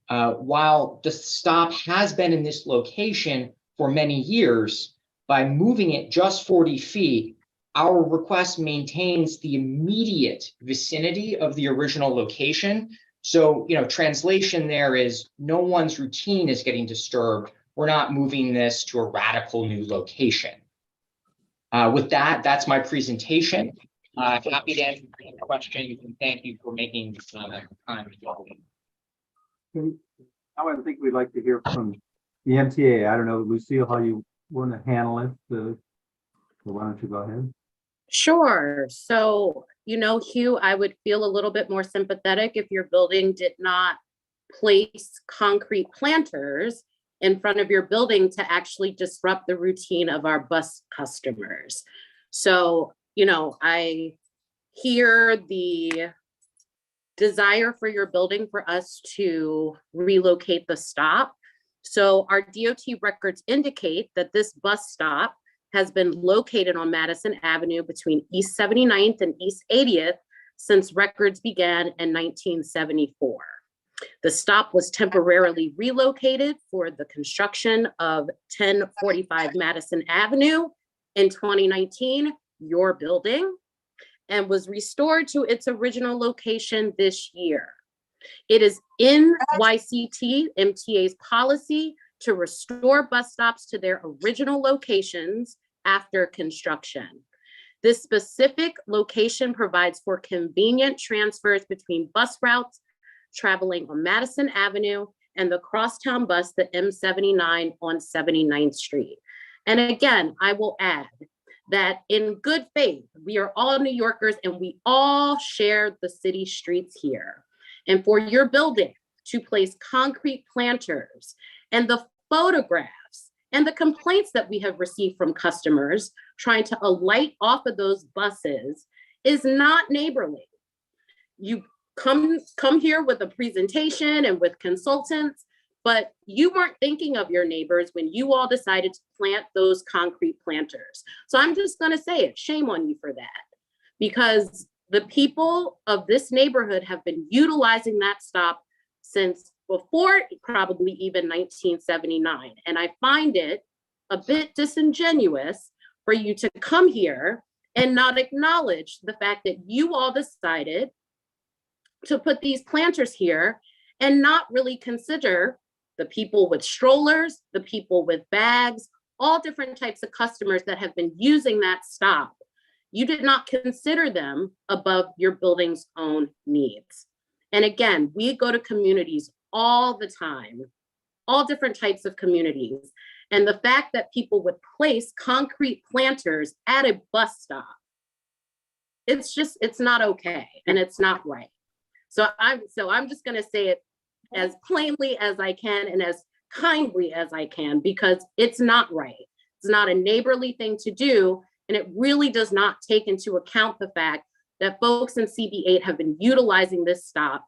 Speaker 21: while the stop has been in this location for many years, by moving it just 40 feet, our request maintains the immediate vicinity of the original location. So, translation there is no one's routine is getting disturbed. We're not moving this to a radical new location. With that, that's my presentation. Happy to answer any questions and thank you for making time.
Speaker 2: Now I think we'd like to hear from the MTA. I don't know, Lucille, how you want to handle it. So why don't you go ahead?
Speaker 4: Sure. So, Hugh, I would feel a little bit more sympathetic if your building did not place concrete planters in front of your building to actually disrupt the routine of our bus customers. So, I hear the desire for your building for us to relocate the stop. So our DOT records indicate that this bus stop has been located on Madison Avenue between East 79th and East 80th since records began in 1974. The stop was temporarily relocated for the construction of 1045 Madison Avenue in 2019, your building, and was restored to its original location this year. It is in YCT MTA's policy to restore bus stops to their original locations after construction. This specific location provides for convenient transfers between bus routes traveling on Madison Avenue and the crosstown bus, the M79 on 79th Street. And again, I will add that in good faith, we are all New Yorkers and we all share the city streets here. And for your building to place concrete planters and the photographs and the complaints that we have received from customers trying to alight off of those buses is not neighborly. You come here with a presentation and with consultants, but you weren't thinking of your neighbors when you all decided to plant those concrete planters. So I'm just gonna say it, shame on you for that, because the people of this neighborhood have been utilizing that stop since before probably even 1979. And I find it a bit disingenuous for you to come here and not acknowledge the fact that you all decided to put these planters here and not really consider the people with strollers, the people with bags, all different types of customers that have been using that stop. You did not consider them above your building's own needs. And again, we go to communities all the time, all different types of communities. And the fact that people would place concrete planters at a bus stop, it's not okay and it's not right. So I'm just gonna say it as plainly as I can and as kindly as I can, because it's not right. It's not a neighborly thing to do. And it really does not take into account the fact that folks in CB8 have been utilizing this stop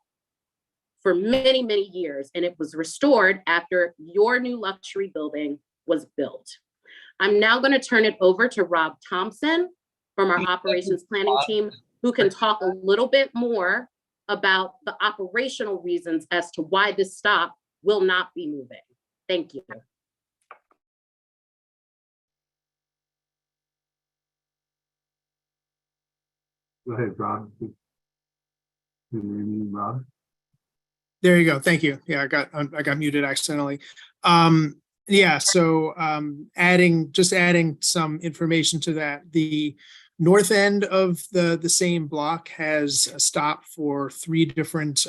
Speaker 4: for many, many years, and it was restored after your new luxury building was built. I'm now going to turn it over to Rob Thompson from our operations planning team, who can talk a little bit more about the operational reasons as to why this stop will not be moving. Thank you.
Speaker 2: Go ahead, Rob. Rob.
Speaker 5: There you go. Thank you. Yeah, I got muted accidentally. Yeah, so adding some information to that. The north end of the same block has a stop for 3 different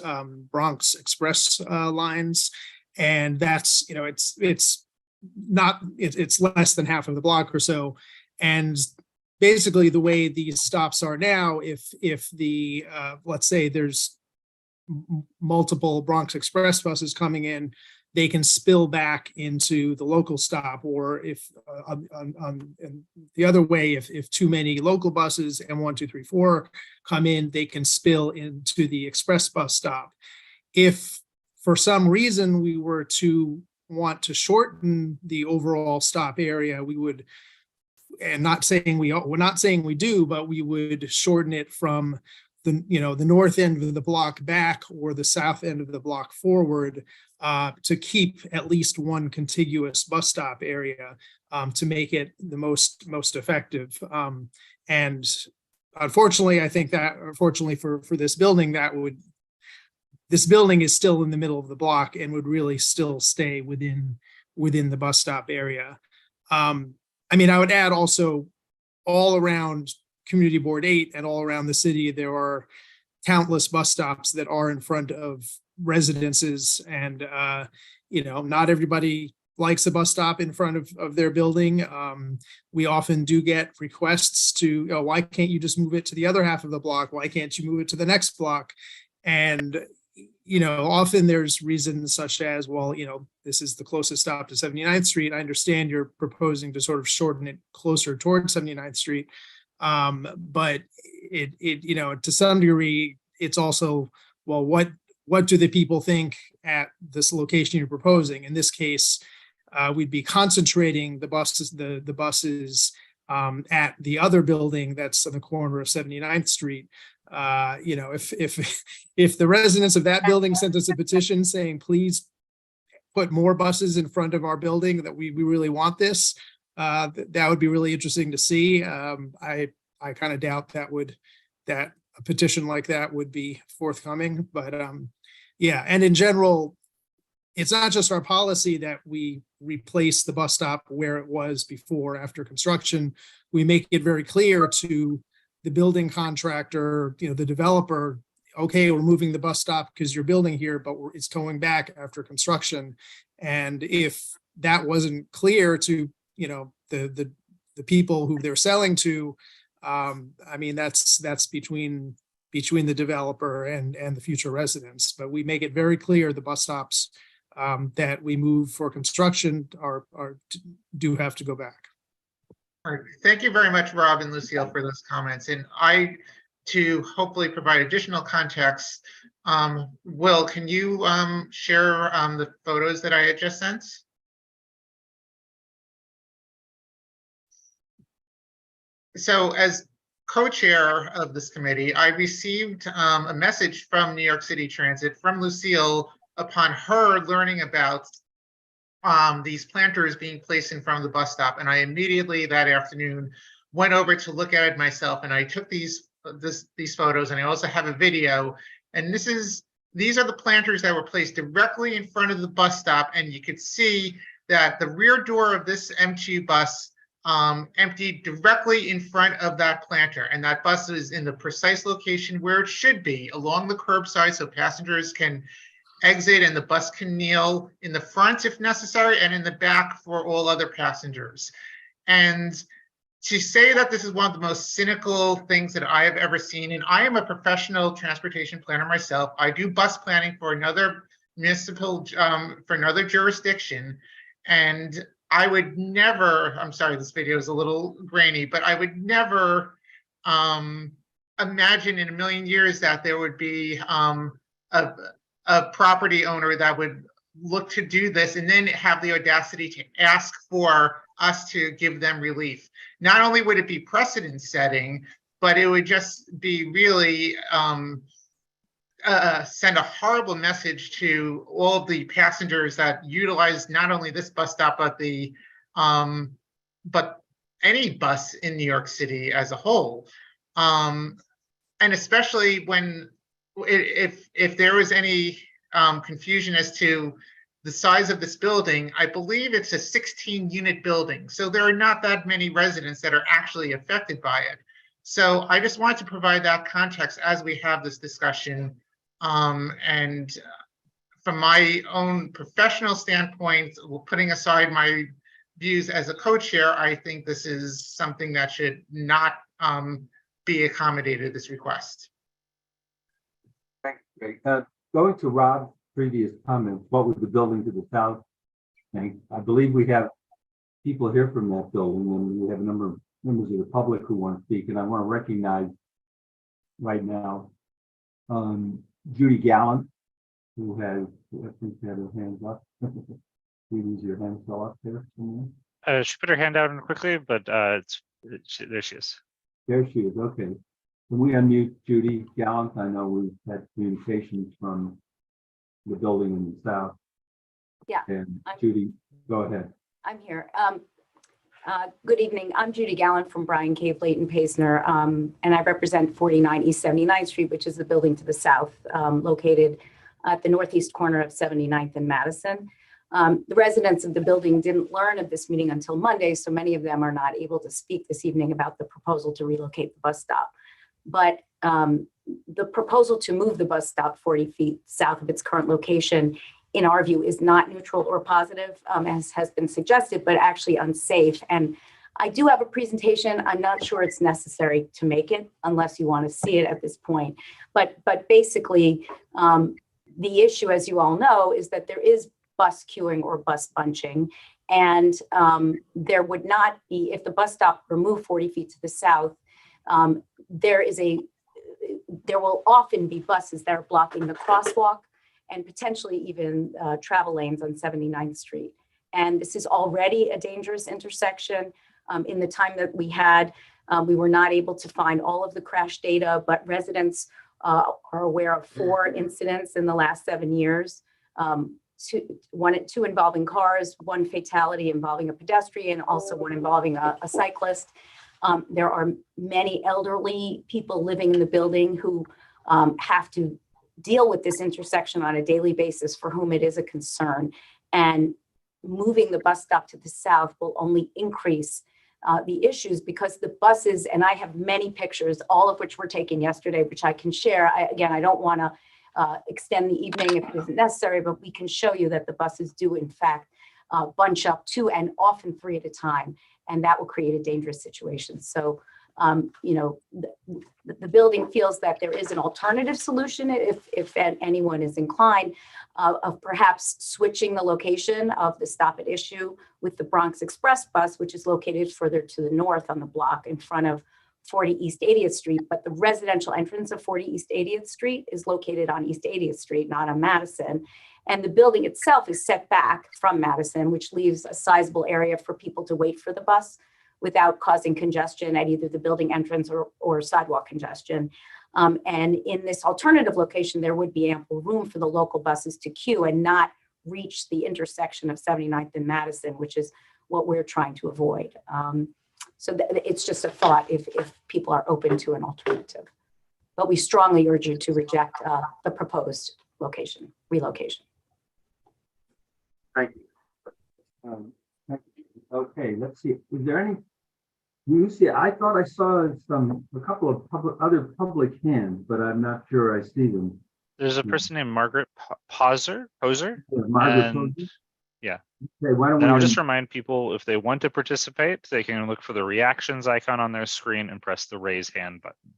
Speaker 5: Bronx Express lines, and that's, you know, it's less than half of the block or so. And basically the way these stops are now, if the let's say there's multiple Bronx Express buses coming in, they can spill back into the local stop, or if the other way, if too many local buses and 1, 2, 3, 4 come in, they can spill into the express bus stop. If for some reason we were to want to shorten the overall stop area, we would, and we're not saying we do, but we would shorten it from the north end of the block back or the south end of the block forward, to keep at least one contiguous bus stop area, to make it the most effective. And unfortunately, I think that unfortunately for this building, this building is still in the middle of the block and would really still stay within the bus stop area. I mean, I would add also, all around Community Board 8 and all around the city, there are countless bus stops that are in front of residences, and not everybody likes a bus stop in front of their building. We often do get requests to, oh, why can't you just move it to the other half of the block? Why can't you move it to the next block? And often there's reasons such as, well, this is the closest stop to 79th Street. I understand you're proposing to sort of shorten it closer towards 79th Street. But it to some degree, it's also, well, what do the people think at this location you're proposing? In this case, we'd be concentrating the buses at the other building that's on the corner of 79th Street. If the residents of that building sent us a petition saying, please put more buses in front of our building, that we really want this, that would be really interesting to see. I kind of doubt that a petition like that would be forthcoming, but yeah. And in general, it's not just our policy that we replace the bus stop where it was before after construction. We make it very clear to the building contractor, the developer, okay, we're moving the bus stop because you're building here, but it's towing back after construction. And if that wasn't clear to, the the people who they're selling to, I mean, that's between the developer and the future residents. But we make it very clear the bus stops that we move for construction do have to go back.
Speaker 3: All right. Thank you very much, Rob and Lucille, for those comments. And to hopefully provide additional context, Will, can you share the photos that I had just sent? So as co-chair of this committee, I received a message from New York City Transit from Lucille upon her learning about these planters being placed in front of the bus stop. And I immediately that afternoon went over to look at it myself, and I took these photos, and I also have a video. And these are the planters that were placed directly in front of the bus stop, and you could see that the rear door of this M2 bus emptied directly in front of that planter, and that bus is in the precise location where it should be, along the curbside, so passengers can exit and the bus can kneel in the front if necessary, and in the back for all other passengers. And to say that this is one of the most cynical things that I have ever seen, and I am a professional transportation planner myself. I do bus planning for another municipal, for another jurisdiction, and I would never, I'm sorry, this video is a little grainy, but I would never imagine in a million years that there would be a property owner that would look to do this and then have the audacity to ask for us to give them relief. Not only would it be precedent setting, but it would just be really send a horrible message to all of the passengers that utilize not only this bus stop, but any bus in New York City as a whole. And especially when, if there was any confusion as to the size of this building, I believe it's a 16-unit building. So there are not that many residents that are actually affected by it. So I just wanted to provide that context as we have this discussion. And from my own professional standpoint, putting aside my views as a co-chair, I think this is something that should not be accommodated, this request.
Speaker 2: Thanks, Greg. Going to Rob's previous comments, what was the building to the south? I believe we have people here from that building, and we have a number of members of the public who want to speak, and I want to recognize right now Judy Gallant, who has, I think, had her hands up. Judy's your hand still up there somewhere?
Speaker 1: She put her hand out quickly, but there she is.
Speaker 2: There she is. Okay. Can we unmute Judy Gallant? I know we've had communications from the building in the south.
Speaker 9: Yeah.
Speaker 2: And Judy, go ahead.
Speaker 9: I'm here. Good evening. I'm Judy Gallant from Bryan Cave Leighton Paisner, and I represent 49 East 79th Street, which is the building to the south, located at the northeast corner of 79th and Madison. The residents of the building didn't learn of this meeting until Monday, so many of them are not able to speak this evening about the proposal to relocate the bus stop. But the proposal to move the bus stop 40 feet south of its current location, in our view, is not neutral or positive, as has been suggested, but actually unsafe. And I do have a presentation. I'm not sure it's necessary to make it unless you want to see it at this point. But basically, the issue, as you all know, is that there is bus queuing or bus bunching. And there would not be, if the bus stop were moved 40 feet to the south, there will often be buses that are blocking the crosswalk and potentially even travel lanes on 79th Street. And this is already a dangerous intersection. In the time that we had, we were not able to find all of the crash data, but residents are aware of 4 incidents in the last 7 years. 2 involving cars, 1 fatality involving a pedestrian, also 1 involving a cyclist. There are many elderly people living in the building who have to deal with this intersection on a daily basis, for whom it is a concern. And moving the bus stop to the south will only increase the issues, because the buses, and I have many pictures, all of which were taken yesterday, which I can share. Again, I don't want to extend the evening if it isn't necessary, but we can show you that the buses do in fact bunch up 2 and often 3 at a time. and that will create a dangerous situation. So, you know, the building feels that there is an alternative solution if anyone is inclined of perhaps switching the location of the stop at issue with the Bronx Express bus, which is located further to the north on the block in front of 40 East 80th Street, but the residential entrance of 40 East 80th Street is located on East 80th Street, not on Madison. And the building itself is set back from Madison, which leaves a sizable area for people to wait for the bus without causing congestion at either the building entrance or sidewalk congestion. And in this alternative location, there would be ample room for the local buses to queue and not reach the intersection of 79th and Madison, which is what we're trying to avoid. So it's just a thought if people are open to an alternative. But we strongly urge you to reject the proposed relocation.
Speaker 2: Thank you. Okay, let's see. Is there any? You see, I thought I saw a couple of other public hands, but I'm not sure I see them.
Speaker 1: There's a person named Margaret Poser.
Speaker 2: Yeah, Margaret Poser?
Speaker 1: Yeah.
Speaker 2: Okay, why don't
Speaker 1: And I'll
Speaker 2: we?
Speaker 1: just remind people, if they want to participate, they can look for the reactions icon on their screen and press the raise hand button.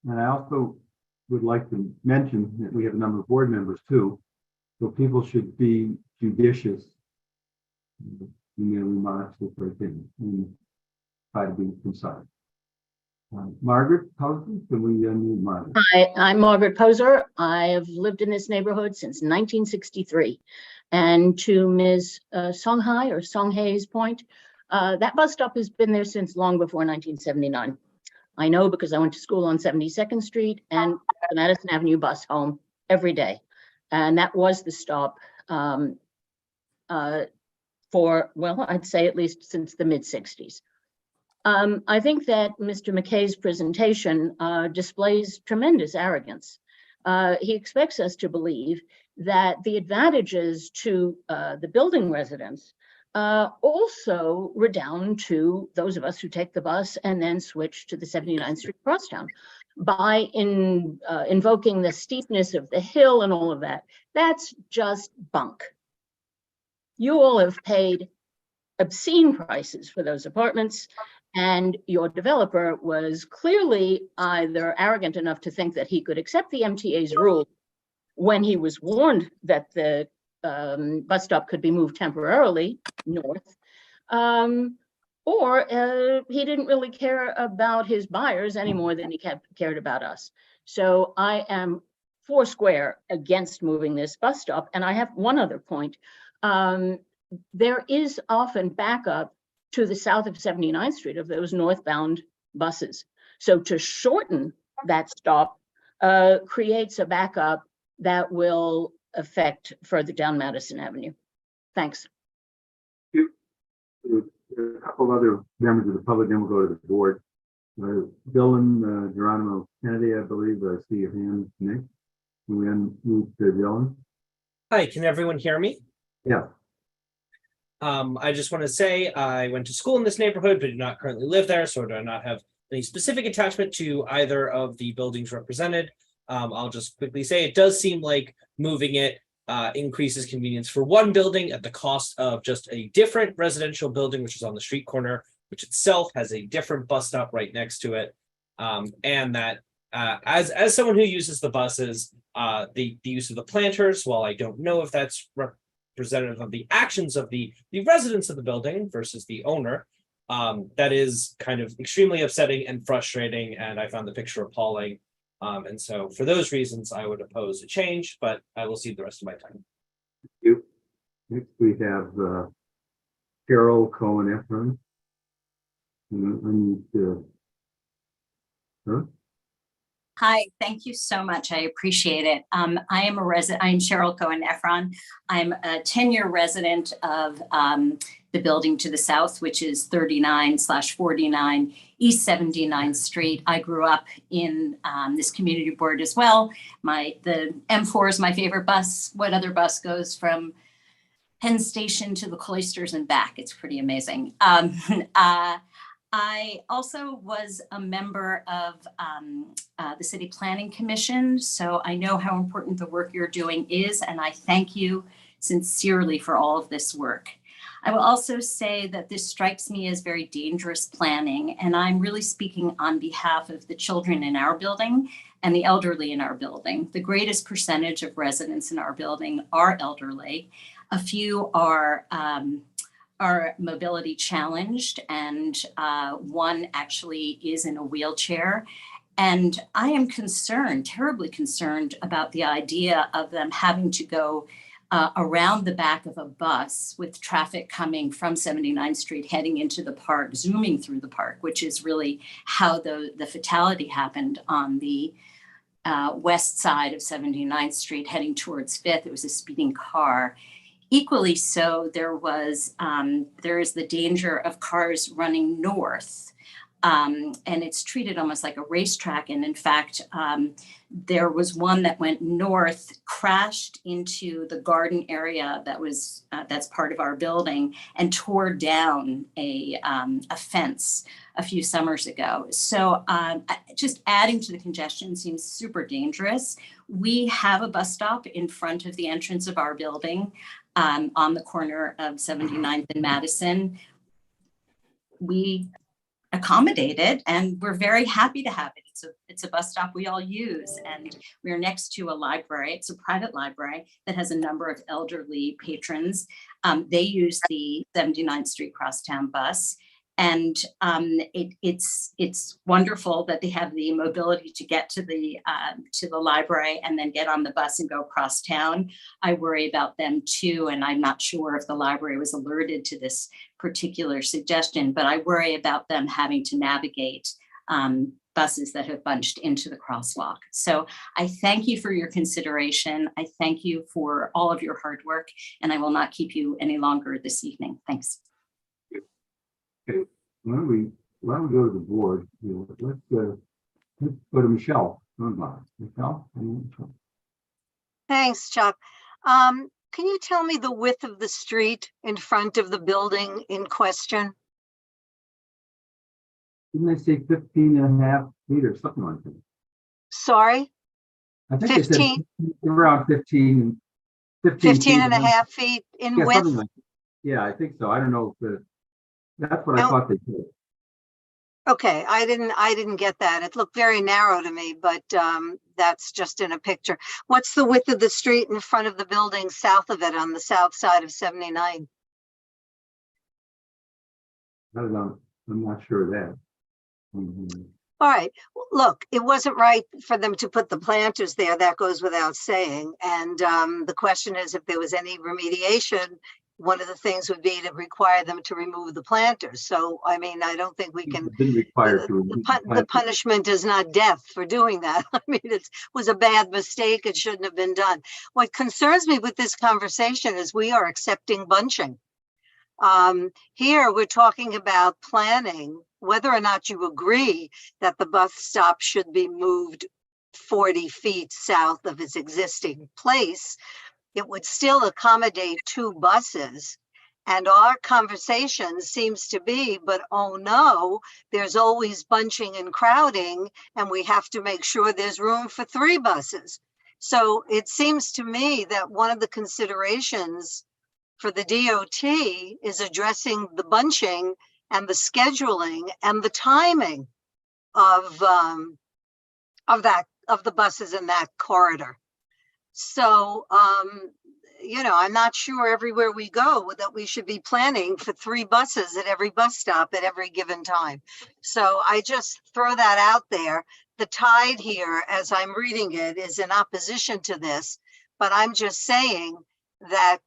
Speaker 2: And I also would like to mention that we have a number of board members too, so people should be judicious in their remarks if they can, and try to be concise. Margaret Poser, can we unmute Margaret?
Speaker 10: Hi, I'm Margaret Poser. I have lived in this neighborhood since 1963. And to Ms. Songhai or Songhai's point, that bus stop has been there since long before 1979. I know because I went to school on 72nd Street and the Madison Avenue bus home every day. And that was the stop for, well, I'd say at least since the mid-60s. I think that Mr. McKay's presentation displays tremendous arrogance. He expects us to believe that the advantages to the building residents also redound to those of us who take the bus and then switch to the 79th Street crosstown. By invoking the steepness of the hill and all of that, that's just bunk. You all have paid obscene prices for those apartments, and your developer was clearly either arrogant enough to think that he could accept the MTA's rule when he was warned that the bus stop could be moved temporarily north, or he didn't really care about his buyers any more than he cared about us. So I am foursquare against moving this bus stop. And I have one other point. There is often backup to the south of 79th Street of those northbound buses. So to shorten that stop creates a backup that will affect further down Madison Avenue. Thanks.
Speaker 2: A couple of other members of the public, then we'll go to the board. Dylan Geronimo Kennedy, I believe. I see your hand, Nick. Can we unmute Dylan?
Speaker 22: Hi, can everyone hear me?
Speaker 2: Yeah.
Speaker 22: I just want to say I went to school in this neighborhood, but do not currently live there, so do not have any specific attachment to either of the buildings represented. I'll just quickly say it does seem like moving it increases convenience for one building at the cost of just a different residential building, which is on the street corner, which itself has a different bus stop right next to it. And that as someone who uses the buses, the use of the planters, while I don't know if that's representative of the actions of the residents of the building versus the owner, that is kind of extremely upsetting and frustrating, and I found the picture appalling. And so for those reasons, I would oppose a change, but I will cede the rest of my time.
Speaker 2: Thank you. Next we have Carol Cohen-Efron.
Speaker 23: Hi, thank you so much. I appreciate it. I am a resident. I'm Cheryl Cohen-Efron. I'm a 10-year resident of the building to the south, which is 39/49 East 79th Street. I grew up in this community board as well. The M4 is my favorite bus. What other bus goes from Penn Station to the Cloisters and back? It's pretty amazing. I also was a member of the City Planning Commission, so I know how important the work you're doing is, and I thank you sincerely for all of this work. I will also say that this strikes me as very dangerous planning, and I'm really speaking on behalf of the children in our building and the elderly in our building. The greatest percentage of residents in our building are elderly. A few are mobility challenged, and one actually is in a wheelchair. And I am concerned, terribly concerned, about the idea of them having to go around the back of a bus with traffic coming from 79th Street, heading into the park, zooming through the park, which is really how the fatality happened on the west side of 79th Street, heading towards 5th. It was a speeding car. Equally so, there is the danger of cars running north. And it's treated almost like a racetrack. And in fact, there was one that went north, crashed into the garden area that's part of our building, and tore down a fence a few summers ago. So just adding to the congestion seems super dangerous. We have a bus stop in front of the entrance of our building on the corner of 79th and Madison. We accommodate it, and we're very happy to have it. It's a bus stop we all use, and we're next to a library. It's a private library that has a number of elderly patrons. They use the 79th Street Crosstown bus, and it's wonderful that they have the mobility to get to the library and then get on the bus and go across town. I worry about them too, and I'm not sure if the library was alerted to this particular suggestion, but I worry about them having to navigate buses that have bunched into the crosswalk. So I thank you for your consideration. I thank you for all of your hard work, and I will not keep you any longer this evening. Thanks.
Speaker 2: Okay, why don't we go to the board? Let's go to Michelle. Michelle?
Speaker 11: Thanks, Chuck. Can you tell me the width of the street in front of the building in question?
Speaker 2: Didn't they say 15.5 feet or something like that?
Speaker 11: Sorry?
Speaker 2: I think they said around 15
Speaker 11: and a half feet in
Speaker 2: yeah,
Speaker 11: width?
Speaker 2: something like that. Yeah, I think so. I don't know if that's what I thought they said.
Speaker 11: Okay, I didn't get that. It looked very narrow to me, but that's just in a picture. What's the width of the street in front of the building south of it on the south side of 79?
Speaker 2: I don't know. I'm not sure of that.
Speaker 11: All right, look, it wasn't right for them to put the planters there. That goes without saying. And the question is, if there was any remediation, one of the things would be to require them to remove the planters. So, I mean, I don't think we can,
Speaker 2: Been required to remove
Speaker 11: the punishment is not death for doing that. I mean, it was a bad mistake. It shouldn't have been done. What concerns me with this conversation is we are accepting bunching. Here we're talking about planning, whether or not you agree that the bus stop should be moved 40 feet south of its existing place. It would still accommodate 2 buses. And our conversation seems to be, but oh no, there's always bunching and crowding, and we have to make sure there's room for 3 buses. So it seems to me that one of the considerations for the DOT is addressing the bunching and the scheduling and the timing of the buses in that corridor. So, you know, I'm not sure everywhere we go that we should be planning for 3 buses at every bus stop at every given time. So I just throw that out there. The tide here, as I'm reading it, is in opposition to this, but I'm just saying that,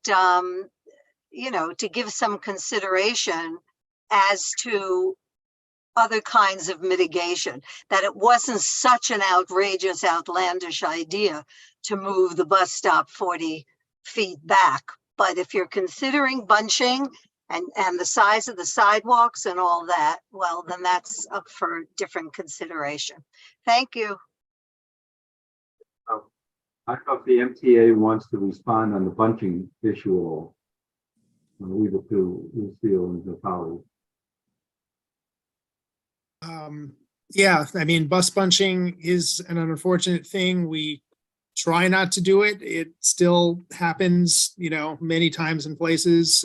Speaker 11: you know, to give some consideration as to other kinds of mitigation, that it wasn't such an outrageous, outlandish idea to move the bus stop 40 feet back. But if you're considering bunching and the size of the sidewalks and all that, well, then that's up for different consideration. Thank you.
Speaker 2: I don't know if the MTA wants to respond on the bunching issue at all. I'll leave it to Lucille and the colleagues.
Speaker 5: Yeah, I mean, bus bunching is an unfortunate thing. We try not to do it. It still happens, you know, many times in places.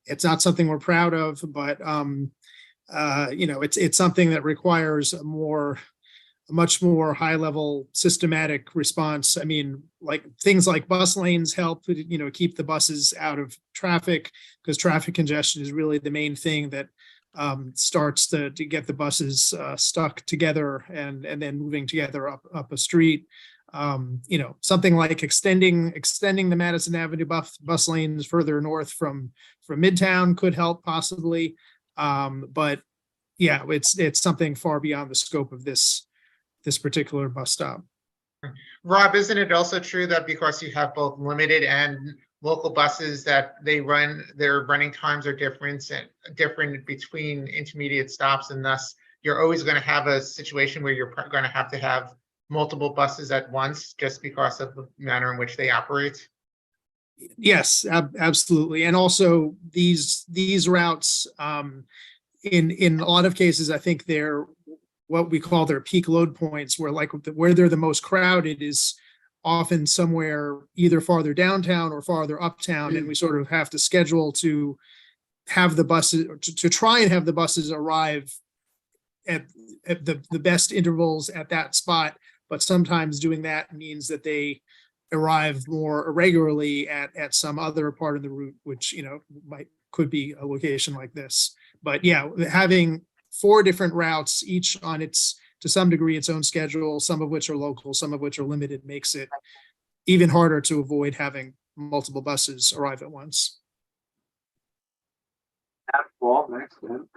Speaker 5: It's not something we're proud of, but it's something that requires a much more high level systematic response. I mean, like things like bus lanes help, keep the buses out of traffic, because traffic congestion is really the main thing that starts to get the buses stuck together and then moving together up a street. Something like extending the Madison Avenue bus lanes further north from Midtown could help possibly. But yeah, it's something far beyond the scope of this particular bus stop.
Speaker 3: Rob, isn't it also true that because you have both limited and local buses that their running times are different between intermediate stops, and thus you're always going to have a situation where you're going to have multiple buses at once just because of the manner in which they operate?
Speaker 5: Yes, absolutely. And also these routes, in a lot of cases, I think they're what we call their peak load points, where they're the most crowded is often somewhere either farther downtown or farther uptown. And we sort of have to schedule to have the buses, to try and have the buses arrive at the best intervals at that spot. But sometimes doing that means that they arrive more irregularly at some other part of the route, which, could be a location like this. But yeah, having 4 different routes, each on to some degree, its own schedule, some of which are local, some of which are limited, makes it even harder to avoid having multiple buses arrive at once.
Speaker 2: Next, then.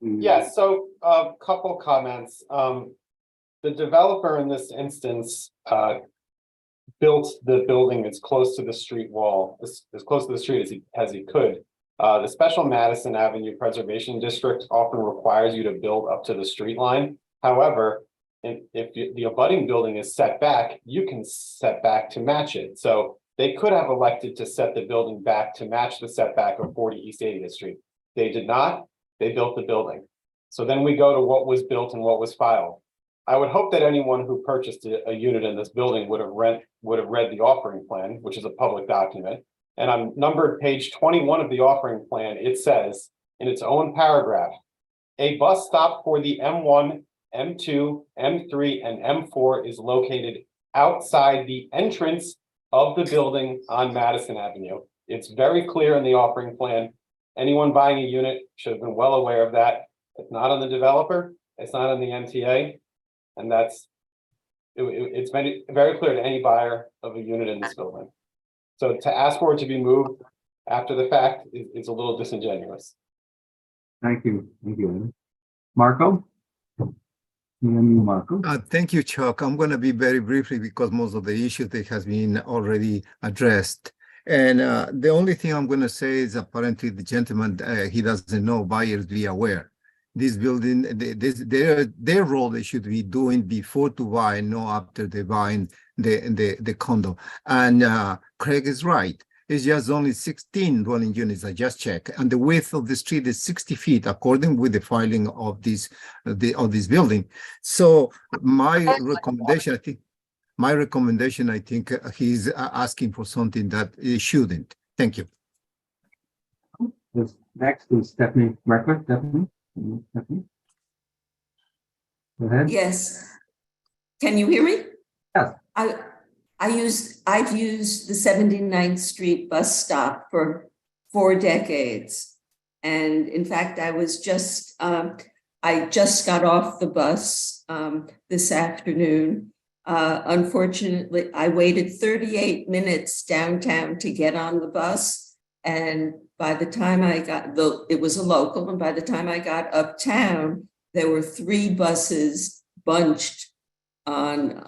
Speaker 12: Yeah, so a couple comments. The developer in this instance built the building as close to the street wall, as close to the street as he could. The Special Madison Avenue Preservation District often requires you to build up to the street line. However, if the abutting building is set back, you can set back to match it. So they could have elected to set the building back to match the setback of 40 East 80th Street. They did not. They built the building. So then we go to what was built and what was filed. I would hope that anyone who purchased a unit in this building would have read the offering plan, which is a public document. And on numbered page 21 of the offering plan, it says in its own paragraph, a bus stop for the M1, M2, M3, and M4 is located outside the entrance of the building on Madison Avenue. It's very clear in the offering plan. Anyone buying a unit should have been well aware of that. It's not on the developer. It's not on the MTA. And it's been very clear to any buyer of a unit in this building. So to ask for it to be moved after the fact is a little disingenuous.
Speaker 2: Thank you. Thank you. Marco? Marco?
Speaker 7: Thank you, Chuck. I'm going to be very briefly because most of the issues that has been already addressed. And the only thing I'm going to say is apparently the gentleman, he doesn't know, buyers be aware. This building, their role they should be doing before to buy, no after they buying the condo. And Craig is right. It's just only 16 dwelling units. I just checked, and the width of the street is 60 feet, according with the filing of this building. So my recommendation, I think, he's asking for something that he shouldn't. Thank you.
Speaker 2: Next is Stephanie Reckler. Stephanie. Go ahead.
Speaker 13: Yes. Can you hear me?
Speaker 2: Yes.
Speaker 13: I've used the 79th Street bus stop for 4 decades. And in fact, I just got off the bus this afternoon. Unfortunately, I waited 38 minutes downtown to get on the bus. And by the time it was a local, and by the time I got uptown, there were 3 buses bunched on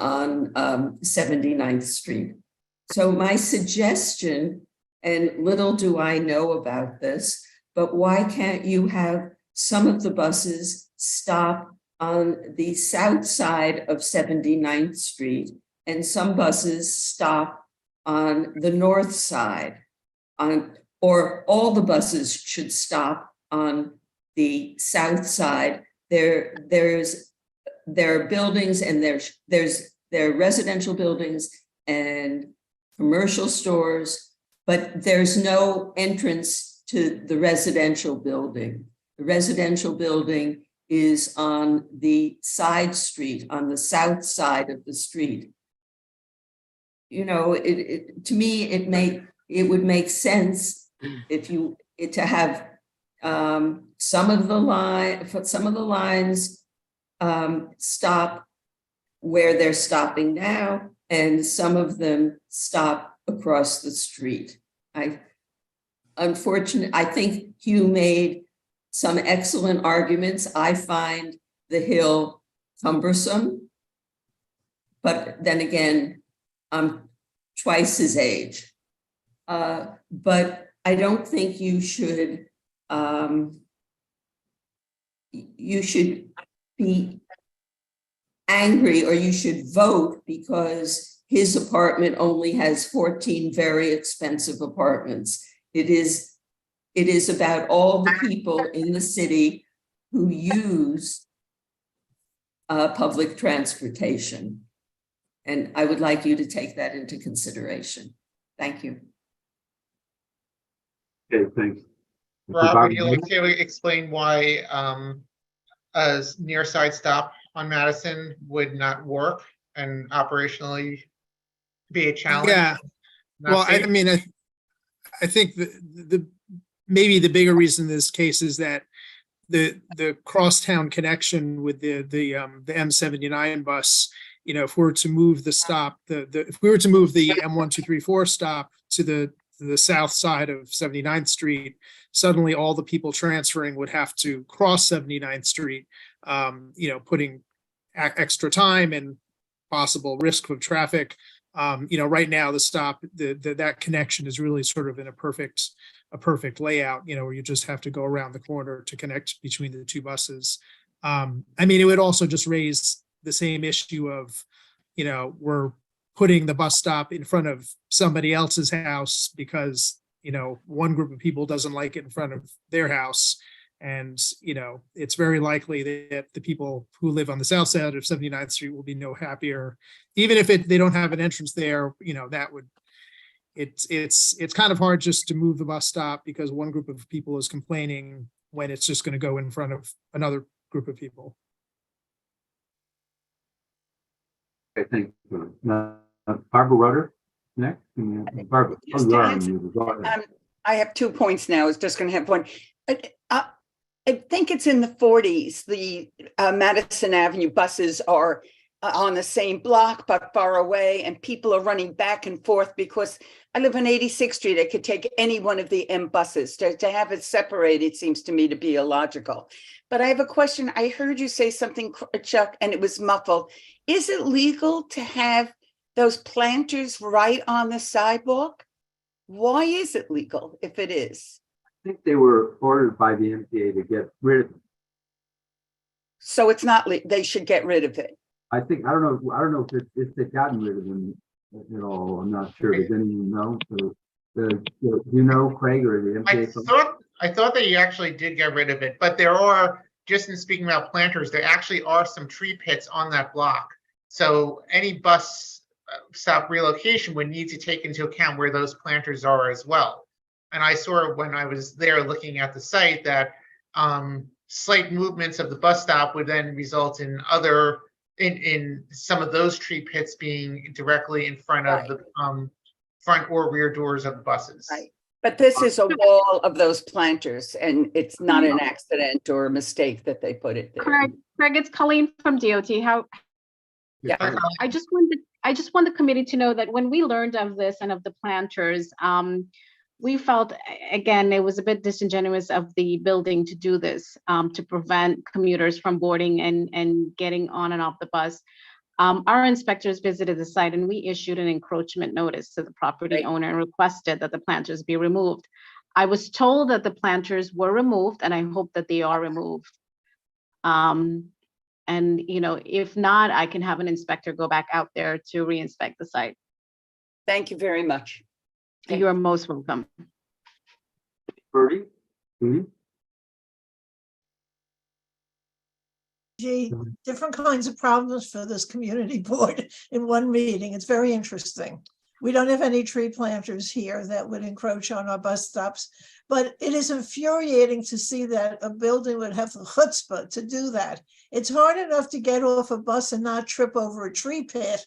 Speaker 13: 79th Street. So my suggestion, and little do I know about this, but why can't you have some of the buses stop on the south side of 79th Street and some buses stop on the north side, or all the buses should stop on the south side. There are buildings, and there are residential buildings and commercial stores, but there's no entrance to the residential building. The residential building is on the side street, on the south side of the street. You know, to me, it would make sense if to have some of the lines stop where they're stopping now, and some of them stop across the street. I think Hugh made some excellent arguments. I find the hill cumbersome, but then again, I'm twice his age. But I don't think you should be angry, or you should vote because his apartment only has 14 very expensive apartments. It is about all the people in the city who use public transportation. And I would like you to take that into consideration. Thank you.
Speaker 2: Okay, thanks.
Speaker 3: Rob, would you like to explain why a near side stop on Madison would not work and operationally be a challenge?
Speaker 5: Yeah. Well, I mean, I think the maybe the bigger reason in this case is that the crosstown connection with the M79 bus, you know, if we were to move the stop, if we were to move the M1234 stop to the south side of 79th Street, suddenly all the people transferring would have to cross 79th Street, you know, putting extra time and possible risk of traffic. You know, right now the stop, that connection is really sort of in a perfect layout, you know, where you just have to go around the corner to connect between the two buses. I mean, it would also just raise the same issue of, you know, we're putting the bus stop in front of somebody else's house because, you know, one group of people doesn't like it in front of their house. And, you know, it's very likely that the people who live on the south side of 79th Street will be no happier, even if they don't have an entrance there. You know, that would, it's kind of hard just to move the bus stop because one group of people is complaining when it's just going to go in front of another group of people.
Speaker 2: Okay, thank you. Barbara Rudder, next. Barbara,
Speaker 14: Just to answer, I have 2 points now. I was just going to have one. I think it's in the 40s. The Madison Avenue buses are on the same block but far away, and people are running back and forth because I live on 86th Street. I could take any one of the M buses. To have it separated seems to me to be illogical. But I have a question. I heard you say something, Chuck, and it was muffled. Is it legal to have those planters right on the sidewalk? Why is it legal if it is?
Speaker 2: I think they were ordered by the MTA to get rid of them.
Speaker 14: So it's not, they should get rid of it.
Speaker 2: I don't know if they've gotten rid of them at all. I'm not sure. Does anyone know? So, you know, Craig, or the MTA?
Speaker 3: I thought that you actually did get rid of it, but there are, just in speaking about planters, there actually are some tree pits on that block. So any bus stop relocation would need to take into account where those planters are as well. And I saw when I was there looking at the site that slight movements of the bus stop would then result in in some of those tree pits being directly in front of the front or rear doors of the buses.
Speaker 14: Right. But this is a wall of those planters, and it's not an accident or a mistake that they put it there.
Speaker 15: Craig, it's Colleen from DOT.
Speaker 14: Yeah.
Speaker 15: I just want the committee to know that when we learned of this and of the planters, we felt, again, it was a bit disingenuous of the building to do this, to prevent commuters from boarding and getting on and off the bus. Our inspectors visited the site and we issued an encroachment notice to the property owner and requested that the planters be removed. I was told that the planters were removed, and I hope that they are removed. And, you know, if not, I can have an inspector go back out there to re-inspect the site.
Speaker 14: Thank you very much.
Speaker 15: You are most welcome.
Speaker 2: Birdie?
Speaker 17: Gee, different kinds of problems for this community board in one meeting. It's very interesting. We don't have any tree planters here that would encroach on our bus stops. But it is infuriating to see that a building would have the chutzpah to do that. It's hard enough to get off a bus and not trip over a tree pit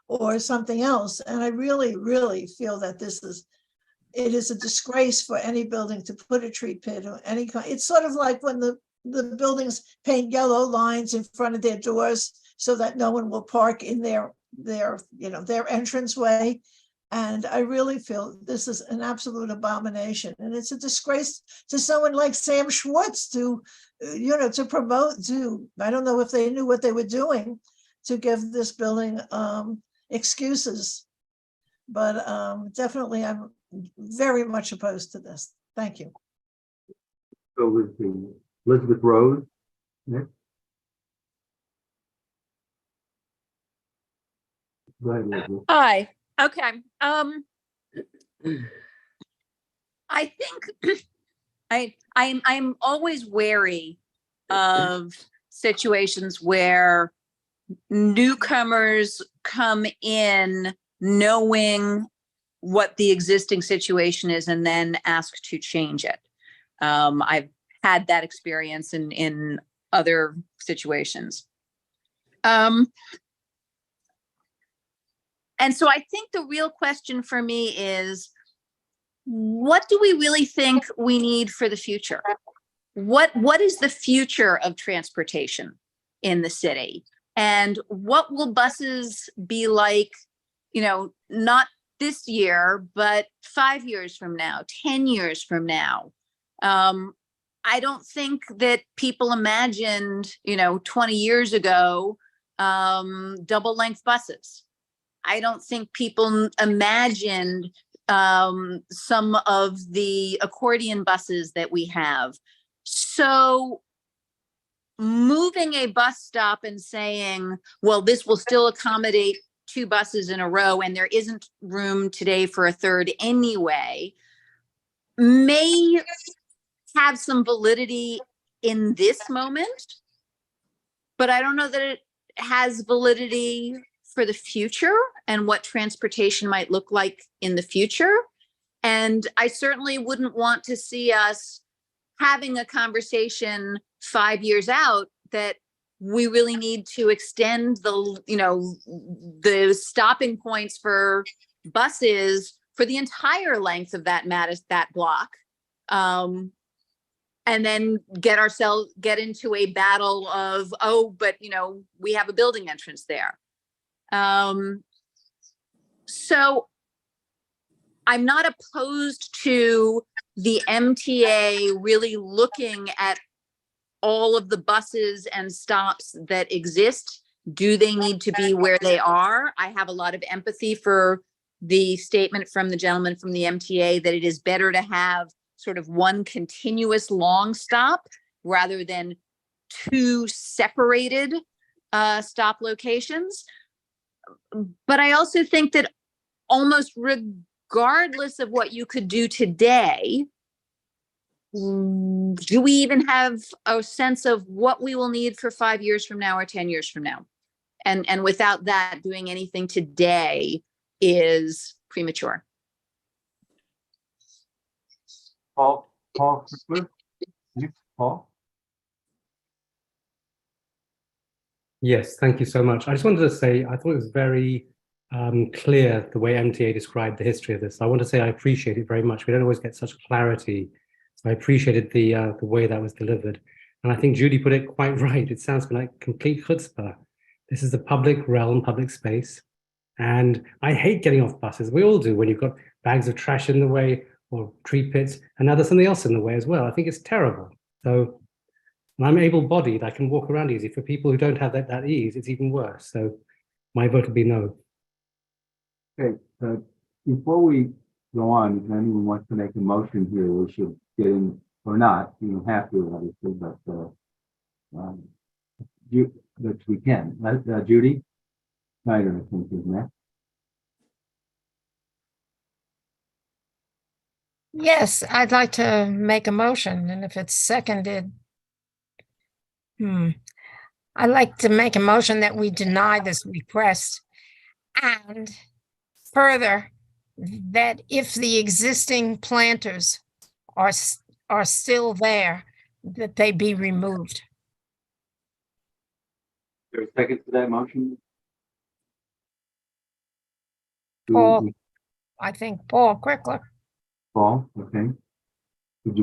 Speaker 17: or something else. And I really, really feel that it is a disgrace for any building to put a tree pit or any kind. It's sort of like when the buildings paint yellow lines in front of their doors so that no one will park in their entranceway. And I really feel this is an absolute abomination. And it's a disgrace to someone like Sam Schwartz to promote, I don't know if they knew what they were doing, to give this building excuses. But definitely I'm very much opposed to this. Thank you.
Speaker 2: So with the Elizabeth Rose next. Go ahead, Elizabeth.
Speaker 20: Hi. Okay. I think I'm always wary of situations where newcomers come in knowing what the existing situation is and then ask to change it. I've had that experience in other situations. And so I think the real question for me is, what do we really think we need for the future? What is the future of transportation in the city? And what will buses be like, not this year, but 5 years from now, 10 years from now? I don't think that people imagined, 20 years ago, double length buses. I don't think people imagined some of the accordion buses that we have. So moving a bus stop and saying, well, this will still accommodate 2 buses in a row and there isn't room today for a third anyway, may have some validity in this moment, but I don't know that it has validity for the future and what transportation might look like in the future. And I certainly wouldn't want to see us having a conversation 5 years out that we really need to extend the stopping points for buses for the entire length of that block. And then get into a battle of, but we have a building entrance there. So I'm not opposed to the MTA really looking at all of the buses and stops that exist. Do they need to be where they are? I have a lot of empathy for the statement from the gentleman from the MTA that it is better to have sort of one continuous long stop rather than 2 separated stop locations. But I also think that almost regardless of what you could do today, do we even have a sense of what we will need for 5 years from now or 10 years from now? And without that, doing anything today is premature.
Speaker 2: Paul Christmas. Next, Paul.
Speaker 8: Yes, thank you so much. I just wanted to say, I thought it was very clear the way MTA described the history of this. I want to say I appreciate it very much. We don't always get such clarity. So I appreciated the way that was delivered. And I think Judy put it quite right. It sounds like complete chutzpah. This is the public realm, public space. And I hate getting off buses. We all do when you've got bags of trash in the way or tree pits, and now there's something else in the way as well. I think it's terrible. So I'm able-bodied, I can walk around easy. For people who don't have that ease, it's even worse. So my vote would be no.
Speaker 2: Okay, before we go on, if anyone wants to make a motion here, we should get in, or not, you don't have to, obviously, but we can. Judy Snyder, I think, is next.
Speaker 6: Yes, I'd like to make a motion, and if it's seconded, I'd like to make a motion that we deny this request and further that if the existing planters are still there, that they be removed.
Speaker 2: Is there a second to that motion?
Speaker 6: Paul, I think Paul Crickler.
Speaker 2: Paul, okay. Is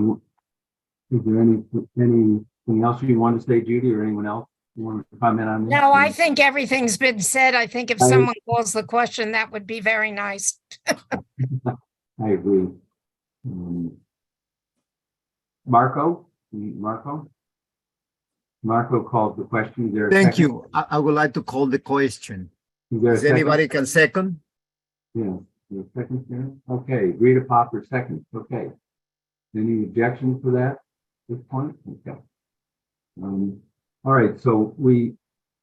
Speaker 2: there anything else you want to say, Judy, or anyone else you want to comment on this?
Speaker 6: No, I think everything's been said. I think if someone calls the question, that would be very nice.
Speaker 2: I agree. Marco called the question. Is there a
Speaker 7: Thank
Speaker 2: second?
Speaker 7: you. I would like to call the question.
Speaker 2: Is there a
Speaker 7: Does
Speaker 2: second?
Speaker 7: anybody can second?
Speaker 2: Yeah, the second here. Okay, Rita Popper second. Okay. Any objections for that at this point? Okay. All right, so do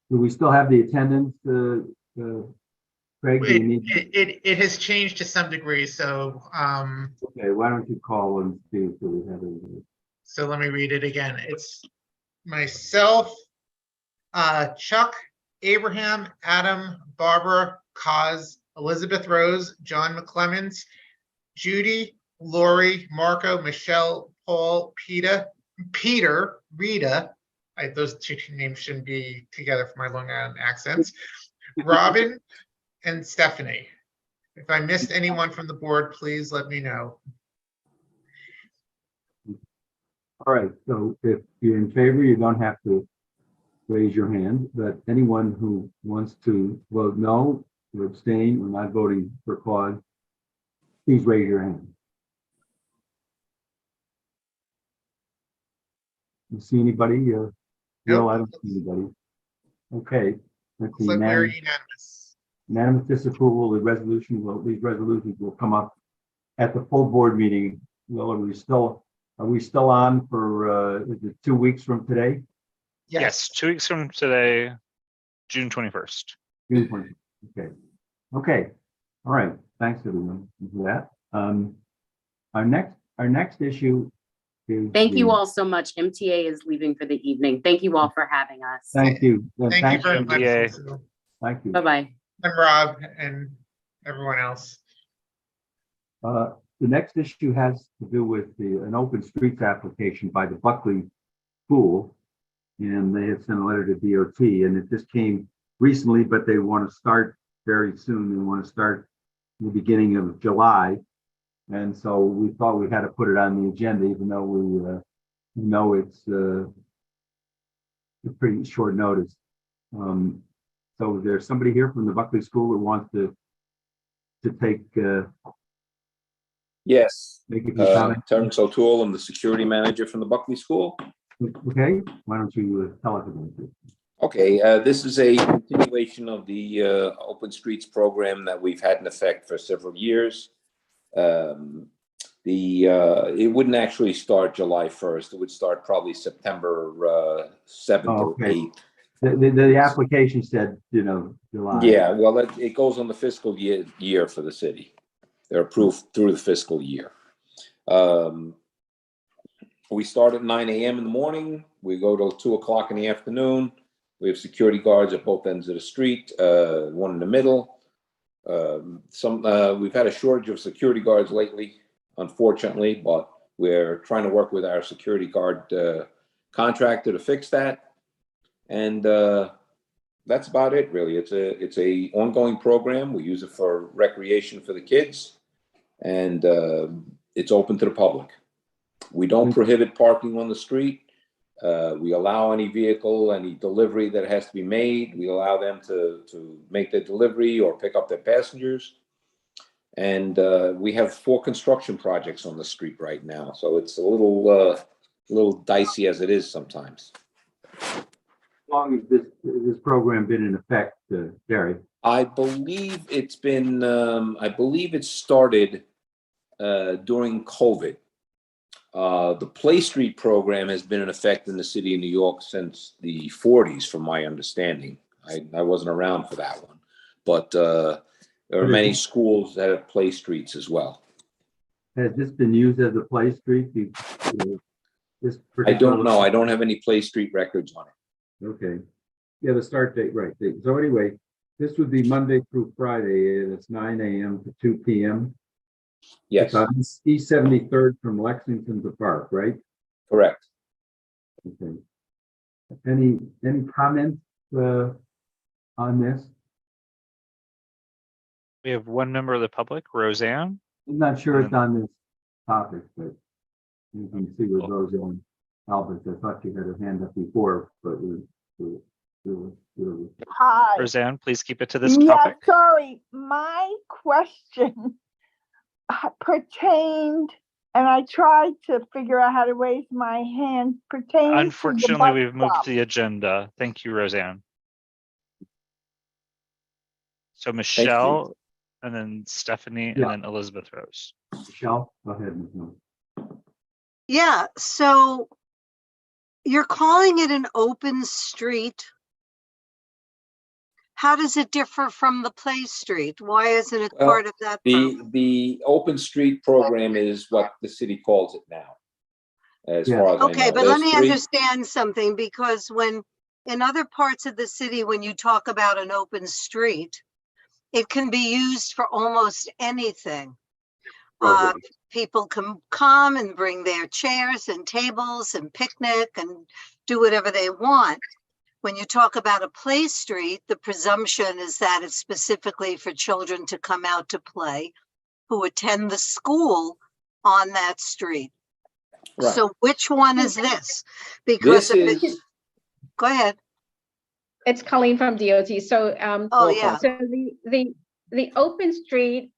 Speaker 2: we still have the attendance? Craig, do you need?
Speaker 3: It has changed to some degree, so
Speaker 2: Okay, why don't you call and see so we have it?
Speaker 3: so let me read it again. It's myself, Chuck, Abraham, Adam, Barbara, Kaz, Elizabeth Rose, John McClemens, Judy, Lori, Marco, Michelle, Paul, Peter, Rita. Those two names shouldn't be together for my Long Island accents. Robin and Stephanie. If I missed anyone from the board, please let me know.
Speaker 2: All right, so if you're in favor, you don't have to raise your hand, but anyone who wants to vote no, or abstain, or not voting for cause, please raise your hand. You see anybody? No,
Speaker 3: Nope.
Speaker 2: I don't see anybody. Okay. That's
Speaker 3: Looks like we're unanimous.
Speaker 2: Unanimous disapproval. These resolutions will come up at the full board meeting. Well, are we still on for is it 2 weeks from today?
Speaker 1: Yes, 2 weeks from today, June 21st.
Speaker 2: June 20th. Okay. Okay. All right. Thanks everyone for that. Our next issue is
Speaker 4: Thank you all so much. MTA is leaving for the evening. Thank you all for having us.
Speaker 2: Thank you.
Speaker 3: Thank you very much.
Speaker 1: MTA.
Speaker 2: Thank you.
Speaker 4: Bye-bye.
Speaker 3: And Rob and everyone else.
Speaker 2: The next issue has to do with an open streets application by the Buckley School. And they have sent a letter to DOT, and it just came recently, but they want to start very soon. They want to start in the beginning of July. And so we thought we had to put it on the agenda, even though we know it's a pretty short notice. So there's somebody here from the Buckley School who wants to take
Speaker 16: Yes,
Speaker 2: make a few comments.
Speaker 16: Terrence O'Toole, I'm the security manager from the Buckley School.
Speaker 2: Okay, why don't you tell us about it?
Speaker 16: Okay, this is a continuation of the Open Streets program that we've had in effect for several years. It wouldn't actually start July 1st. It would start probably September 7th or 8th.
Speaker 2: The application said, July.
Speaker 16: Yeah, well, it goes on the fiscal year for the city. They're approved through the fiscal year. We start at 9 a.m. in the morning. We go till 2 o'clock in the afternoon. We have security guards at both ends of the street, one in the middle. We've had a shortage of security guards lately, unfortunately, but we're trying to work with our security guard contractor to fix that. And that's about it, really. It's a ongoing program. We use it for recreation for the kids, and it's open to the public. We don't prohibit parking on the street. We allow any vehicle, any delivery that has to be made. We allow them to make their delivery or pick up their passengers. And we have 4 construction projects on the street right now. So it's a little dicey as it is sometimes.
Speaker 2: How long has this program been in effect, Gary?
Speaker 16: I believe it's been, I believe it started during COVID. The Play Street program has been in effect in the city of New York since the 40s, from my understanding. I wasn't around for that one, but there are many schools that have Play Streets as well.
Speaker 2: Has this been used as a Play Street?
Speaker 16: I don't know. I don't have any Play Street records on it.
Speaker 2: Okay. Yeah, the start date, right. So anyway, this would be Monday through Friday, and it's 9 a.m. to 2 p.m.
Speaker 16: Yes,
Speaker 2: It's on East 73rd from Lexington to Park, right?
Speaker 16: correct.
Speaker 2: Okay. Any comments on this?
Speaker 1: We have one member of the public, Roseanne.
Speaker 2: I'm not sure it's on this topic, but you can see what goes on. Albert, I thought you had a hand up before, but
Speaker 17: Hi.
Speaker 1: Roseanne, please keep it to this
Speaker 17: Yeah,
Speaker 1: topic.
Speaker 17: sorry. My question pertained, and I tried to figure out how to raise my hand, pertained to the
Speaker 1: Unfortunately,
Speaker 17: bus
Speaker 1: we've moved
Speaker 17: stop.
Speaker 1: the agenda. Thank you, Roseanne. So Michelle, and then Stephanie, and then Elizabeth Rose.
Speaker 2: Michelle, go ahead, Michelle.
Speaker 11: Yeah, so you're calling it an open street. How does it differ from the play street? Why isn't it part of that program?
Speaker 16: The open street program is what the city calls it now, as far as I know.
Speaker 11: Okay, but
Speaker 16: There's
Speaker 11: let me
Speaker 16: three-
Speaker 11: understand something, because when in other parts of the city, when you talk about an open street, it can be used for almost anything. People can come and bring their chairs and tables and picnic and do whatever they want. When you talk about a play street, the presumption is that it's specifically for children to come out to play who attend the school on that street.
Speaker 16: Right.
Speaker 11: So which one is this? Because
Speaker 16: This is,
Speaker 11: go ahead.
Speaker 15: It's Colleen from DOT. So,
Speaker 11: Oh, yeah.
Speaker 15: So the open street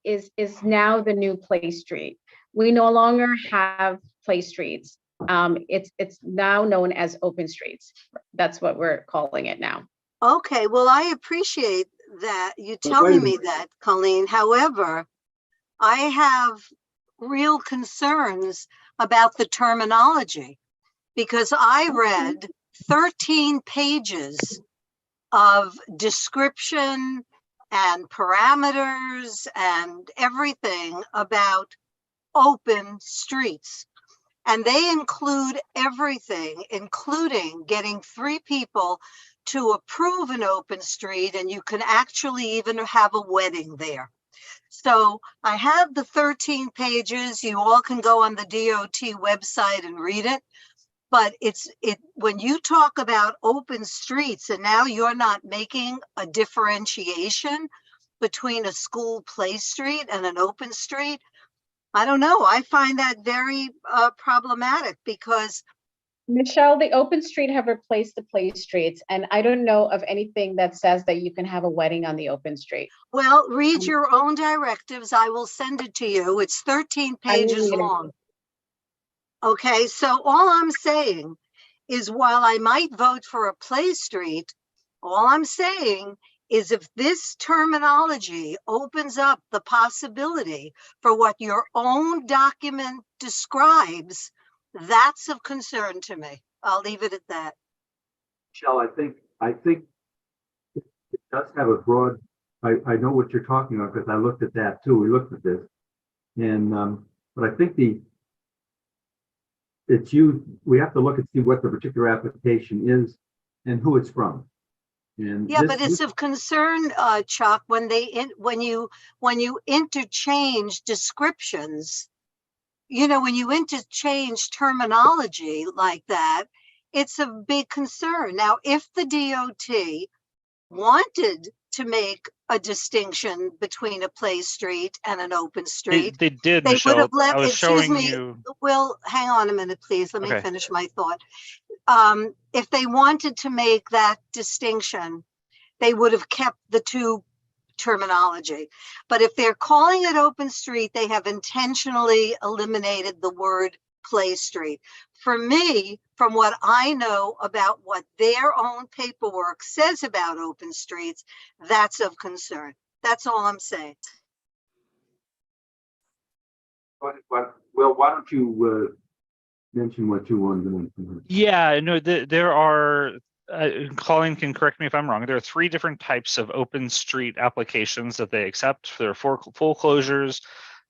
Speaker 15: is now the new play street. We no longer have play streets. It's now known as open streets. That's what we're calling it now.
Speaker 11: Okay, well, I appreciate that you telling me that, Colleen. However, I have real concerns about the terminology, because I read 13 pages of description and parameters and everything about open streets. And they include everything, including getting 3 people to approve an open street, and you can actually even have a wedding there. So I have the 13 pages. You all can go on the DOT website and read it. But when you talk about open streets, and now you're not making a differentiation between a school play street and an open street, I don't know. I find that very problematic, because
Speaker 15: Michelle, the open street have replaced the play streets, and I don't know of anything that says that you can have a wedding on the open street.
Speaker 11: well, read your own directives. I will send it to you. It's 13 pages long. Okay, so all I'm saying is, while I might vote for a play street, all I'm saying is, if this terminology opens up the possibility for what your own document describes, that's of concern to me. I'll leave it at that.
Speaker 2: Michelle, I think it does have a broad, I know what you're talking about, because I looked at that too. We looked at this. And but I think we have to look and see what the particular application is and who it's from. And
Speaker 11: yeah, but it's of concern, Chuck, when you interchange descriptions, when you interchange terminology like that, it's a big concern. Now, if the DOT wanted to make a distinction between a play street and an open street,
Speaker 1: They did,
Speaker 11: they
Speaker 1: Michelle.
Speaker 11: would have let,
Speaker 1: I was
Speaker 11: excuse
Speaker 1: showing
Speaker 11: me,
Speaker 1: you.
Speaker 11: Will, hang on a minute, please. Let me
Speaker 1: Okay.
Speaker 11: finish my thought. If they wanted to make that distinction, they would have kept the two terminology. But if they're calling it open street, they have intentionally eliminated the word play street. For me, from what I know about what their own paperwork says about open streets, that's of concern. That's all I'm saying.
Speaker 2: Well, why don't you mention what you wanted to mention?
Speaker 1: Yeah, no, there are, Colleen can correct me if I'm wrong. There are 3 different types of open street applications that they accept. There are full closures,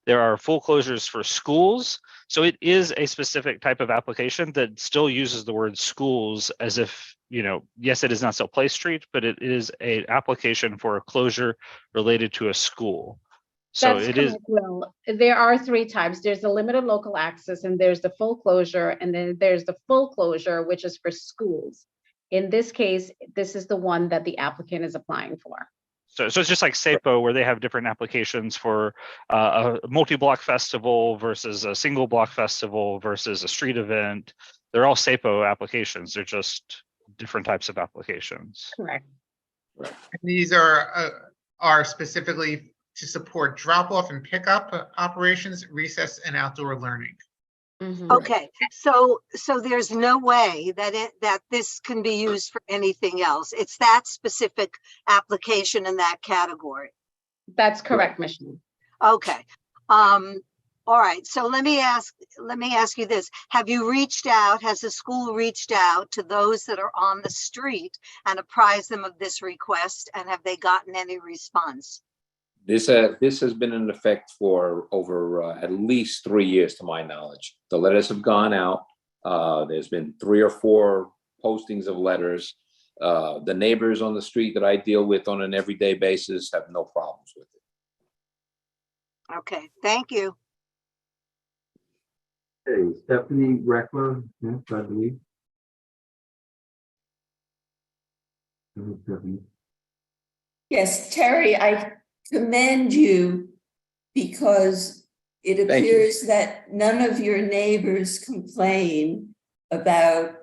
Speaker 1: There are full closures for schools. So it is a specific type of application that still uses the word schools as if, you know, yes, it is not still Play Street, but it is an application for a closure related to a school. So
Speaker 15: That's
Speaker 1: it is.
Speaker 15: correct, Will. There are three types. There's the limited local access, and there's the full closure, and then there's the full closure, which is for schools. In this case, this is the one that the applicant is applying for.
Speaker 1: So it's just like SAPO, where they have different applications for a multi-block festival versus a single block festival versus a street event. They're all SAPO applications. They're just different types of applications.
Speaker 15: Correct.
Speaker 3: And these are specifically to support drop-off and pickup operations, recess, and outdoor learning.
Speaker 11: Okay, so there's no way that this can be used for anything else. It's that specific application in that category.
Speaker 15: That's correct, Michelle.
Speaker 11: Okay. All right. So let me ask you this. Have you reached out, has the school reached out to those that are on the street and apprised them of this request? And have they gotten any response?
Speaker 16: This has been in effect for over at least 3 years, to my knowledge. The letters have gone out. There's been 3 or 4 postings of letters. The neighbors on the street that I deal with on an everyday basis have no problems with it.
Speaker 11: Okay, thank you.
Speaker 2: Okay, Stephanie Reckler, yes, I believe. Stephanie.
Speaker 13: Yes, Terry, I commend you because it appears that none of your neighbors complain about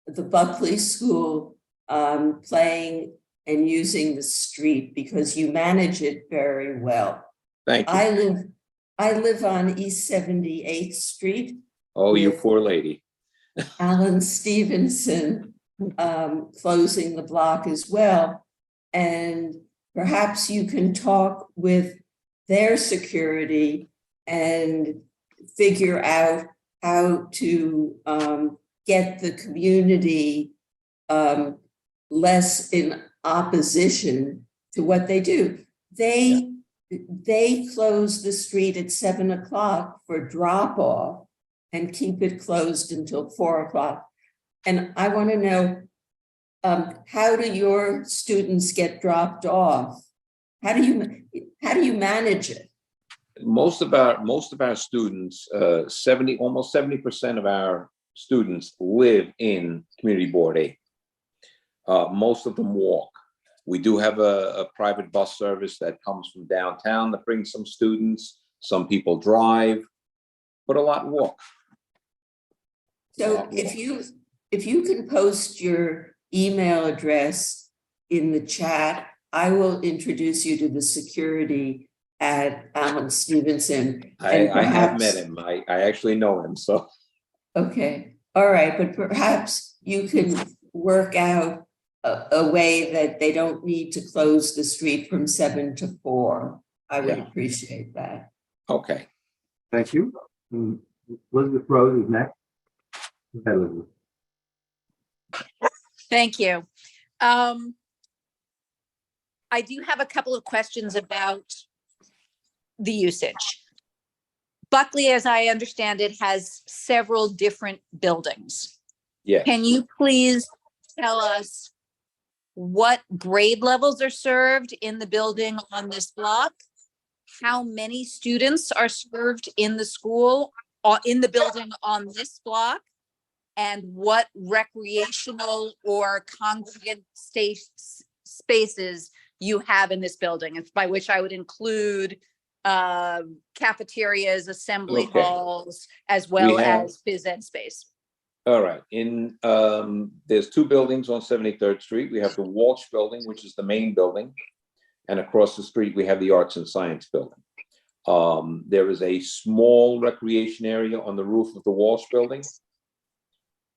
Speaker 13: the Buckley School playing and using the street because you manage it very well.
Speaker 16: Thank you.
Speaker 13: I live on East 78th Street.
Speaker 16: Oh, you poor lady.
Speaker 13: Alan Stevenson closing the block as well. And perhaps you can talk with their security and figure out how to get the community less in opposition to what they do. They close the street at 7 o'clock for drop off and keep it closed until 4 o'clock. And I want to know, how do your students get dropped off? How do you manage it?
Speaker 16: Most of our students, almost 70% of our students live in Community Board 8. Most of them walk. We do have a private bus service that comes from downtown that brings some students. Some people drive, but a lot walk.
Speaker 13: So if you can post your email address in the chat, I will introduce you to the security at Alan Stevenson.
Speaker 16: I have met him. I actually know him. So
Speaker 13: okay, all right, but perhaps you can work out a way that they don't need to close the street from 7 to 4. I would appreciate that.
Speaker 16: Okay.
Speaker 2: Thank you. Elizabeth Rose is next. Go ahead, Elizabeth.
Speaker 20: Thank you. I do have a couple of questions about the usage. Buckley, as I understand it, has several different buildings.
Speaker 16: Yeah.
Speaker 20: Can you please tell us what grade levels are served in the building on this block? How many students are served in the school, in the building on this block? And what recreational or congregate spaces you have in this building, and by which I would include cafeterias, assembly halls, as well as phys ed space.
Speaker 16: All right. There's 2 buildings on 73rd Street. We have the Walsh building, which is the main building. And across the street, we have the Arts and Science building. There is a small recreation area on the roof of the Walsh building.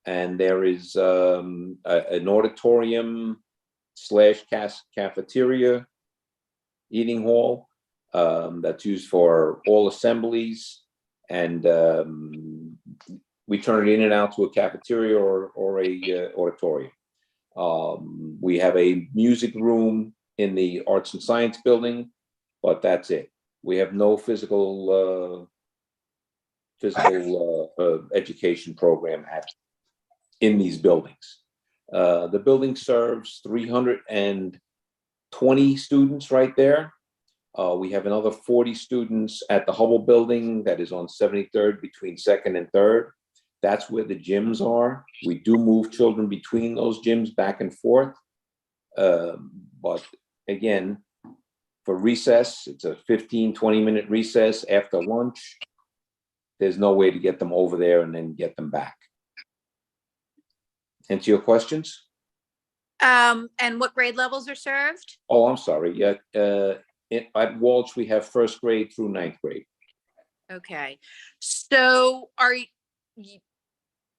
Speaker 16: And there is an auditorium / cafeteria, eating hall that's used for all assemblies. And we turn it in and out to a cafeteria or a auditorium. We have a music room in the Arts and Science building, but that's it. We have no physical education program in these buildings. The building serves 320 students right there. We have another 40 students at the Hubble building that is on 73rd between 2nd and 3rd. That's where the gyms are. We do move children between those gyms back and forth. But again, for recess, it's a 15-20-minute recess after lunch. There's no way to get them over there and then get them back. Answer your questions?
Speaker 20: And what grade levels are served?
Speaker 16: Oh, I'm sorry. Yeah, at Walsh, we have 1st grade through 9th grade.
Speaker 20: Okay. So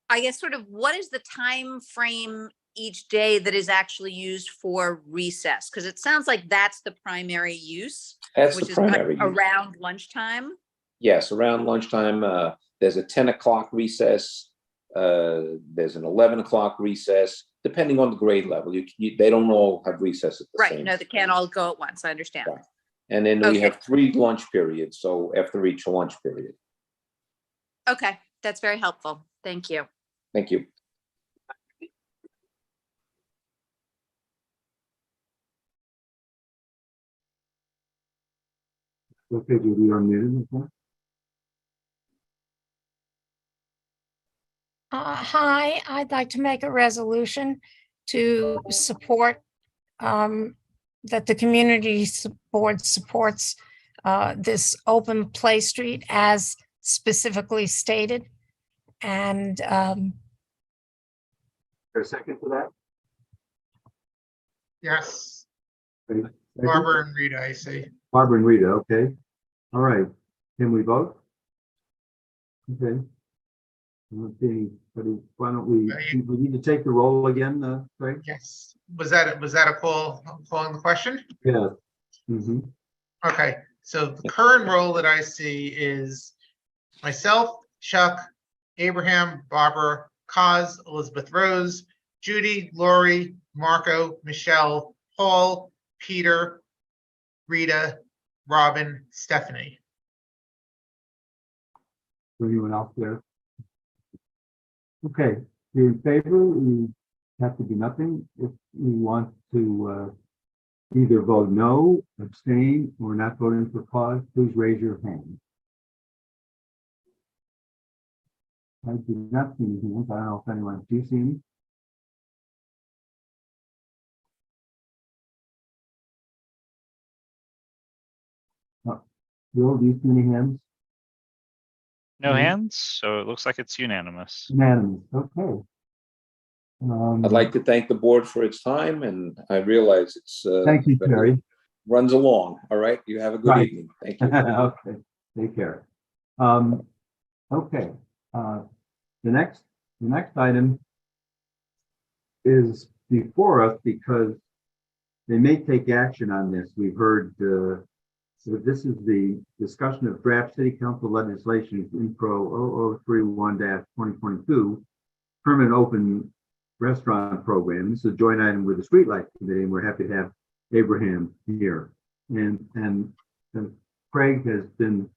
Speaker 20: I guess sort of what is the time frame each day that is actually used for recess? Because it sounds like that's the primary use,
Speaker 16: That's
Speaker 20: which
Speaker 16: the
Speaker 20: is
Speaker 16: primary use.
Speaker 20: around lunchtime.
Speaker 16: Yes, around lunchtime. There's a 10 o'clock recess. There's an 11 o'clock recess, depending on the grade level. They don't all have recess at the
Speaker 20: Right.
Speaker 16: same
Speaker 20: No, they
Speaker 16: time.
Speaker 20: can't all go at once. I understand.
Speaker 16: Right. And then we have 3 lunch periods. So after each lunch period.
Speaker 20: Okay. That's very helpful. Thank you.
Speaker 16: Thank you.
Speaker 2: Okay, Judy, you're muted.
Speaker 6: Hi, I'd like to make a resolution to support that the community board supports this open play street as specifically stated. And
Speaker 2: There's a second for that?
Speaker 3: Yes,
Speaker 2: Second?
Speaker 3: Barbara and Rita, I see.
Speaker 2: Barbara and Rita, okay. All right. Can we vote? Okay. Okay, why don't we need to take the roll again, Craig?
Speaker 3: Yes. Was that a call calling the question?
Speaker 2: Yeah. Mm-hmm.
Speaker 3: Okay, so the current role that I see is myself, Chuck, Abraham, Barbara, Kaz, Elizabeth Rose, Judy, Lori, Marco, Michelle, Paul, Peter, Rita, Robin, Stephanie.
Speaker 2: Anyone else there? Okay, if you're in favor, you have to do nothing. If you want to either vote no, abstain, or not voting for cause, please raise your hand. I do not see any hands. I don't know if anyone, do you see any? Bill, do you see any hands?
Speaker 1: No hands, so it looks like it's unanimous.
Speaker 2: Unanimous, okay.
Speaker 16: I'd like to thank the board for its time, and I realize it's
Speaker 2: Thank you, Terry.
Speaker 16: Runs along. All right, you have a good
Speaker 2: Right.
Speaker 16: evening. Thank you.
Speaker 2: Okay, take care. Okay, the next item is before us because they may take action on this. We've heard so this is the discussion of draft city council legislation info 0031-2022 permanent open restaurant program. This is a joint item with the Streetlight Committee, and we're happy to have Abraham here. And Craig has been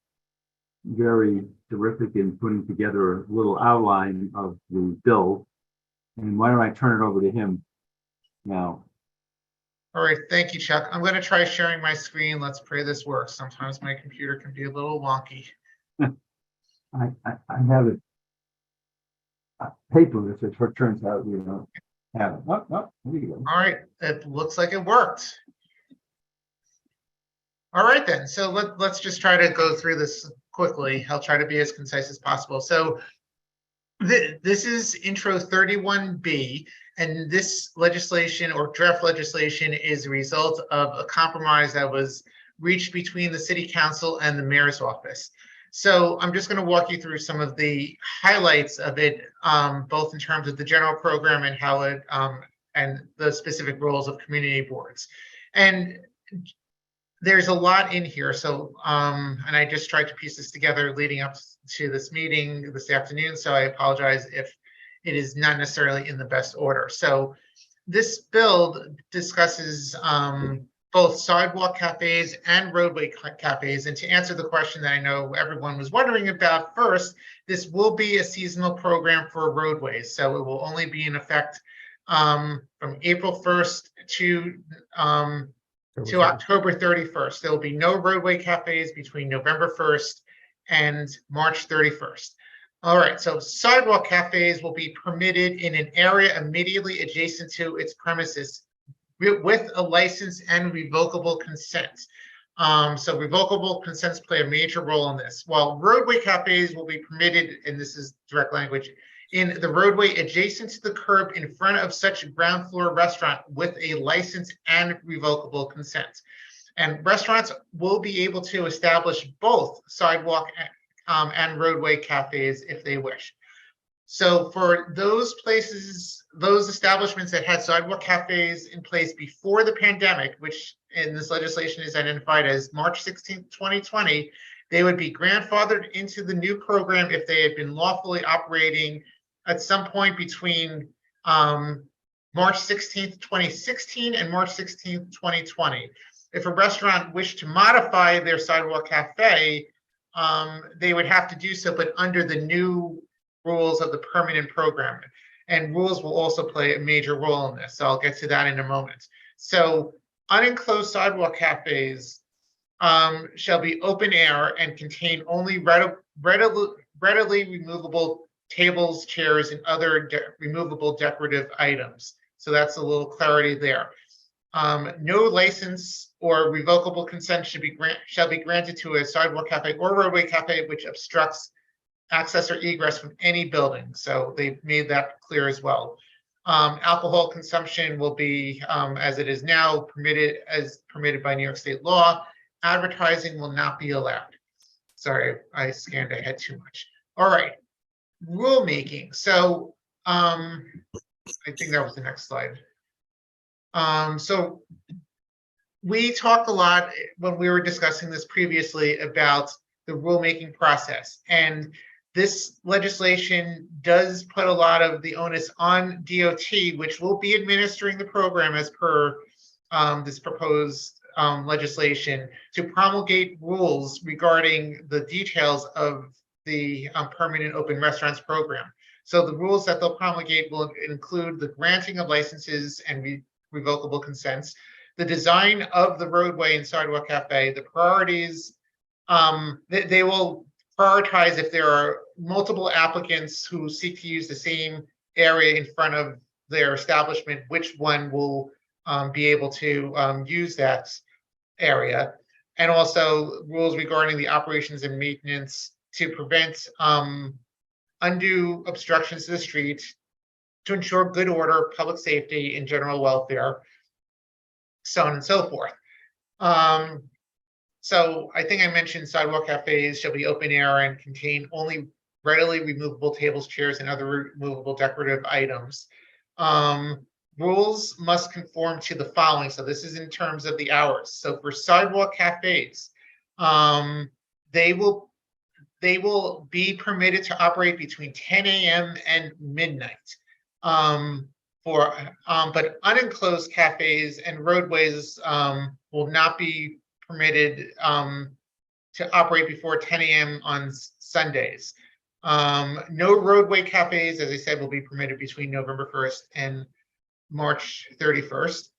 Speaker 2: very terrific in putting together a little outline of the bill. And why don't I turn it over to him now?
Speaker 3: All right, thank you, Chuck. I'm going to try sharing my screen. Let's pray this works. Sometimes my computer can be a little wonky.
Speaker 2: I have it paperless, as it turns out we don't have it. Oh, there you go.
Speaker 3: All right, it looks like it worked. All right, then. So let's just try to go through this quickly. I'll try to be as concise as possible. So this is intro 31B, and this legislation or draft legislation is a result of a compromise that was reached between the city council and the mayor's office. So I'm just going to walk you through some of the highlights of it, both in terms of the general program and how it and the specific roles of community boards. And there's a lot in here. So, and I just tried to piece this together leading up to this meeting this afternoon. So I apologize if it is not necessarily in the best order. So this bill discusses both sidewalk cafes and roadway cafes. And to answer the question that I know everyone was wondering about first, this will be a seasonal program for roadways. So it will only be in effect from April 1st to October 31st. There will be no roadway cafes between November 1st and March 31st. All right, so sidewalk cafes will be permitted in an area immediately adjacent to its premises with a license and revocable consent. So revocable consents play a major role in this. While roadway cafes will be permitted, and this is direct language, in the roadway adjacent to the curb in front of such ground floor restaurant with a license and revocable consent. And restaurants will be able to establish both sidewalk and roadway cafes if they wish. So for those places, those establishments that had sidewalk cafes in place before the pandemic, which in this legislation is identified as March 16th, 2020, they would be grandfathered into the new program if they had been lawfully operating at some point between March 16th, 2016 and March 16th, 2020. If a restaurant wished to modify their sidewalk cafe, they would have to do so, but under the new rules of the permanent program. And rules will also play a major role in this. So I'll get to that in a moment. So unenclosed sidewalk cafes shall be open air and contain only readily removable tables, chairs, and other removable decorative items. So that's a little clarity there. No license or revocable consent shall be granted to a sidewalk cafe or roadway cafe which obstructs access or egress from any building. So they've made that clear as well. Alcohol consumption will be, as it is now, permitted by New York State law. Advertising will not be allowed. Sorry, I scanned ahead too much. All right, rulemaking. So I think that was the next slide. So we talked a lot when we were discussing this previously about the rulemaking process, and this legislation does put a lot of the onus on DOT, which will be administering the program as per this proposed legislation, to promulgate rules regarding the details of the permanent open restaurants program. So the rules that they'll promulgate will include the granting of licenses and revocable consents, the design of the roadway and sidewalk cafe, the priorities. They will prioritize if there are multiple applicants who seek to use the same area in front of their establishment, which one will be able to use that area, and also rules regarding the operations and maintenance to prevent undue obstructions to the street, to ensure good order, public safety, and general welfare, so on and so forth. So I think I mentioned sidewalk cafes shall be open air and contain only readily removable tables, chairs, and other removable decorative items. Rules must conform to the following. So this is in terms of the hours. So for sidewalk cafes, they will be permitted to operate between 10 a.m. and midnight. But unenclosed cafes and roadways will not be permitted to operate before 10 a.m. on Sundays. No roadway cafes, as I said, will be permitted between November 1st and March 31st.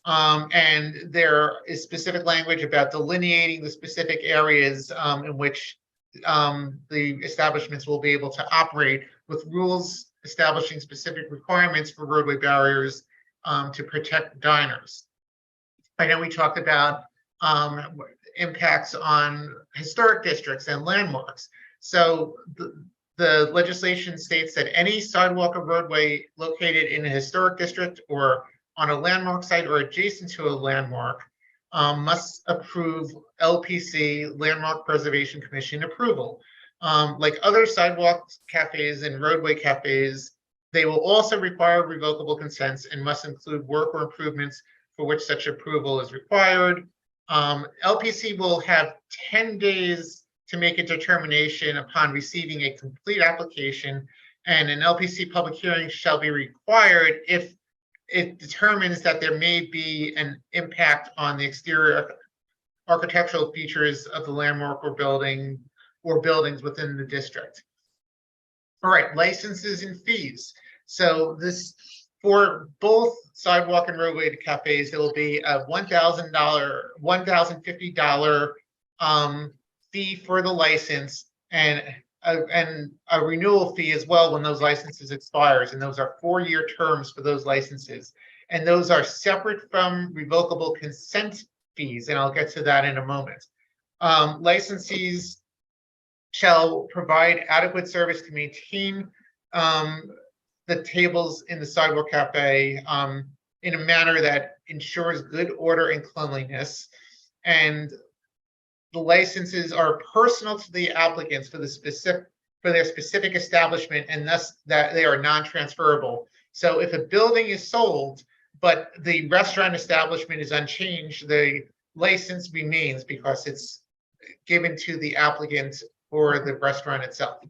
Speaker 3: And there is specific language about delineating the specific areas in which the establishments will be able to operate, with rules establishing specific requirements for roadway barriers to protect diners. I know we talked about impacts on historic districts and landmarks. So the legislation states that any sidewalk or roadway located in a historic district or on a landmark site or adjacent to a landmark must approve LPC, Landmark Preservation Commission approval. Like other sidewalk cafes and roadway cafes, they will also require revocable consents and must include work or improvements for which such approval is required. LPC will have 10 days to make a determination upon receiving a complete application, and an LPC public hearing shall be required if it determines that there may be an impact on the exterior architectural features of the landmark or buildings within the district. All right, licenses and fees. So this, for both sidewalk and roadway cafes, there will be a $1,050 fee for the license, and a renewal fee as well when those licenses expires. And those are 4-year terms for those licenses. And those are separate from revocable consent fees. And I'll get to that in a moment. Licensees shall provide adequate service to maintain the tables in the sidewalk cafe in a manner that ensures good order and cleanliness. And the licenses are personal to the applicants for their specific establishment, and thus that they are non-transferable. So if a building is sold, but the restaurant establishment is unchanged, the license remains because it's given to the applicant or the restaurant itself.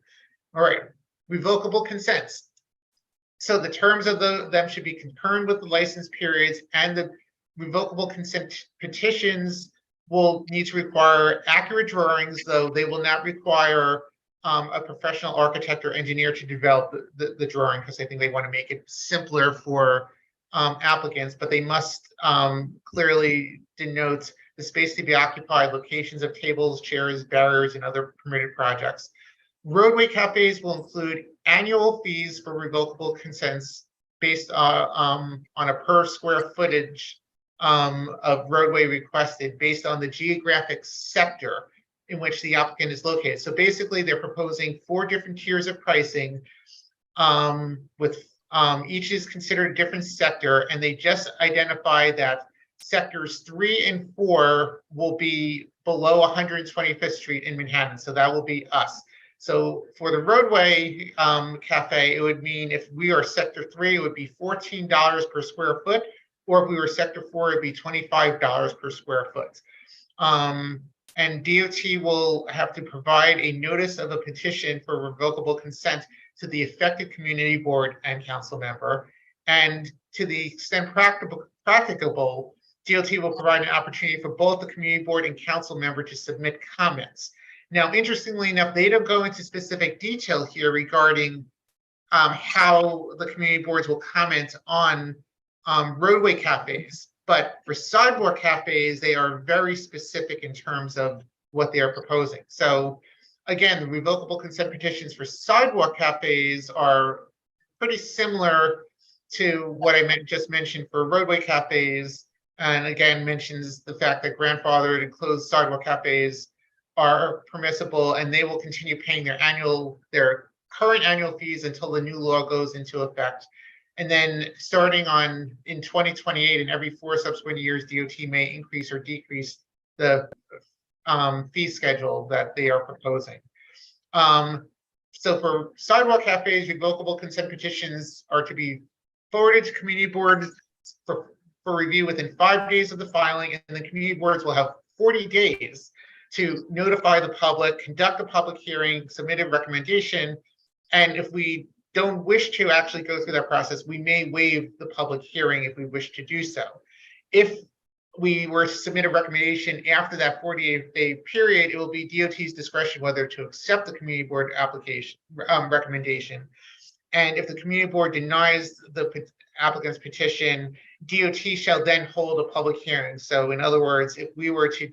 Speaker 3: All right, revocable consents. So the terms of them should be concurrent with the license periods, and the revocable consent petitions will need to require accurate drawings, though they will not require a professional architect or engineer to develop the drawing, because I think they want to make it simpler for applicants, but they must clearly denote the space to be occupied, locations of tables, chairs, barriers, and other permitted projects. Roadway cafes will include annual fees for revocable consents based on a per square footage of roadway requested based on the geographic sector in which the applicant is located. So basically, they're proposing 4 different tiers of pricing with each is considered a different sector, and they just identify that sectors 3 and 4 will be below 125th Street in Manhattan. So that will be us. So for the roadway cafe, it would mean if we are sector 3, it would be $14 per square foot, or if we were sector 4, it'd be $25 per square foot. And DOT will have to provide a notice of a petition for revocable consent to the affected community board and council member. And to the extent practicable, DOT will provide an opportunity for both the community board and council member to submit comments. Now, interestingly enough, they don't go into specific detail here regarding how the community boards will comment on roadway cafes. But for sidewalk cafes, they are very specific in terms of what they are proposing. So again, the revocable consent petitions for sidewalk cafes are pretty similar to what I just mentioned for roadway cafes. And again, mentions the fact that grandfathered and closed sidewalk cafes are permissible, and they will continue paying their current annual fees until the new law goes into effect. And then starting in 2028 and every 4 subsequent years, DOT may increase or decrease the fee schedule that they are proposing. So for sidewalk cafes, revocable consent petitions are to be forwarded to community boards for review within 5 days of the filing, and the community boards will have 40 days to notify the public, conduct a public hearing, submit a recommendation, and if we don't wish to actually go through that process, we may waive the public hearing if we wish to do so. If we were to submit a recommendation after that 48-day period, it will be DOT's discretion whether to accept the community board application recommendation. And if the community board denies the applicant's petition, DOT shall then hold a public hearing. So in other words, if we were to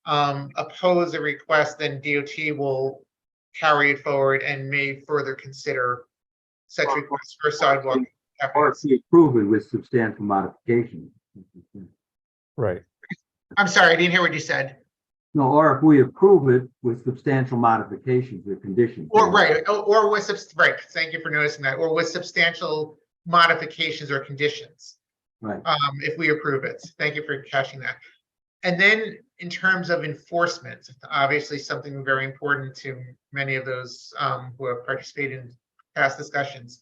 Speaker 3: oppose a request, then DOT will carry it forward and may further consider such requests for sidewalk cafes.
Speaker 2: Or if we approve it with substantial modifications.
Speaker 18: Right.
Speaker 3: I'm sorry, I didn't hear what you said.
Speaker 2: No, or if we approve it with substantial modifications or conditions.
Speaker 3: Or with right. Thank you for noticing that. Or with substantial modifications or conditions.
Speaker 2: Right.
Speaker 3: If we approve it. Thank you for catching that. And then in terms of enforcement, obviously something very important to many of those who have participated in past discussions.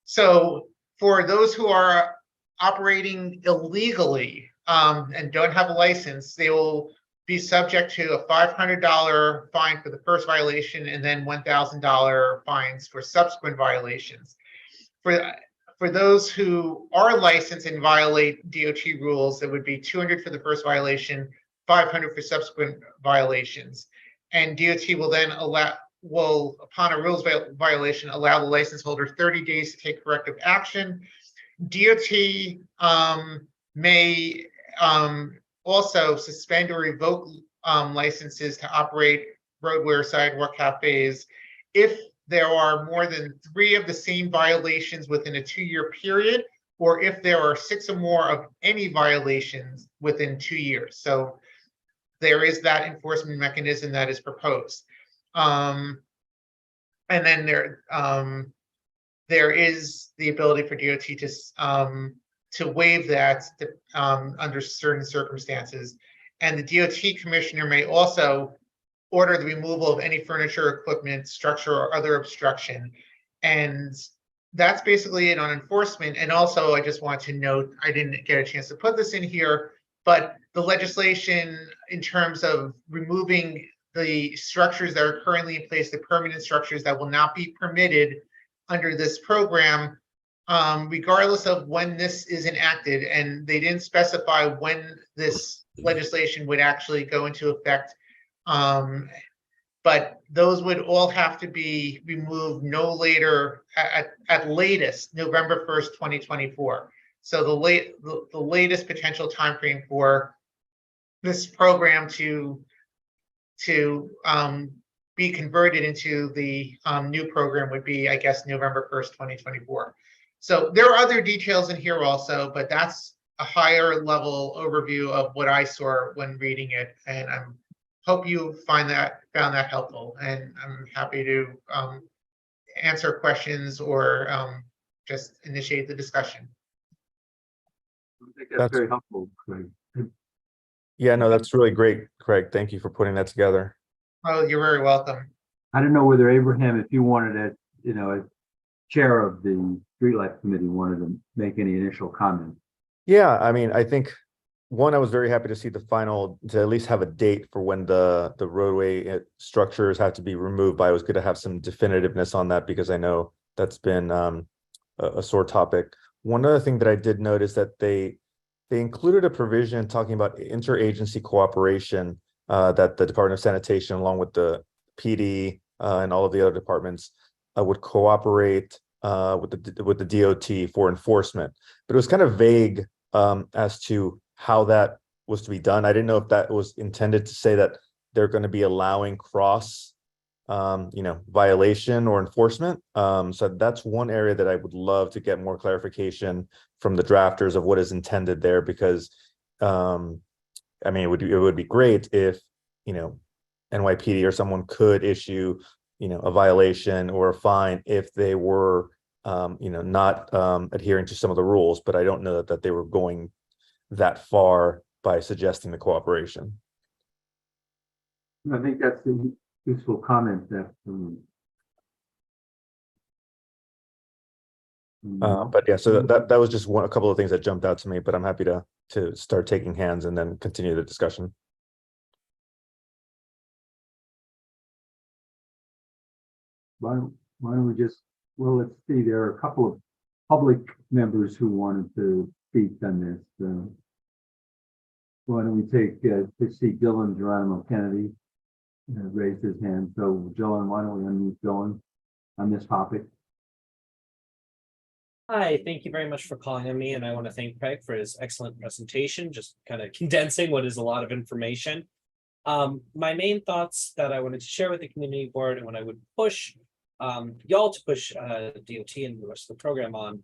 Speaker 3: So for those who are operating illegally and don't have a license, they will be subject to a $500 fine for the first violation and then $1,000 fines for subsequent violations. For for those who are licensed and violate DOT rules, it would be 200 for the first violation, 500 for subsequent violations. And DOT will then upon a rules violation, allow the license holder 30 days to take corrective action. DOT may also suspend or revoke licenses to operate roadway or sidewalk cafes if there are more than 3 of the same violations within a 2-year period, or if there are 6 or more of any violations within 2 years. So there is that enforcement mechanism that is proposed. And then there is the ability for DOT to waive that under certain circumstances. And the DOT commissioner may also order the removal of any furniture, equipment, structure, or other obstruction. And that's basically it on enforcement. And also, I just want to note, I didn't get a chance to put this in here, but the legislation in terms of removing the structures that are currently in place, the permanent structures that will not be permitted under this program, regardless of when this is enacted, and they didn't specify when this legislation would actually go into effect. But those would all have to be removed no later, at latest, November 1st, 2024. So the latest potential timeframe for this program to be converted into the new program would be, I guess, November 1st, 2024. So there are other details in here also, but that's a higher level overview of what I saw when reading it. And I hope you found that helpful. And I'm happy to answer questions or just initiate the discussion.
Speaker 2: I think that's very helpful, Craig.
Speaker 9: Yeah, no, that's really great, Craig. Thank you for putting that together.
Speaker 3: Oh, you're very welcome.
Speaker 2: I don't know whether Abraham, if you wanted to, as chair of the Streetlight Committee, wanted to make any initial comments.
Speaker 9: Yeah, I mean, I think one, I was very happy to see the final, to at least have a date for when the roadway structures have to be removed by. It was good to have some definitiveness on that because I know that's been a sore topic. One other thing that I did notice that they included a provision talking about interagency cooperation that the Department of Sanitation, along with the PD and all of the other departments, would cooperate with the DOT for enforcement. But it was kind of vague as to how that was to be done. I didn't know if that was intended to say that they're going to be allowing cross, violation or enforcement. So that's one area that I would love to get more clarification from the drafters of what is intended there, because I mean, it would be great if, NYPD or someone could issue, a violation or a fine if they were, not adhering to some of the rules. But I don't know that they were going that far by suggesting the cooperation.
Speaker 2: I think that's a useful comment that.
Speaker 9: But yeah, so that was just a couple of things that jumped out to me. But I'm happy to start taking hands and then continue the discussion.
Speaker 2: Why don't we just, well, let's see, there are a couple of public members who wanted to speak on this. Why don't we take, to see Dylan Geronimo Kennedy raised his hand. So Dylan, why don't we unmute Dylan on this topic?
Speaker 22: Hi, thank you very much for calling on me, and I want to thank Craig for his excellent presentation, just kind of condensing what is a lot of information. My main thoughts that I wanted to share with the community board, and what I would push y'all to push DOT and the rest of the program on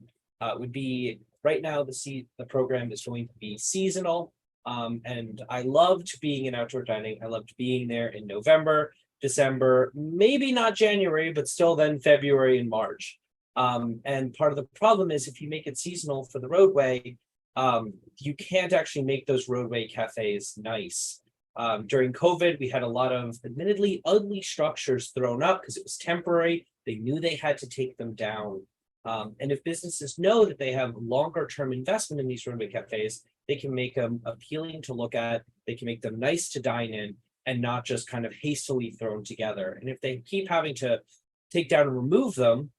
Speaker 22: would be, right now the program is going to be seasonal, and I loved being in outdoor dining. I loved being there in November, December, maybe not January, but still then February and March. And part of the problem is if you make it seasonal for the roadway, you can't actually make those roadway cafes nice. During COVID, we had a lot of admittedly ugly structures thrown up because it was temporary. They knew they had to take them down. And if businesses know that they have longer term investment in these roadway cafes, they can make them appealing to look at, they can make them nice to dine in, and not just kind of hastily thrown together. And if they keep having to take down and remove them,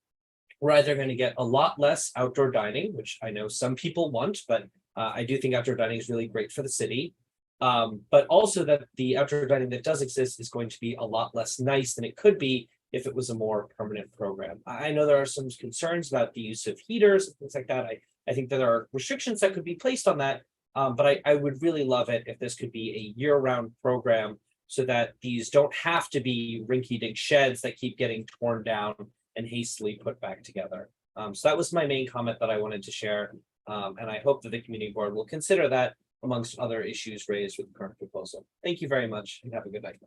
Speaker 22: We're either going to get a lot less outdoor dining, which I know some people want, but I do think outdoor dining is really great for the city. But also that the outdoor dining that does exist is going to be a lot less nice than it could be if it was a more permanent program. I know there are some concerns about the use of heaters and things like that. I think that there are restrictions that could be placed on that, but I would really love it if this could be a year-round program so that these don't have to be rinky-dink sheds that keep getting torn down and hastily put back together. So that was my main comment that I wanted to share. And I hope that the community board will consider that amongst other issues raised with the current proposal. Thank you very much and have a good night.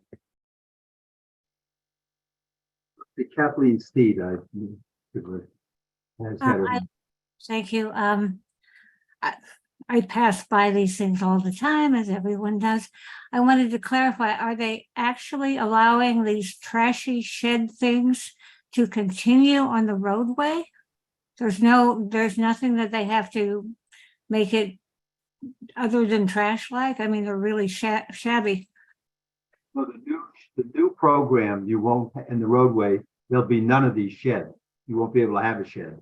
Speaker 2: Kathleen Steed,
Speaker 10: Thank you. I pass by these things all the time, as everyone does. I wanted to clarify, are they actually allowing these trashy shed things to continue on the roadway? There's nothing that they have to make it other than trash-like? I mean, they're really shabby.
Speaker 2: Well, the new program, you won't, in the roadway, there'll be none of these sheds. You won't be able to have a shed.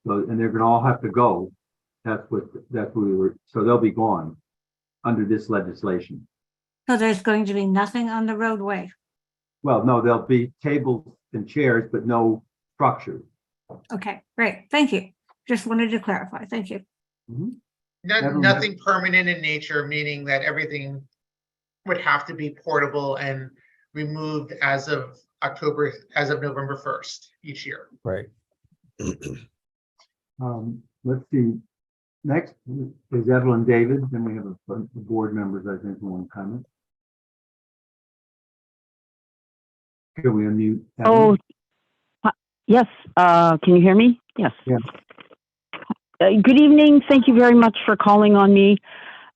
Speaker 2: So, and they're gonna all have to go. That's what we were, so they'll be gone under this legislation.
Speaker 10: So there's going to be nothing on the roadway?
Speaker 2: Well, no, there'll be tables and chairs, but no structure.
Speaker 10: Okay, great. Thank you. Just wanted to clarify. Thank you.
Speaker 3: Nothing permanent in nature, meaning that everything would have to be portable and removed as of November 1st each year.
Speaker 9: Right.
Speaker 2: Let's see. Next is Evelyn David. Then we have a bunch of board members, I think, who want to comment. Can we unmute Evelyn?
Speaker 19: Yes. Can you hear me? Yes.
Speaker 2: Yeah.
Speaker 19: Good evening. Thank you very much for calling on me.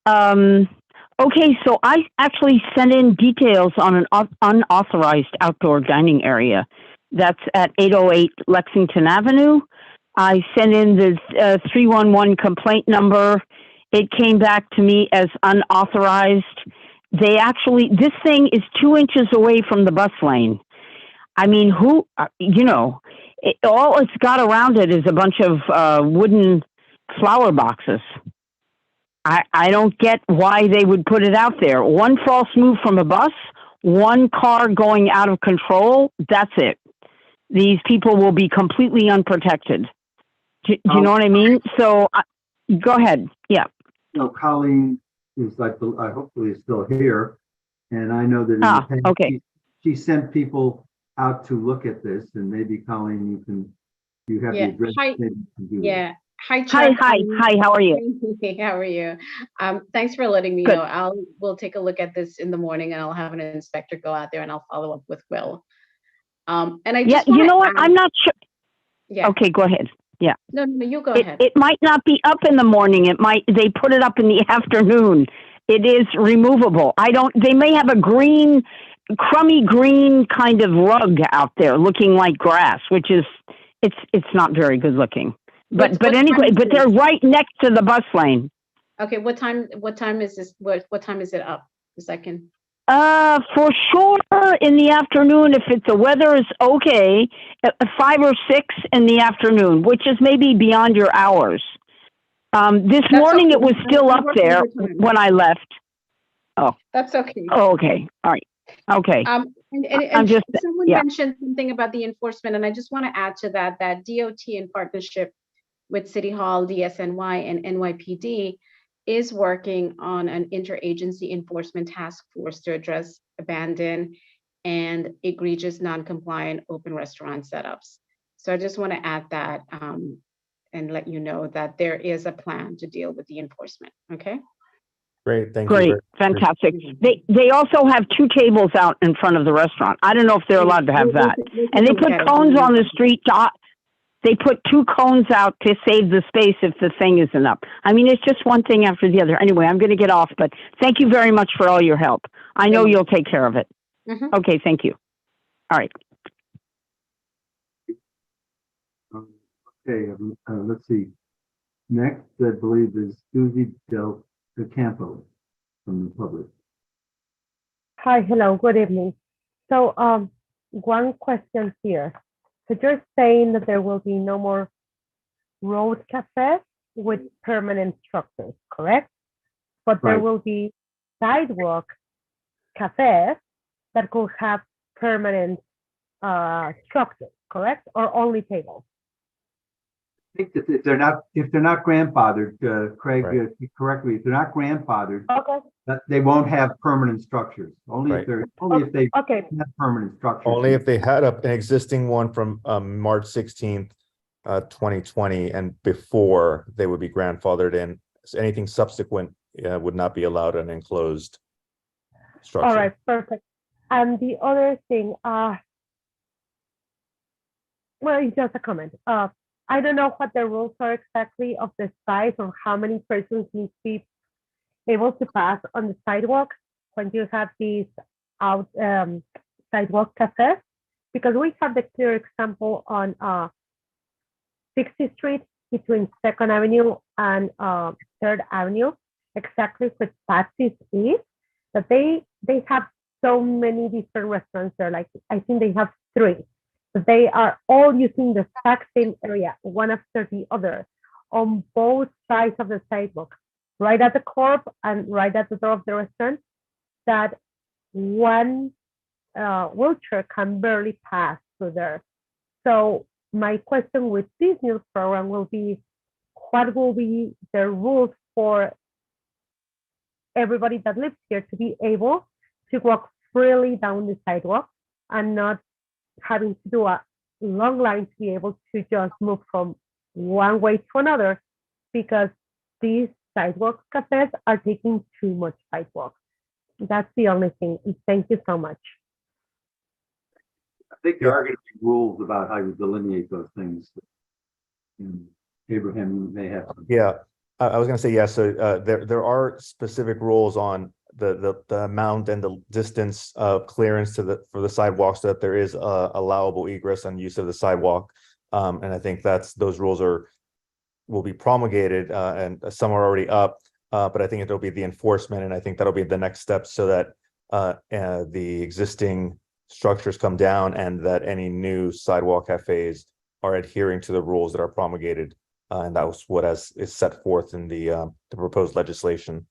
Speaker 19: Okay, so I actually sent in details on an unauthorized outdoor dining area. That's at 808 Lexington Avenue. I sent in the 311 complaint number. It came back to me as unauthorized. This thing is 2 inches away from the bus lane. I mean, all it's got around it is a bunch of wooden flower boxes. I don't get why they would put it out there. One false move from a bus, one car going out of control, that's it. These people will be completely unprotected. Do you know what I mean? So go ahead. Yeah.
Speaker 2: No, Colleen is hopefully is still here. And I know that
Speaker 19: okay.
Speaker 2: She sent people out to look at this, and maybe Colleen, you have the address.
Speaker 15: Hi. Yeah. Hi,
Speaker 19: Chuck. Hi. How are you?
Speaker 15: How are you? Thanks for letting me know. We'll take a look at this in the morning, and I'll have an inspector go out there, and I'll follow up with Will. And I just
Speaker 19: you know what? I'm not sure.
Speaker 15: Yeah.
Speaker 19: Okay, go ahead. Yeah.
Speaker 15: No, you go ahead.
Speaker 19: It might not be up in the morning. They put it up in the afternoon. It is removable. They may have a crummy green kind of rug out there looking like grass, which is, it's not very good looking. But anyway, they're right next to the bus lane.
Speaker 15: Okay, what time is this? What time is it up? A second.
Speaker 19: For sure in the afternoon, if the weather is okay, 5 or 6 in the afternoon, which is maybe beyond your hours. This morning it was still up there when I left. Oh,
Speaker 15: that's okay.
Speaker 19: Oh, okay. All right. Okay.
Speaker 15: Someone mentioned something about the enforcement, and I just want to add to that DOT in partnership with City Hall, DSNY, and NYPD is working on an interagency enforcement task force to address abandoned and egregious non-compliant open restaurant setups. So I just want to add that and let you know that there is a plan to deal with the enforcement. Okay.
Speaker 9: Great, thank you.
Speaker 19: Great, fantastic. They also have 2 tables out in front of the restaurant. I don't know if they're allowed to have that. And they put cones on the street. They put 2 cones out to save the space if the thing isn't up. I mean, it's just one thing after the other. Anyway, I'm going to get off, but thank you very much for all your help. I know you'll take care of it. Okay, thank you. All right.
Speaker 2: Okay, let's see. Next, I believe, is Susie Del Campo from the public.
Speaker 21: Hi, hello, good evening. So one question here.
Speaker 12: So you're saying that there will be no more road cafes with permanent structures, correct? But there
Speaker 2: Right.
Speaker 12: will be sidewalk cafes that could have permanent structures, correct? Or only tables?
Speaker 2: I think that if they're not grandfathered, Craig,
Speaker 9: Right.
Speaker 2: correctly, if they're not grandfathered,
Speaker 12: Okay.
Speaker 2: that they won't have permanent structures. Only if
Speaker 9: Right.
Speaker 2: they
Speaker 12: Okay.
Speaker 2: have permanent structures.
Speaker 9: Only if they had an existing one from March 16th, 2020 and before, they would be grandfathered in. So anything subsequent would not be allowed an enclosed structure.
Speaker 12: All right, perfect. And the other thing, well, it's just a comment. I don't know what the rules are exactly of the size or how many persons need to be able to pass on the sidewalk when you have these out sidewalk cafes, because we have the clear example on 60th Street between 2nd Avenue and 3rd Avenue, exactly with Patsy's East, that they have so many different restaurants there. Like I think they have 3. They are all using the exact same area, one after the other, on both sides of the sidewalk, right at the curb and right at the door of the restaurant, that one wheelchair can barely pass through there. So my question with this new program will be, what will be the rules for everybody that lives here to be able to walk freely down the sidewalk and not having to do a long line to be able to just move from one way to another, because these sidewalk cafes are taking too much sidewalk. That's the only thing. Thank you so much.
Speaker 2: I think there are going to be rules about how you delineate those things. And Abraham may have.
Speaker 9: Yeah, I was going to say yes. So there are specific rules on the amount and the distance of clearance for the sidewalk, so that there is allowable egress and use of the sidewalk. And I think those rules will be promulgated, and some are already up. But I think it'll be the enforcement, and I think that'll be the next step, so that the existing structures come down and that any new sidewalk cafes are adhering to the rules that are promulgated. And that was what is set forth in the proposed legislation.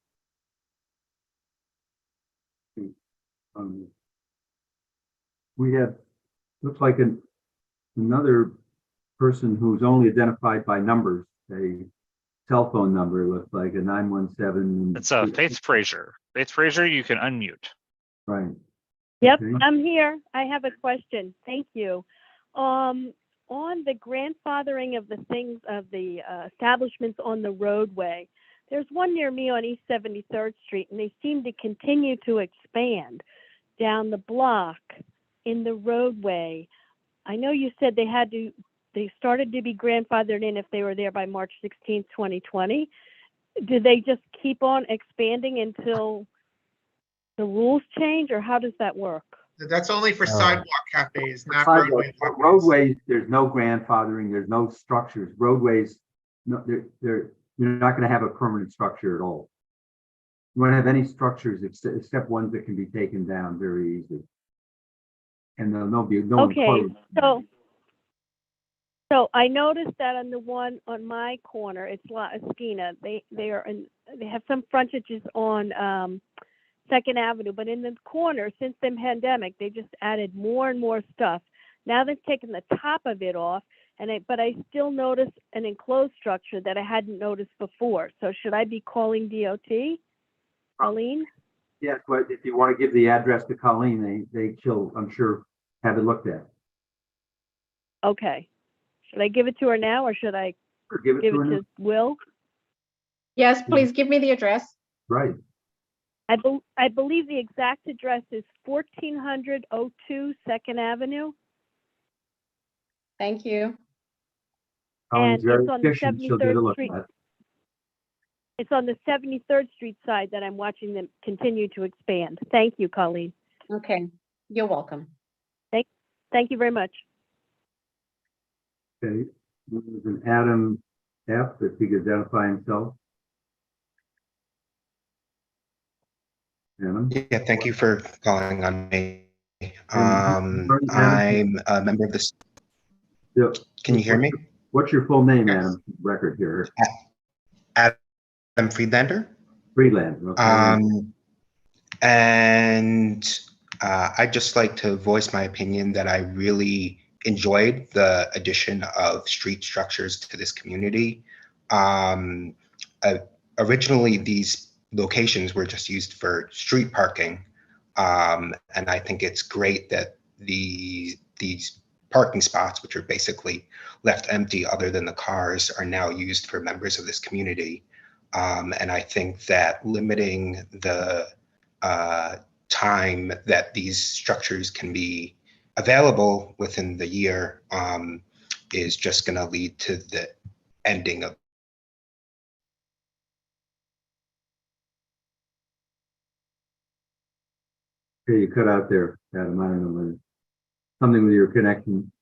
Speaker 2: We have, looks like another person who's only identified by numbers, a cell phone number, looks like a 917.
Speaker 1: It's Faith Frazier. Faith Frazier, you can unmute.
Speaker 2: Right.
Speaker 21: Yep,
Speaker 2: Okay.
Speaker 21: I'm here. I have a question. Thank you. On the grandfathering of the things of the establishments on the roadway, there's one near me on East 73rd Street, and they seem to continue to expand down the block in the roadway. I know you said they started to be grandfathered in if they were there by March 16th, 2020. Do they just keep on expanding until the rules change, or how does that work?
Speaker 3: That's only for sidewalk cafes, not
Speaker 2: Sidewalk-
Speaker 3: roadway cafes.
Speaker 2: Roadways, there's no grandfathering, there's no structures. Roadways, no, you're not going to have a permanent structure at all. You won't have any structures except ones that can be taken down very easily. And there'll be no
Speaker 21: Okay,
Speaker 2: enclosed.
Speaker 21: so I noticed that on the one on my corner, it's La Esquina. They have some frontages on 2nd Avenue, but in the corner, since the pandemic, they just added more and more stuff. Now they've taken the top of it off, but I still notice an enclosed structure that I hadn't noticed before. So should I be calling DOT, Colleen?
Speaker 2: Yes, but if you want to give the address to Colleen, she'll, I'm sure, have it looked at.
Speaker 21: Okay. Should I give it to her now, or should I
Speaker 2: Give it
Speaker 21: give
Speaker 2: to
Speaker 21: it
Speaker 2: her.
Speaker 21: to Will?
Speaker 15: Yes, please give me the address.
Speaker 2: Right.
Speaker 21: I believe the exact address is 1402 2nd Avenue.
Speaker 15: Thank you.
Speaker 2: Colleen's
Speaker 21: And
Speaker 2: very
Speaker 21: it's on the
Speaker 2: efficient. She'll get a
Speaker 21: 73rd
Speaker 2: look
Speaker 21: Street.
Speaker 2: at it.
Speaker 21: It's on the 73rd Street side that I'm watching them continue to expand. Thank you, Colleen.
Speaker 15: Okay, you're welcome.
Speaker 21: Thank you very much.
Speaker 2: Okay. There's an Adam F. if he could identify himself. Adam?
Speaker 23: Yeah, thank you for calling on me.
Speaker 2: And-
Speaker 23: I'm a member of this.
Speaker 2: Yep.
Speaker 5: Can you hear me?
Speaker 2: What's your full name, Adam? Record here.
Speaker 5: Adam Friedlander.
Speaker 2: Freeland. Okay.
Speaker 5: And I'd just like to voice my opinion that I really enjoyed the addition of street structures to this community. Originally, these locations were just used for street parking. And I think it's great that these parking spots, which are basically left empty other than the cars, are now used for members of this community. And I think that limiting the time that these structures can be available within the year is just going to lead to the ending of.
Speaker 2: Okay, you cut out there, Adam. I don't know whether something with your connection.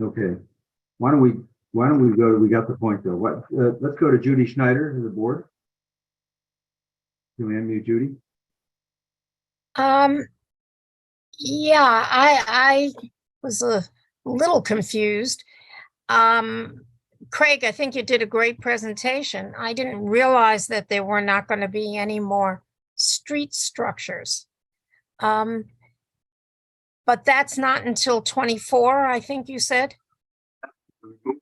Speaker 2: Okay. Why don't we go? We got the point though. Let's go to Judy Schneider to the board. Can we unmute Judy?
Speaker 6: Yeah, I was a little confused. Craig, I think you did a great presentation. I didn't realize that there were not going to be any more street structures. But that's not until 24, I think you said.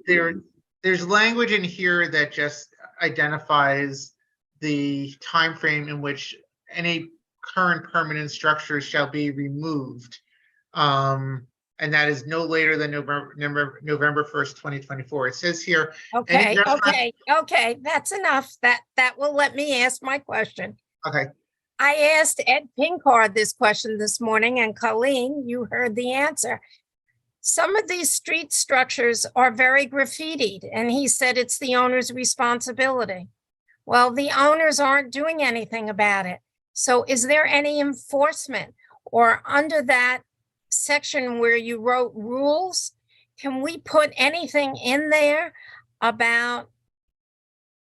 Speaker 3: There's language in here that just identifies the time frame in which any current permanent structures shall be removed. And that is no later than November 1st, 2024. It says here.
Speaker 6: Okay, okay, that's enough. That will let me ask my question.
Speaker 3: Okay.
Speaker 6: I asked Ed Pinkard this question this morning, and Colleen, you heard the answer. Some of these street structures are very graffitied, and he said it's the owner's responsibility. Well, the owners aren't doing anything about it. So is there any enforcement, or under that section where you wrote rules, can we put anything in there about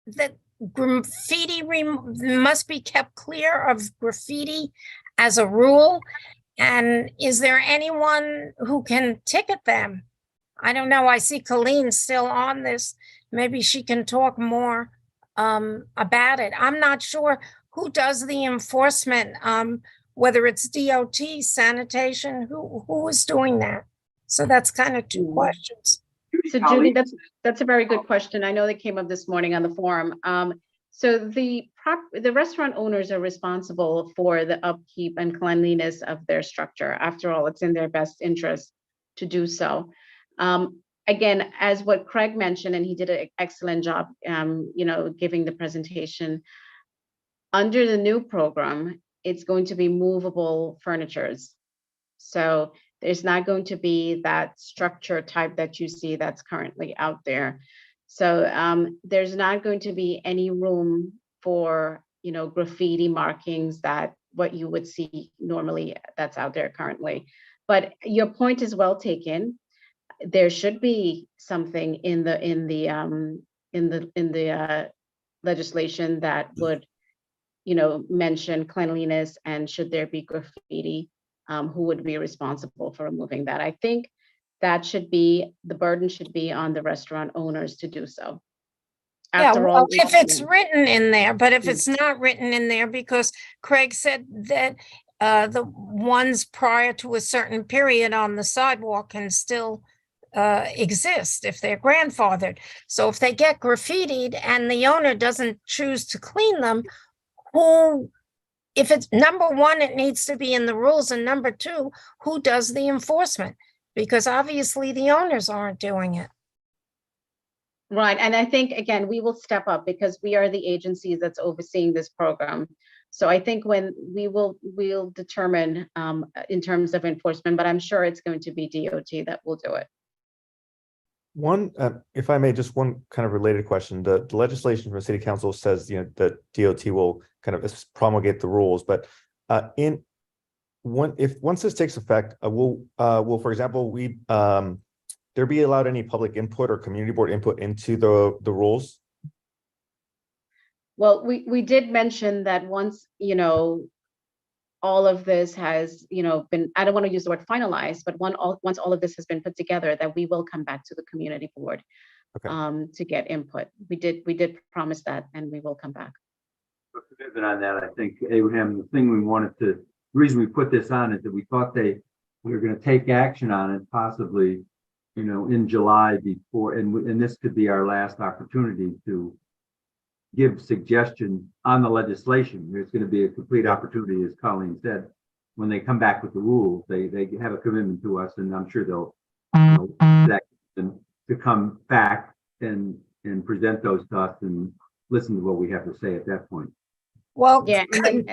Speaker 6: that graffiti must be kept clear of graffiti as a rule? And is there anyone who can ticket them? I don't know. I see Colleen still on this. Maybe she can talk more about it. I'm not sure who does the enforcement, whether it's DOT, sanitation, who is doing that? So that's kind of two questions.
Speaker 15: So Judy, that's a very good question. I know that came up this morning on the forum. So the restaurant owners are responsible for the upkeep and cleanliness of their structure. After all, it's in their best interest to do so. Again, as what Craig mentioned, and he did an excellent job, giving the presentation. Under the new program, it's going to be movable furnitures. So there's not going to be that structure type that you see that's currently out there. So there's not going to be any room for, graffiti markings that what you would see normally that's out there currently. But your point is well taken. There should be something in the legislation that would, mention cleanliness, and should there be graffiti, who would be responsible for removing that. I think that the burden should be on the restaurant owners to do so. After all,
Speaker 6: if it's written in there, but if it's not written in there, because Craig said that the ones prior to a certain period on the sidewalk can still exist if they're grandfathered. So if they get graffitied and the owner doesn't choose to clean them, if it's number one, it needs to be in the rules, and number two, who does the enforcement? Because obviously the owners aren't doing it.
Speaker 15: Right, and I think, again, we will step up because we are the agencies that's overseeing this program. So I think when we'll determine in terms of enforcement, but I'm sure it's going to be DOT that will do it.
Speaker 9: One, if I may, just one kind of related question. The legislation from the City Council says, that DOT will kind of promulgate the rules, but once this takes effect, will for example, there be allowed any public input or community board input into the rules?
Speaker 15: Well, we did mention that once, all of this has, been, I don't want to use the word finalized, but once all of this has been put together, that we will come back to the community board to get input. We did promise that, and we will come back.
Speaker 2: Commitment on that, I think, Abraham, the thing we wanted to, the reason we put this on is that we thought we were going to take action on it possibly, in July before, and this could be our last opportunity to give suggestions on the legislation. There's going to be a complete opportunity, as Colleen said, when they come back with the rules, they have a commitment to us, and I'm sure they'll to come back and present those to us and listen to what we have to say at that point.
Speaker 6: Well,
Speaker 15: yeah, and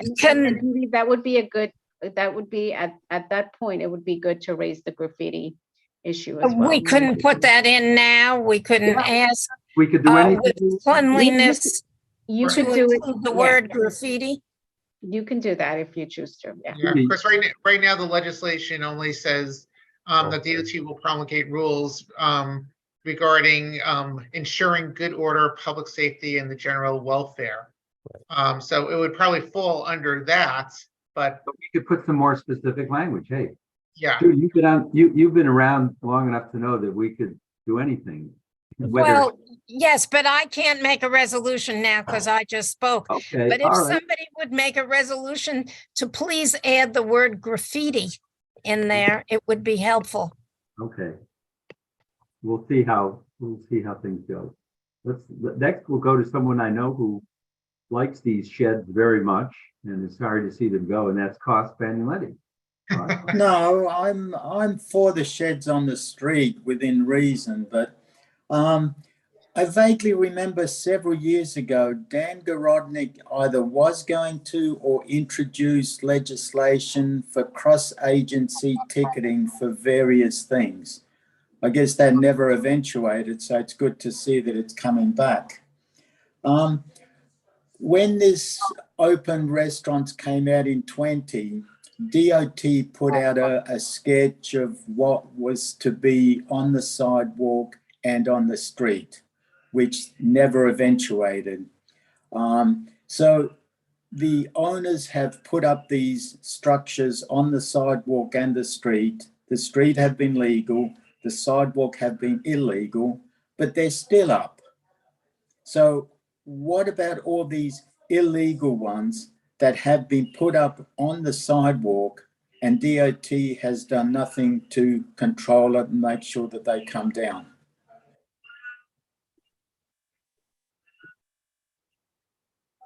Speaker 15: that would be a good. That would be at that point. It would be good to raise the graffiti issue as well.
Speaker 6: We couldn't put that in now. We couldn't ask.
Speaker 2: We could do anything.
Speaker 6: With cleanliness.
Speaker 15: You could do it.
Speaker 6: The word graffiti.
Speaker 15: You can do that if you choose to. Yeah.
Speaker 3: Because right now the legislation only says that DOT will promulgate rules regarding ensuring good order, public safety, and the general welfare. So it would probably fall under that, but
Speaker 2: we could put some more specific language. Hey,
Speaker 3: yeah,
Speaker 2: dude, you've been around long enough to know that we could do anything.
Speaker 6: Well, yes, but I can't make a resolution now because I just spoke.
Speaker 2: Okay,
Speaker 6: but if somebody would make a resolution to please add the word graffiti in there, it would be helpful.
Speaker 2: Okay. We'll see how things go. Next we'll go to someone I know who likes these sheds very much and is sorry to see them go, and that's Cost Bagnoletti.
Speaker 8: No, I'm for the sheds on the street within reason, but I vaguely remember several years ago, Dan Garodnick either was going to or introduced legislation for cross-agency ticketing for various things. I guess that never eventuated, so it's good to see that it's coming back. When this open restaurants came out in 20, DOT put out a sketch of what was to be on the sidewalk and on the street, which never eventuated. So the owners have put up these structures on the sidewalk and the street. The street have been legal, the sidewalk have been illegal, but they're still up. So what about all these illegal ones that have been put up on the sidewalk and DOT has done nothing to control it and make sure that they come down?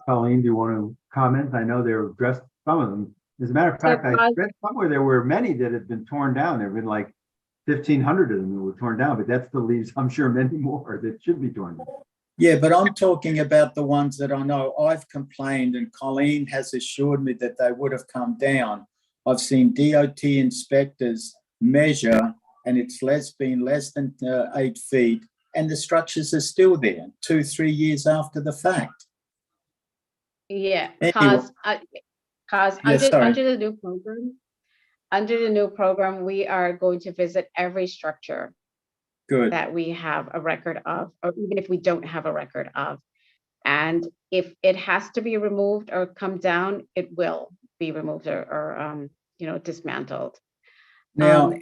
Speaker 2: Colleen, do you want to comment? I know they're addressed, some of them. As a matter of fact, I read somewhere there were many that had been torn down. There have been like 1,500 of them that were torn down, but that still leaves, I'm sure, many more that should be torn down.
Speaker 8: Yeah, but I'm talking about the ones that I know I've complained and Colleen has assured me that they would have come down. I've seen DOT inspectors measure and it's been less than 8 feet and the structures are still there 2-3 years after the fact.
Speaker 15: Yeah,
Speaker 8: Anyway.
Speaker 15: cause under the new program, we are going to visit every structure that we have a record of, or even if we don't have a record of. And if it has to be removed or come down, it will be removed or dismantled.
Speaker 8: Now,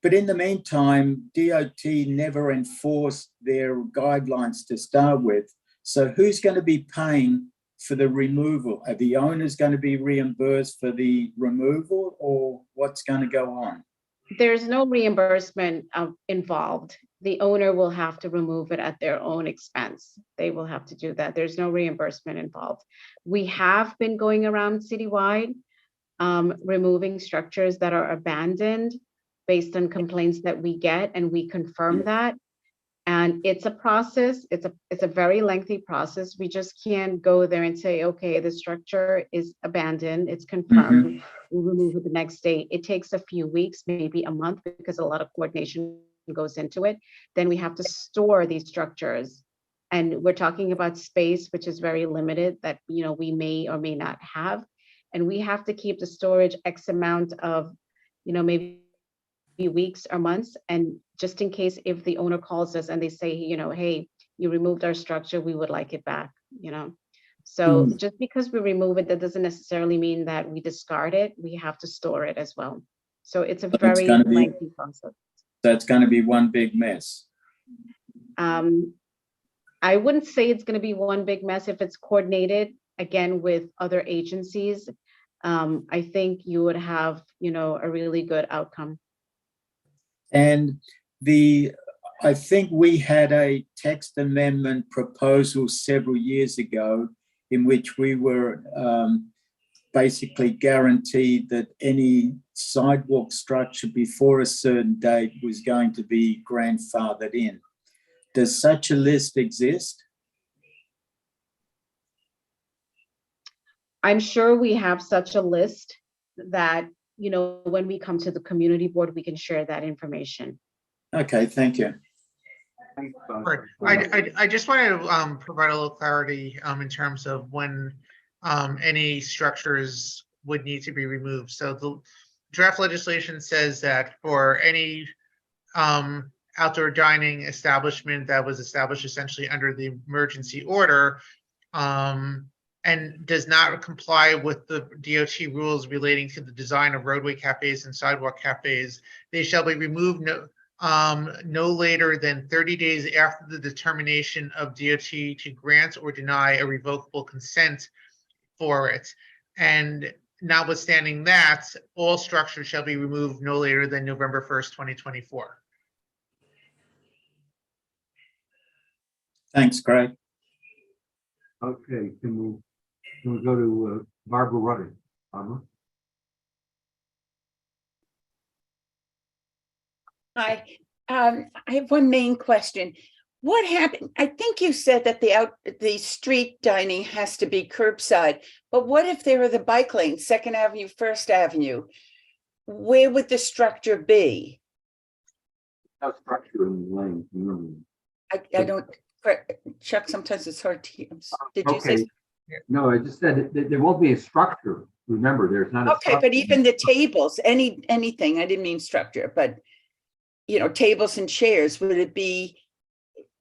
Speaker 8: but in the meantime, DOT never enforced their guidelines to start with. So who's going to be paying for the removal? Are the owners going to be reimbursed for the removal or what's going to go on?
Speaker 15: There's no reimbursement involved. The owner will have to remove it at their own expense. They will have to do that. There's no reimbursement involved. We have been going around citywide, removing structures that are abandoned based on complaints that we get, and we confirm that. And it's a process. It's a very lengthy process. We just can't go there and say, okay, the structure is abandoned. It's confirmed. We'll remove it the next day. It takes a few weeks, maybe a month, because a lot of coordination goes into it. Then we have to store these structures. And we're talking about space, which is very limited that, we may or may not have. And we have to keep the storage X amount of, maybe weeks or months. And just in case if the owner calls us and they say, hey, you removed our structure, we would like it back, So just because we remove it, that doesn't necessarily mean that we discard it. We have to store it as well. So it's a very lengthy process.
Speaker 8: That's going to be one big mess.
Speaker 15: I wouldn't say it's going to be one big mess if it's coordinated again with other agencies. I think you would have, a really good outcome.
Speaker 8: And I think we had a text amendment proposal several years ago in which we were basically guaranteed that any sidewalk structure before a certain date was going to be grandfathered in. Does such a list exist?
Speaker 15: I'm sure we have such a list that, when we come to the community board, we can share that information.
Speaker 8: Okay, thank you.
Speaker 3: I just wanted to provide a little clarity in terms of when any structures would need to be removed. So the draft legislation says that for any outdoor dining establishment that was established essentially under the emergency order and does not comply with the DOT rules relating to the design of roadway cafes and sidewalk cafes, they shall be removed no later than 30 days after the determination of DOT to grant or deny a revocable consent for it. And notwithstanding that, all structures shall be removed no later than November 1st, 2024.
Speaker 8: Thanks, Craig.
Speaker 2: Okay, can we go to Barbara Rudder? Barbara?
Speaker 7: Hi, I have one main question. What happened? I think you said that the street dining has to be curbside, but what if there are the bike lanes, 2nd Avenue, 1st Avenue? Where would the structure be?
Speaker 2: No structure in the lane.
Speaker 7: I don't, Chuck, sometimes it's hard to hear. Did you say?
Speaker 2: No, I just said there won't be a structure. Remember, there's not a
Speaker 7: Okay, but even the tables, anything, I didn't mean structure, but tables and chairs, would it be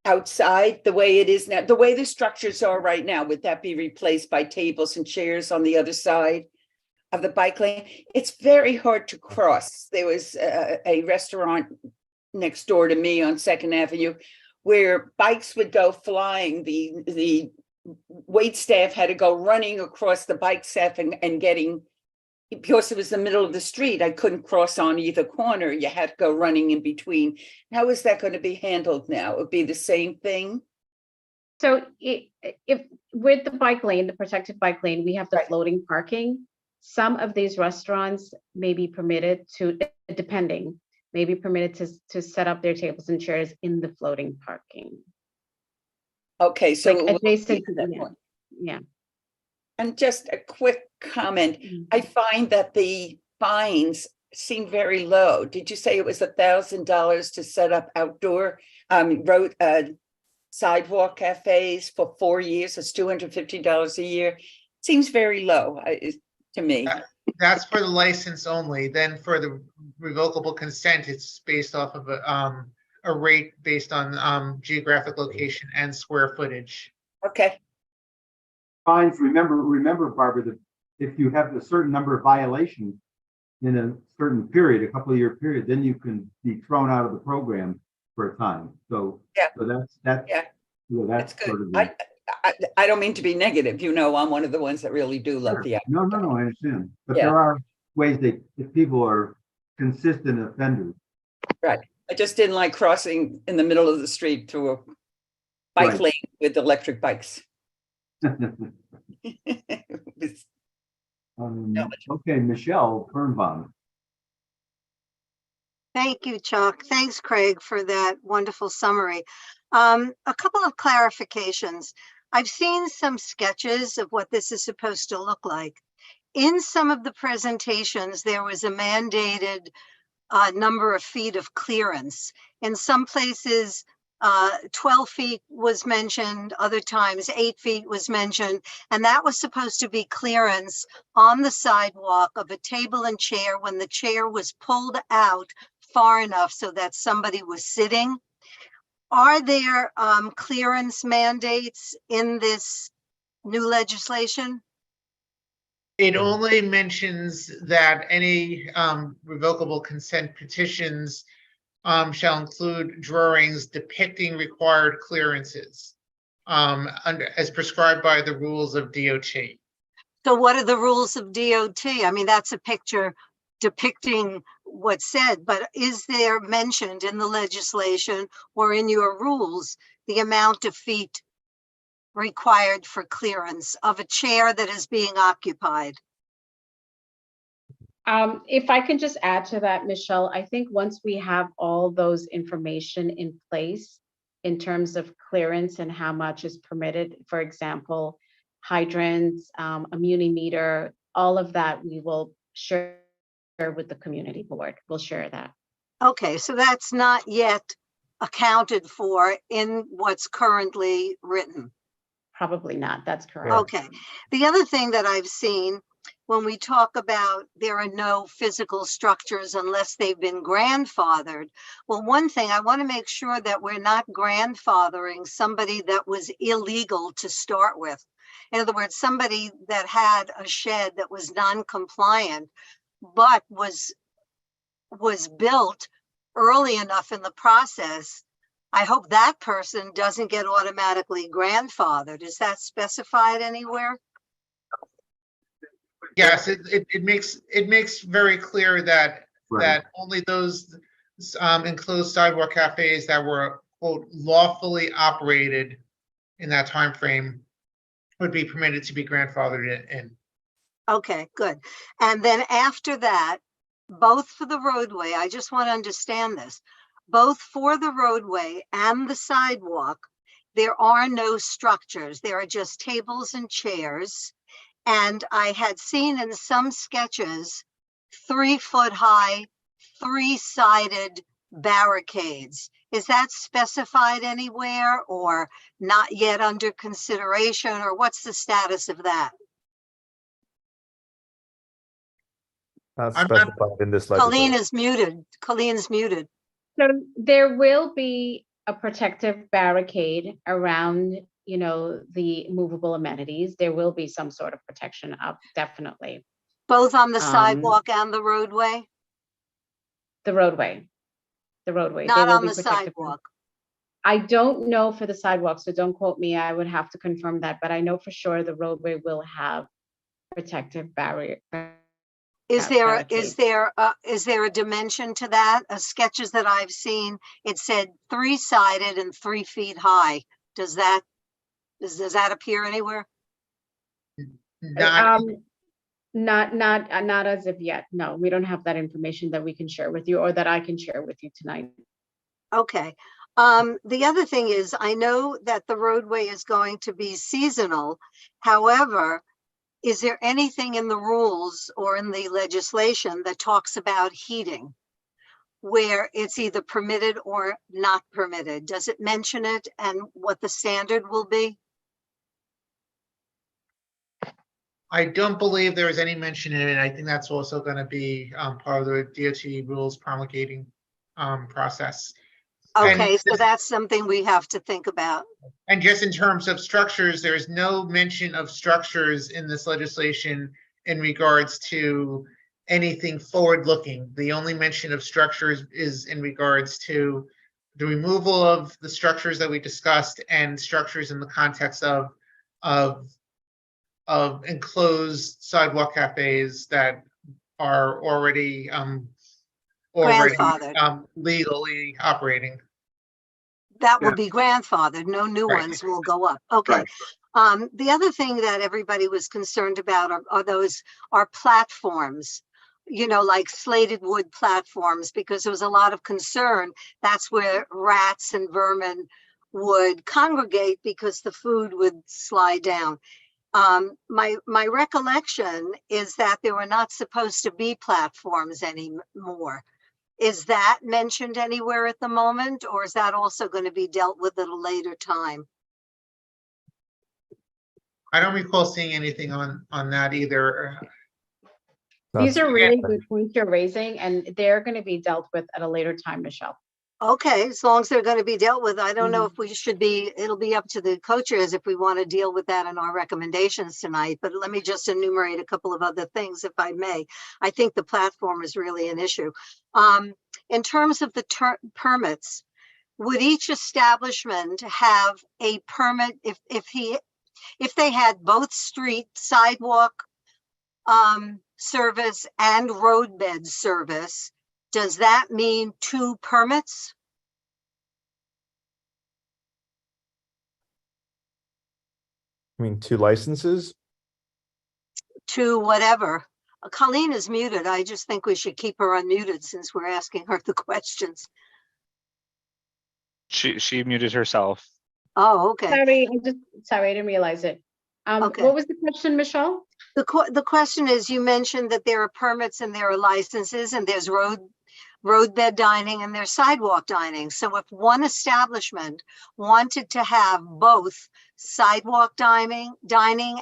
Speaker 7: outside the way it is now, the way the structures are right now? Would that be replaced by tables and chairs on the other side of the bike lane? It's very hard to cross. There was a restaurant next door to me on 2nd Avenue where bikes would go flying. The wait staff had to go running across the bike staff and getting, because it was the middle of the street, I couldn't cross on either corner. You had to go running in between. How is that going to be handled now? It would be the same thing?
Speaker 15: So if with the bike lane, the protected bike lane, we have the floating parking. Some of these restaurants may be permitted to, depending, may be permitted to set up their tables and chairs in the floating parking.
Speaker 7: Okay, so
Speaker 15: like adjacent to that. Yeah.
Speaker 7: And just a quick comment. I find that the fines seem very low. Did you say it was $1,000 to set up outdoor road sidewalk cafes for 4 years? It's $250 a year. Seems very low to me.
Speaker 3: That's for the license only. Then for the revocable consent, it's based off of a rate based on geographic location and square footage.
Speaker 7: Okay.
Speaker 2: Fines. Remember, Barbara, that if you have a certain number of violations in a certain period, a couple of year period, then you can be thrown out of the program for a time. So
Speaker 7: yeah,
Speaker 2: so that's
Speaker 7: yeah,
Speaker 2: that's
Speaker 7: good.
Speaker 2: sort of
Speaker 7: I don't mean to be negative. I'm one of the ones that really do love the.
Speaker 2: No, I understand. But there are ways that people are consistent offenders.
Speaker 7: Right. I just didn't like crossing in the middle of the street through a bike lane with electric bikes.
Speaker 2: Okay, Michelle Birnbaum.
Speaker 11: Thank you, Chuck. Thanks, Craig, for that wonderful summary. A couple of clarifications. I've seen some sketches of what this is supposed to look like. In some of the presentations, there was a mandated number of feet of clearance. In some places, 12 feet was mentioned, other times 8 feet was mentioned, and that was supposed to be clearance on the sidewalk of a table and chair when the chair was pulled out far enough so that somebody was sitting. Are there clearance mandates in this new legislation?
Speaker 3: It only mentions that any revocable consent petitions shall include drawings depicting required clearances as prescribed by the rules of DOT.
Speaker 11: So what are the rules of DOT? I mean, that's a picture depicting what's said, but is there mentioned in the legislation or in your rules the amount of feet required for clearance of a chair that is being occupied?
Speaker 15: If I can just add to that, Michelle, I think once we have all those information in place in terms of clearance and how much is permitted, for example, hydrants, a muni meter, all of that we will share with the community board. We'll share that.
Speaker 11: Okay, so that's not yet accounted for in what's currently written.
Speaker 15: Probably not. That's correct.
Speaker 11: Okay. The other thing that I've seen when we talk about there are no physical structures unless they've been grandfathered. Well, one thing I want to make sure that we're not grandfathering somebody that was illegal to start with. In other words, somebody that had a shed that was non-compliant, but was built early enough in the process. I hope that person doesn't get automatically grandfathered. Is that specified anywhere?
Speaker 3: Yes, it makes very clear that
Speaker 2: Right.
Speaker 3: only those enclosed sidewalk cafes that were, quote, lawfully operated in that time frame would be permitted to be grandfathered in.
Speaker 11: Okay, good. And then after that, both for the roadway, I just want to understand this, both for the roadway and the sidewalk, there are no structures. There are just tables and chairs. And I had seen in some sketches 3-foot high, 3-sided barricades. Is that specified anywhere or not yet under consideration, or what's the status of that?
Speaker 9: Not
Speaker 3: I'm not-
Speaker 9: specified in this
Speaker 11: Colleen
Speaker 9: legislation.
Speaker 11: is muted. Colleen's muted.
Speaker 15: So there will be a protective barricade around, you know, the movable amenities. There will be some sort of protection up, definitely.
Speaker 11: Both on the sidewalk and the roadway?
Speaker 15: The roadway. The roadway.
Speaker 11: Not
Speaker 15: There will
Speaker 11: on
Speaker 15: be
Speaker 11: the
Speaker 15: protective-
Speaker 11: sidewalk.
Speaker 15: I don't know for the sidewalk, so don't quote me. I would have to confirm that, but I know for sure the roadway will have protective barrier.
Speaker 11: Is
Speaker 15: barricades.
Speaker 11: there a dimension to that? Sketches that I've seen, it said 3-sided and 3 feet high. Does that appear anywhere?
Speaker 3: Not,
Speaker 15: Not as of yet. No, we don't have that information that we can share with you or that I can share with you tonight.
Speaker 11: Okay. The other thing is, I know that the roadway is going to be seasonal. However, is there anything in the rules or in the legislation that talks about heating, where it's either permitted or not permitted? Does it mention it and what the standard will be?
Speaker 3: I don't believe there is any mention in it. I think that's also going to be part of the DOT rules promulgating process.
Speaker 11: Okay,
Speaker 3: And
Speaker 11: so that's something we have to think about.
Speaker 3: And just in terms of structures, there's no mention of structures in this legislation in regards to anything forward-looking. The only mention of structures is in regards to the removal of the structures that we discussed and structures in the context of enclosed sidewalk cafes that are already
Speaker 11: Grandfathered.
Speaker 3: Legally operating.
Speaker 11: That will be grandfathered. No new
Speaker 3: Right.
Speaker 11: ones will go up. Okay.
Speaker 3: Right.
Speaker 11: The other thing that everybody was concerned about are platforms, you know, like slated wood platforms, because there was a lot of concern. That's where rats and vermin would congregate because the food would slide down. My recollection is that there were not supposed to be platforms anymore. Is that mentioned anywhere at the moment, or is that also going to be dealt with at a later time?
Speaker 3: I don't recall seeing anything on that either.
Speaker 15: These are really good points you're raising, and they're going to be dealt with at a later time, Michelle.
Speaker 11: Okay, as long as they're going to be dealt with, I don't know if we should be, it'll be up to the co-chairs if we want to deal with that in our recommendations tonight, but let me just enumerate a couple of other things if I may. I think the platform is really an issue. In terms of the permits, would each establishment have a permit if they had both street sidewalk service and roadbed service? Does that mean 2 permits?
Speaker 9: I mean, 2 licenses?
Speaker 11: 2 whatever. Colleen is muted. I just think we should keep her unmuted since we're asking her the questions.
Speaker 1: She muted herself.
Speaker 11: Oh, okay.
Speaker 15: Sorry, I didn't realize it.
Speaker 11: Okay.
Speaker 15: What was the question, Michelle?
Speaker 11: The question is, you mentioned that there are permits and there are licenses and there's roadbed dining and there's sidewalk dining. So if one establishment wanted to have both sidewalk dining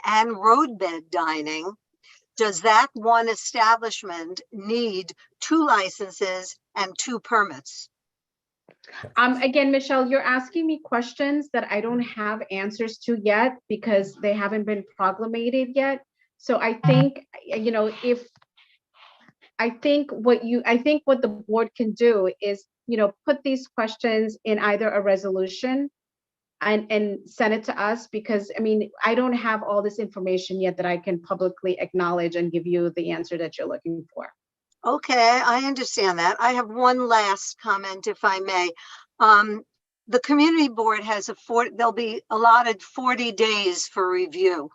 Speaker 11: and roadbed dining, does that one establishment need 2 licenses and 2 permits?
Speaker 15: Again, Michelle, you're asking me questions that I don't have answers to yet because they haven't been proclamated yet. So I think, you know, I think what the board can do is, you know, put these questions in either a resolution and send it to us, because I mean, I don't have all this information yet that I can publicly acknowledge and give you the answer that you're looking for.
Speaker 11: Okay, I understand that. I have one last comment, if I may. The community board has they'll be allotted 40 days for review.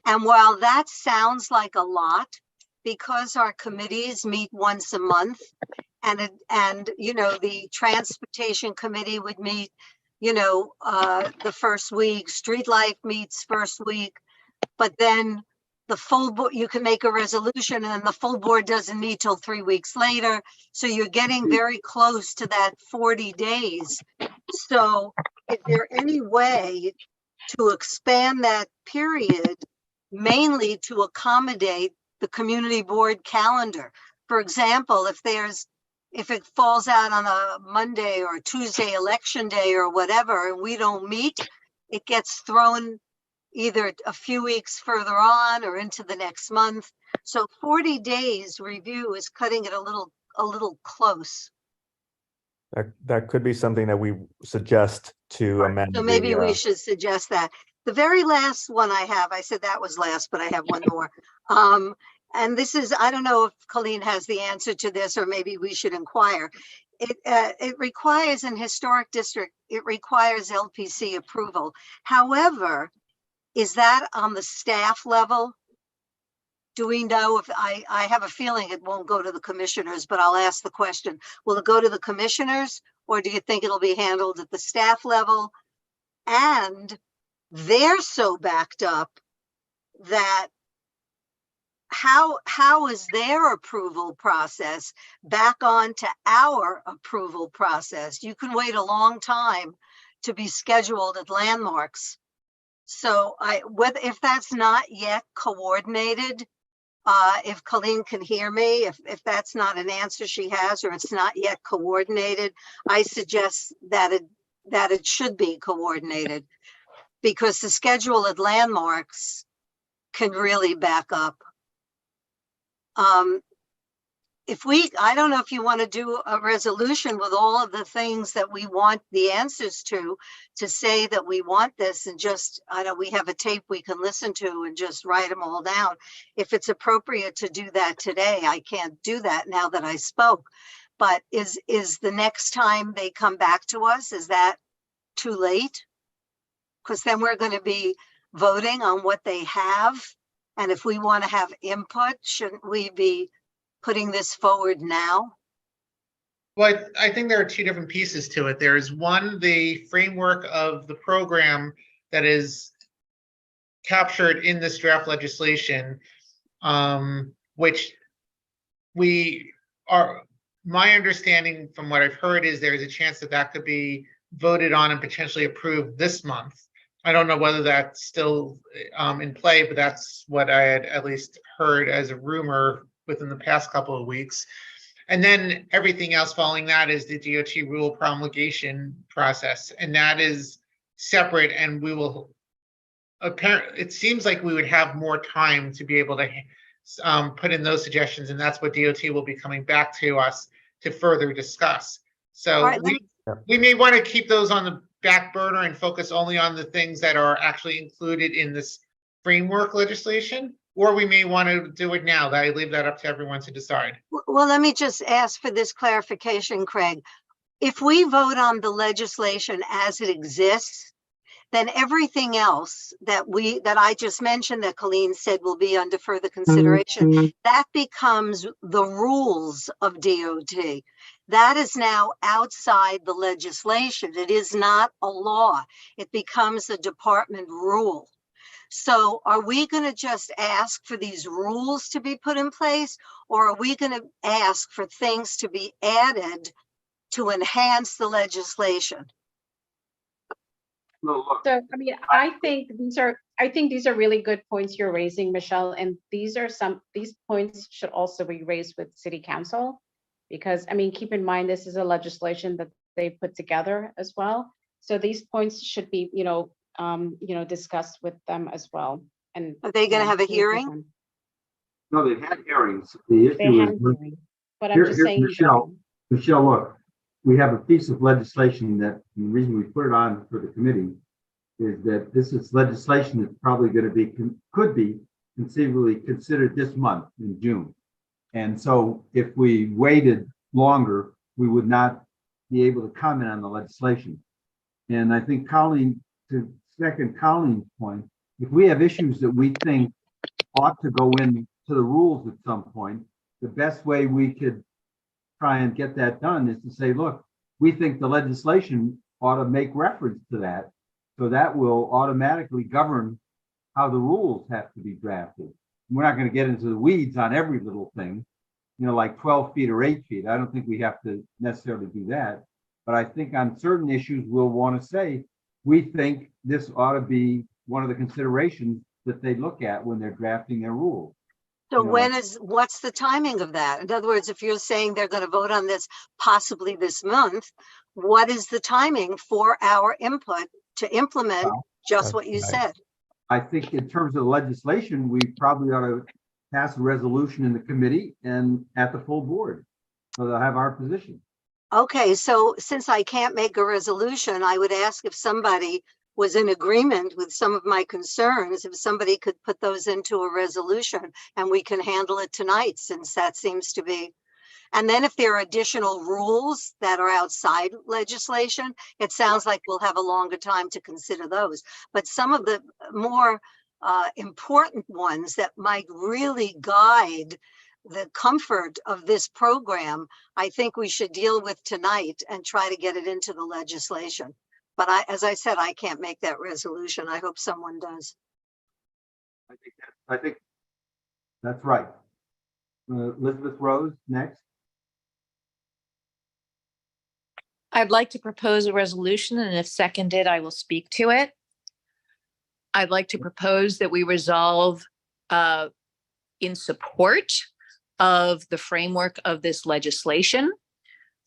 Speaker 11: And while that sounds like a lot, because our committees meet once a month, and you know, the transportation committee would meet, you know, the first week, street life meets first week, but then the full board, you can make a resolution and then the full board doesn't meet till 3 weeks later. So you're getting very close to that 40 days. So is there any way to expand that period, mainly to accommodate the community board calendar? For example, if it falls out on a Monday or a Tuesday election day or whatever, and we don't meet, it gets thrown either a few weeks further on or into the next month. So 40 days review is cutting it a little close.
Speaker 9: That could be something that we suggest to amend.
Speaker 11: So maybe we should suggest that. The very last one I have, I said that was last, but I have one more. And this is, I don't know if Colleen has the answer to this, or maybe we should inquire. It requires an historic district, it requires LPC approval. However, is that on the staff level? Do we know if I have a feeling it won't go to the commissioners, but I'll ask the question. Will it go to the commissioners, or do you think it'll be handled at the staff level? And they're so backed up that how is their approval process back on to our approval process? You can wait a long time to be scheduled at landmarks. So if that's not yet coordinated, if Colleen can hear me, if that's not an answer she has, or it's not yet coordinated, I suggest that it should be coordinated, because the schedule at landmarks can really back up. I don't know if you want to do a resolution with all of the things that we want the answers to say that we want this, and just, I know we have a tape we can listen to and just write them all down. If it's appropriate to do that today, I can't do that now that I spoke. But is the next time they come back to us, is that too late? Because then we're going to be voting on what they have. And if we want to have input, shouldn't we be putting this forward now?
Speaker 3: Well, I think there are 2 different pieces to it. There's one, the framework of the program that is captured in this draft legislation, which my understanding from what I've heard is there is a chance that could be voted on and potentially approved this month. I don't know whether that's still in play, but that's what I had at least heard as a rumor within the past couple of weeks. And then everything else following that is the DOT rule promulgation process, and that is separate, and we will it seems like we would have more time to be able to put in those suggestions, and that's what DOT will be coming back to us to further discuss. So
Speaker 11: right,
Speaker 3: we may want to keep those on the back burner and focus only on the things that are actually included in this framework legislation, or we may want to do it now. I leave that up to everyone to decide.
Speaker 11: well, let me just ask for this clarification, Craig. If we vote on the legislation as it exists, then everything else that I just mentioned, that Colleen said will be under further consideration, that becomes the rules of DOT. That is now outside the legislation. It is not a law. It becomes a department rule. So are we going to just ask for these rules to be put in place, or are we going to ask for things to be added to enhance the legislation?
Speaker 3: No, look.
Speaker 15: So, I mean, I think these are really good points you're raising, Michelle, and these points should also be raised with City Council, because, I mean, keep in mind, this is a legislation that they put together as well. So these points should be, discussed with them as well. And
Speaker 11: are they going to have a hearing?
Speaker 2: No, they've had hearings. The issue is,
Speaker 15: but I'm just saying,
Speaker 2: Michelle, look, we have a piece of legislation that the reason we put it on for the committee is that this is legislation that's probably going to be, could be conceivably considered this month in June. And so if we waited longer, we would not be able to comment on the legislation. And I think Colleen, to second Colleen's point, if we have issues that we think ought to go into the rules at some point, the best way we could try and get that done is to say, look, we think the legislation ought to make reference to that. So that will automatically govern how the rules have to be drafted. We're not going to get into the weeds on every little thing, like 12 feet or 8 feet. I don't think we have to necessarily do that. But I think on certain issues, we'll want to say, we think this ought to be one of the considerations that they look at when they're drafting their rules.
Speaker 11: So what's the timing of that? In other words, if you're saying they're going to vote on this possibly this month, what is the timing for our input to implement just what you said?
Speaker 2: I think in terms of the legislation, we probably ought to pass a resolution in the committee and at the full board. So they'll have our position.
Speaker 11: Okay, so since I can't make a resolution, I would ask if somebody was in agreement with some of my concerns, if somebody could put those into a resolution and we can handle it tonight, since that seems to be. And then if there are additional rules that are outside legislation, it sounds like we'll have a longer time to consider those. But some of the more important ones that might really guide the comfort of this program, I think we should deal with tonight and try to get it into the legislation. But as I said, I can't make that resolution. I hope someone does.
Speaker 2: I think that's right. Elizabeth Rose, next.
Speaker 4: I'd like to propose a resolution, and if seconded, I will speak to it. I'd like to propose that we resolve in support of the framework of this legislation,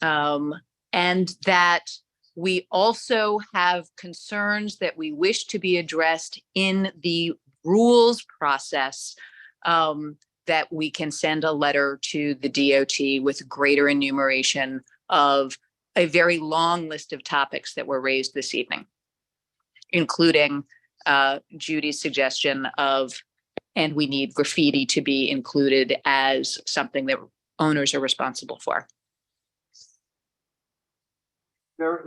Speaker 4: and that we also have concerns that we wish to be addressed in the rules process, that we can send a letter to the DOT with greater enumeration of a very long list of topics that were raised this evening, including Judy's suggestion of, and we need graffiti to be included as something that owners are responsible for.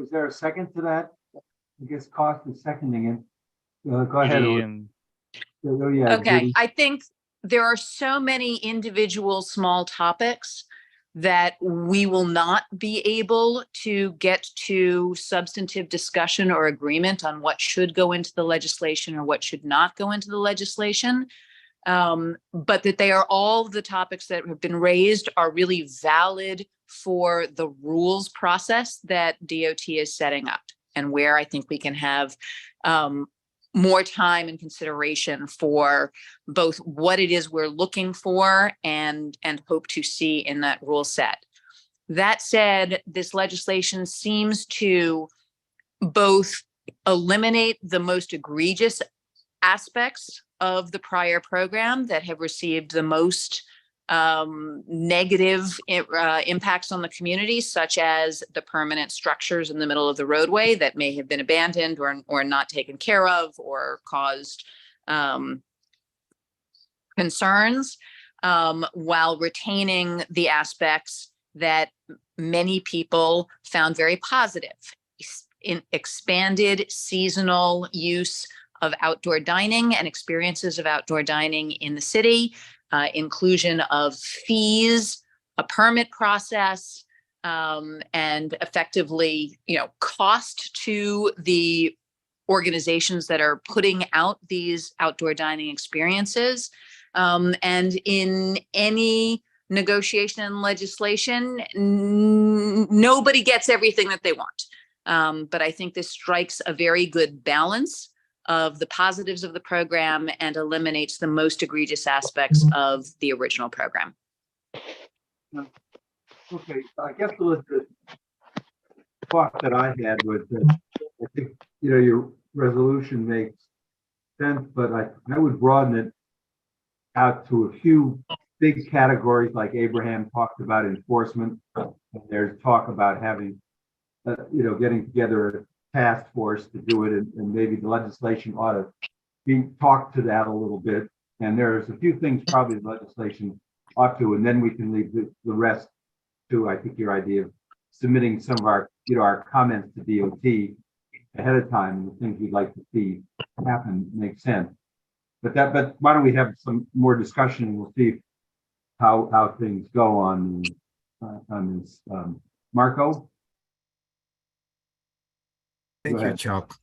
Speaker 2: Is there a second to that? I guess Cost is seconding it. Go ahead.
Speaker 4: Okay, Judy. I think there are so many individual small topics that we will not be able to get to substantive discussion or agreement on what should go into the legislation or what should not go into the legislation. But that they are all the topics that have been raised are really valid for the rules process that DOT is setting up, and where I think we can have more time and consideration for both what it is we're looking for and hope to see in that rule set. That said, this legislation seems to both eliminate the most egregious aspects of the prior program that have received the most negative impacts on the community, such as the permanent structures in the middle of the roadway that may have been abandoned or not taken care of or caused concerns, while retaining the aspects that many people found very positive in expanded seasonal use of outdoor dining and experiences of outdoor dining in the city, inclusion of fees, a permit process, and effectively, cost to the organizations that are putting out these outdoor dining experiences. And in any negotiation and legislation, nobody gets everything that they want. But I think this strikes a very good balance of the positives of the program and eliminates the most egregious aspects of the original program.
Speaker 2: Okay, I guess the thought that I had was that I think, your resolution makes sense, but I would broaden it out to a few big categories, like Abraham talked about enforcement. And there's talk about having, getting together a task force to do it, and maybe the legislation ought to be talked to that a little bit. And there's a few things probably the legislation ought to, and then we can leave the rest to, I think, your idea of submitting some of our, our comments to DOT ahead of time, and the things we'd like to see happen makes sense. But why don't we have some more discussion, and we'll see how things go on this. Marco?
Speaker 14: Thank you, Chuck.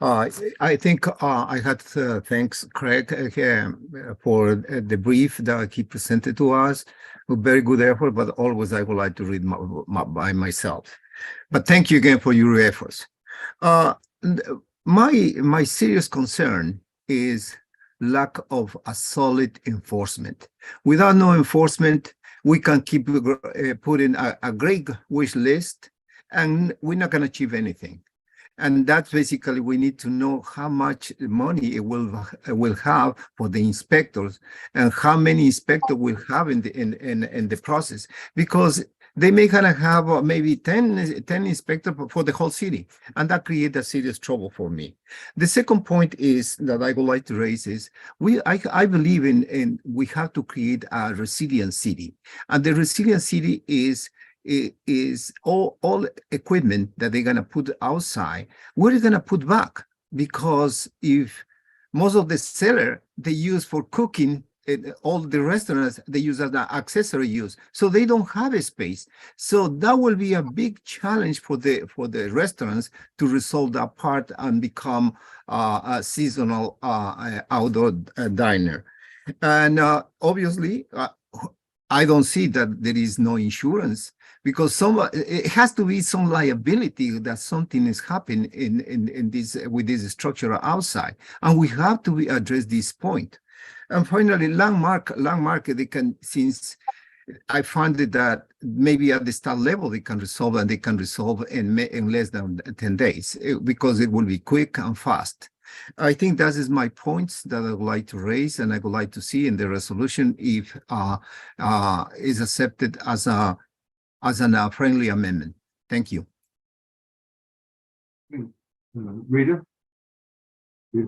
Speaker 14: I think I had to thanks Craig for the brief that he presented to us. A very good effort, but always I would like to read by myself. But thank you again for your efforts. My serious concern is lack of a solid enforcement. Without no enforcement, we can keep putting a great wish list, and we're not going to achieve anything. And that's basically, we need to know how much money it will have for the inspectors, and how many inspectors will have in the process, because they may kind of have maybe 10 inspectors for the whole city, and that creates a serious trouble for me. The second point is that I would like to raise is I believe in we have to create a resilient city, and the resilient city is all equipment that they're going to put outside, what are they going to put back? Because if most of the cellar they use for cooking, all the restaurants they use as an accessory use, so they don't have a space. So that will be a big challenge for the restaurants to resolve that part and become a seasonal outdoor diner. And obviously, I don't see that there is no insurance, because it has to be some liability that something is happening in this with this structure outside, and we have to address this point. And finally, landmark, they can, since I found it that maybe at the start level they can resolve, and they can resolve in less than 10 days, because it will be quick and fast. I think that is my points that I would like to raise, and I would like to see in the resolution if is accepted as a friendly amendment. Thank you.
Speaker 2: Rita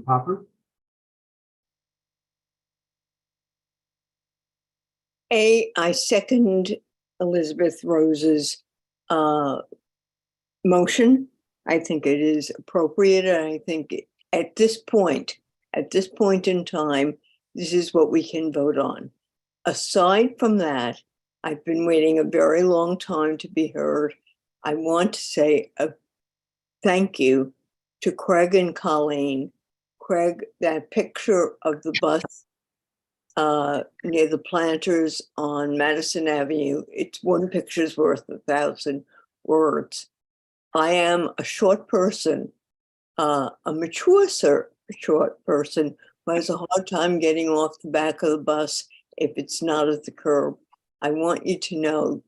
Speaker 2: Popper?
Speaker 17: I second Elizabeth Rose's motion. I think it is appropriate, and I think at this point in time, this is what we can vote on. Aside from that, I've been waiting a very long time to be heard. I want to say a thank you to Craig and Colleen. Craig, that picture of the bus near the Planters on Madison Avenue, it's one picture's worth 1,000 words. I am a short person, a mature short person who has a hard time getting off the back of the bus if it's not at the curb. I want you to know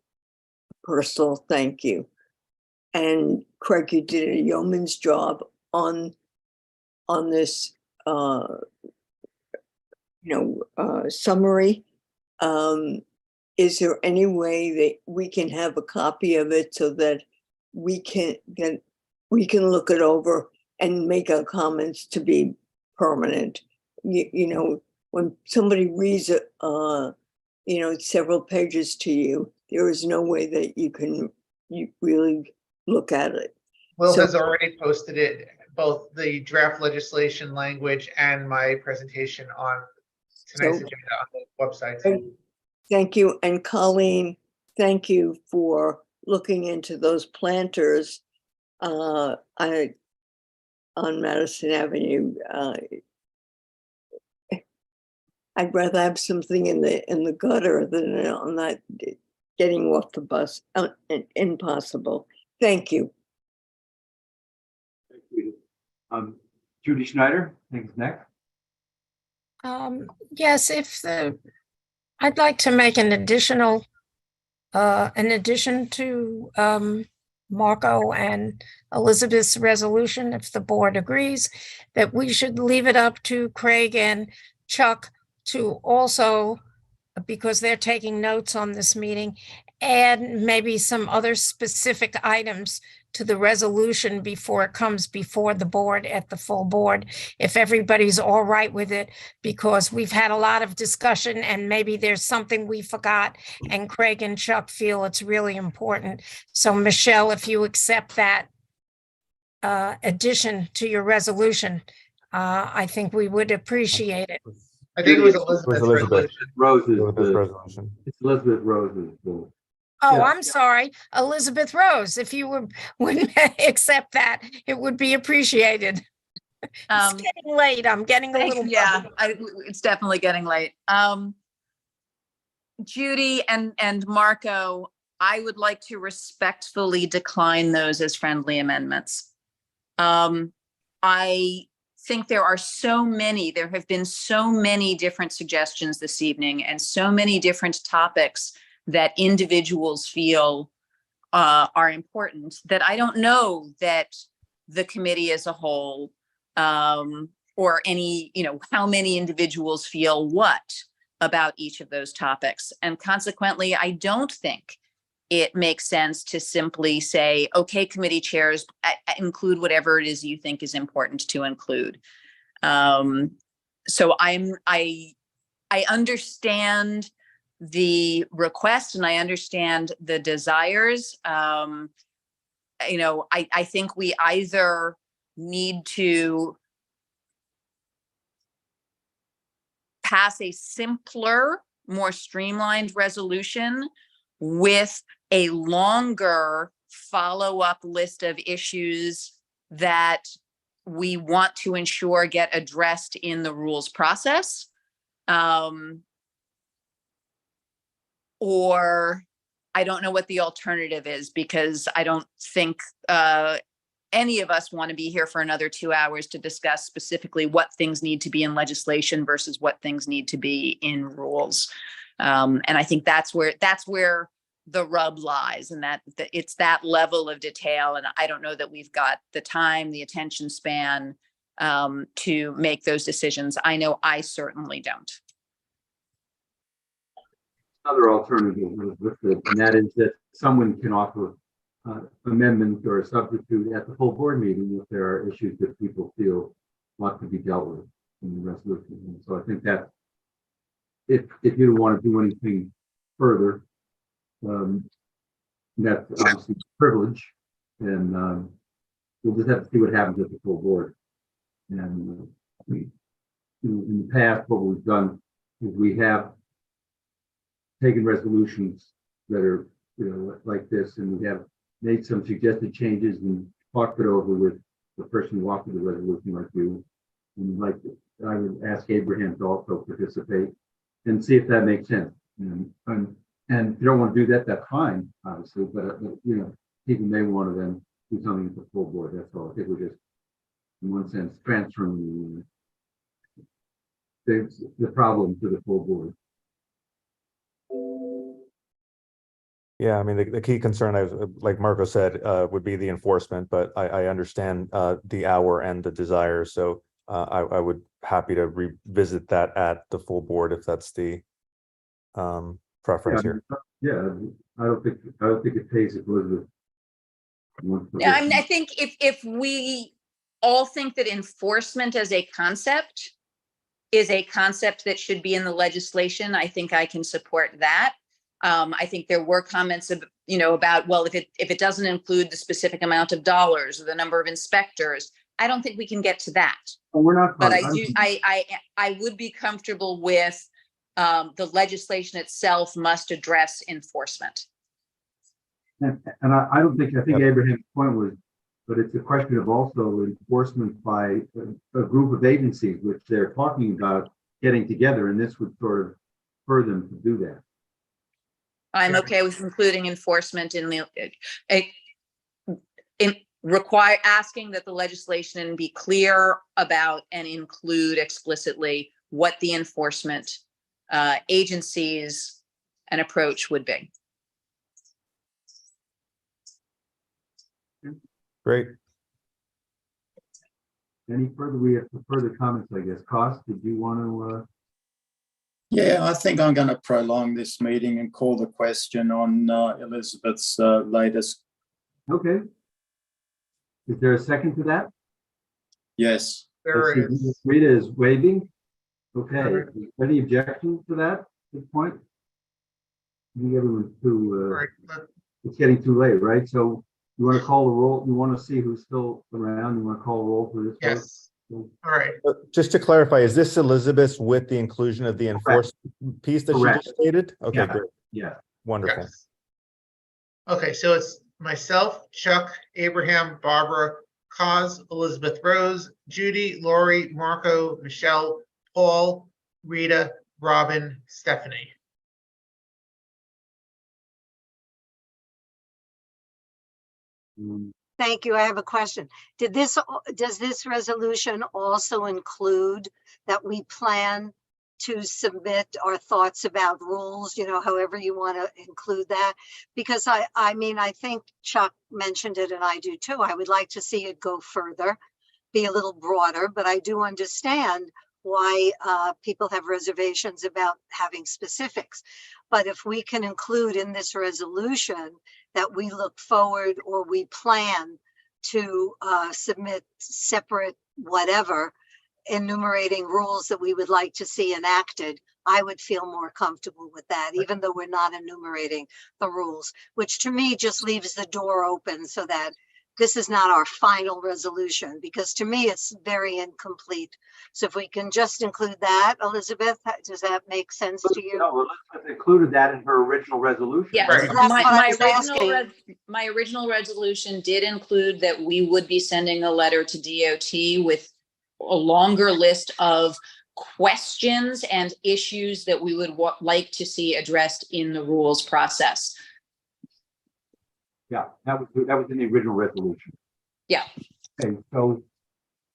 Speaker 17: personal thank you. And Craig, you did a yeoman's job on this, summary. Is there any way that we can have a copy of it so that we can look it over and make our comments to be permanent? When somebody reads several pages to you, there is no way that you really look at it.
Speaker 3: Will
Speaker 17: So-
Speaker 3: has already posted it, both the draft legislation language and my presentation on tonight's agenda on the website.
Speaker 17: Thank you. And Colleen, thank you for looking into those planters on Madison Avenue. I'd rather have something in the gutter than on that getting off the bus. Impossible. Thank you.
Speaker 2: Thank you. Judy Schneider, I think is next.
Speaker 6: Yes, I'd like to make an addition to Marco and Elizabeth's resolution, if the board agrees, that we should leave it up to Craig and Chuck to also, because they're taking notes on this meeting, add maybe some other specific items to the resolution before it comes before the board at the full board, if everybody's all right with it, because we've had a lot of discussion and maybe there's something we forgot and Craig and Chuck feel it's really important. So Michelle, if you accept that addition to your resolution, I think we would appreciate it.
Speaker 3: I think it was Elizabeth's
Speaker 9: Elizabeth.
Speaker 3: resolution.
Speaker 2: It's Elizabeth Rose's.
Speaker 6: Oh,
Speaker 2: Yeah.
Speaker 6: I'm sorry, Elizabeth Rose. If you would accept that, it would be appreciated. It's getting late. I'm getting a little.
Speaker 13: Yeah, it's definitely getting late. Judy and Marco, I would like to respectfully decline those as friendly amendments. I think there have been so many different suggestions this evening and so many different topics that individuals feel are important, that I don't know that the committee as a whole or any, how many individuals feel what about each of those topics. And consequently, I don't think it makes sense to simply say, okay, committee chairs, include whatever it is you think is important to include. So I understand the request and I understand the desires. I think we either need to pass a simpler, more streamlined resolution with a longer follow-up list of issues that we want to ensure get addressed in the rules process. Or I don't know what the alternative is, because I don't think any of us want to be here for another 2 hours to discuss specifically what things need to be in legislation versus what things need to be in rules. And I think that's where the rub lies, and that it's that level of detail. And I don't know that we've got the time, the attention span to make those decisions. I know I certainly don't.
Speaker 2: Other alternative with it, and that is that someone can offer amendment or a substitute at the full board meeting if there are issues that people feel want to be dealt with in the resolution. And so I think that if you don't want to do anything further, that's obviously a privilege, and we'll just have to see what happens at the full board. And in the past, what we've done is we have taken resolutions that are like this, and we have made some suggested changes and talked it over with the person who authored the resolution, like you. And like I would ask Abraham to also participate and see if that makes sense. And if you don't want to do that, that's fine, obviously. But people may want to then do something at the full board. That's all. I think we're just, in one sense, transferring the problem to the full board.
Speaker 9: Yeah, I mean, the key concern, like Marco said, would be the enforcement, but I understand the hour and the desire. So I would happy to revisit that at the full board if that's the preference here.
Speaker 2: Yeah, I don't think it pays if Elizabeth wants to
Speaker 13: Yeah, I
Speaker 2: get-
Speaker 13: mean, I think if we all think that enforcement as a concept is a concept that should be in the legislation, I think I can support that. I think there were comments of, about, well, if it doesn't include the specific amount of dollars or the number of inspectors, I don't think we can get to that.
Speaker 2: Well, we're not.
Speaker 13: But I would be comfortable with the legislation itself must address enforcement.
Speaker 2: And I don't think, Abraham's point was, but it's a question of also enforcement by a group of agencies, which they're talking about getting together, and this would sort of spur them to do that.
Speaker 13: I'm okay with including enforcement in asking that the legislation be clear about and include explicitly what the enforcement agencies and approach would be.
Speaker 9: Great.
Speaker 2: Any further? We have further comments, I guess. Cost, did you want to?
Speaker 8: Yeah, I think I'm going to prolong this meeting and call the question on Elizabeth's latest.
Speaker 2: Okay. Is there a second to that?
Speaker 8: Yes.
Speaker 3: There is.
Speaker 2: Rita is waving. Okay. Any objections to that at this point? I think everyone's too. It's getting too late, right? So you want to call the roll? You want to see who's still around? You want to call the roll for this?
Speaker 3: Yes. All right.
Speaker 9: Just to clarify, is this Elizabeth with the inclusion of the enforcement piece that
Speaker 2: Correct.
Speaker 9: she just stated? Okay,
Speaker 2: Yeah.
Speaker 9: great.
Speaker 2: Yeah.
Speaker 9: Wonderful.
Speaker 3: Yes. Okay, so it's myself, Chuck, Abraham, Barbara, Cos, Elizabeth Rose, Judy, Lori, Marco, Michelle, Paul, Rita, Robin, Stephanie.
Speaker 11: Thank you. I have a question. Does this resolution also include that we plan to submit our thoughts about rules, however you want to include that? Because I mean, I think Chuck mentioned it and I do too. I would like to see it go further, be a little broader, but I do understand why people have reservations about having specifics. But if we can include in this resolution that we look forward or we plan to submit separate whatever, enumerating rules that we would like to see enacted, I would feel more comfortable with that, even though we're not enumerating the rules, which to me just leaves the door open so that this is not our final resolution, because to me it's very incomplete. So if we can just include that, Elizabeth, does that make sense to you?
Speaker 2: No, Elizabeth included that in her original resolution.
Speaker 13: Yes,
Speaker 2: Right?
Speaker 13: my original resolution did include that we would be sending a letter to DOT with a longer list of questions and issues that we would like to see addressed in the rules process.
Speaker 2: Yeah, that was in the original resolution.
Speaker 13: Yeah.
Speaker 2: Okay, so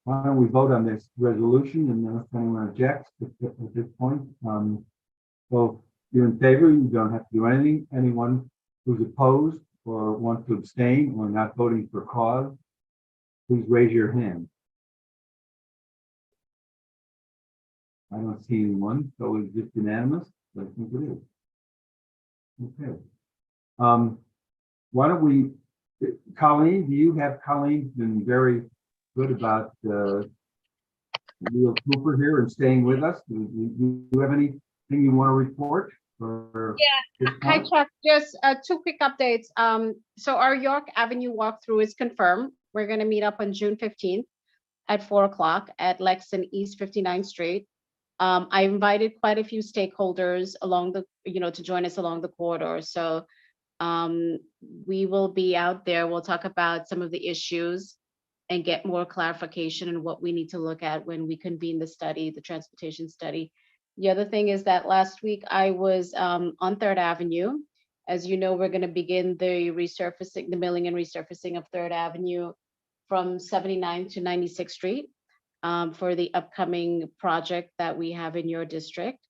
Speaker 2: why don't we vote on this resolution, and then if anyone objects at this point, well, you're in favor, you don't have to do anything. Anyone who's opposed or wants to abstain or not voting for cause, please raise your hand. I don't see anyone, so it's just unanimous. I think it is. Okay. Why don't we, Colleen, Colleen's been very good about Leo Cooper here and staying with us. Do you have anything you want to report?
Speaker 15: Yeah. Hi, Chuck. Just 2 quick updates. So our York Avenue walkthrough is confirmed. We're going to meet up on June 15th at 4 o'clock at Lexington East 59th Street. I invited quite a few stakeholders along the, to join us along the corridor. So we will be out there. We'll talk about some of the issues and get more clarification on what we need to look at when we convene the study, the transportation study. The other thing is that last week I was on 3rd Avenue. As you know, we're going to begin the resurfacing, the milling and resurfacing of 3rd Avenue from 79th to 96th Street for the upcoming project that we have in your district.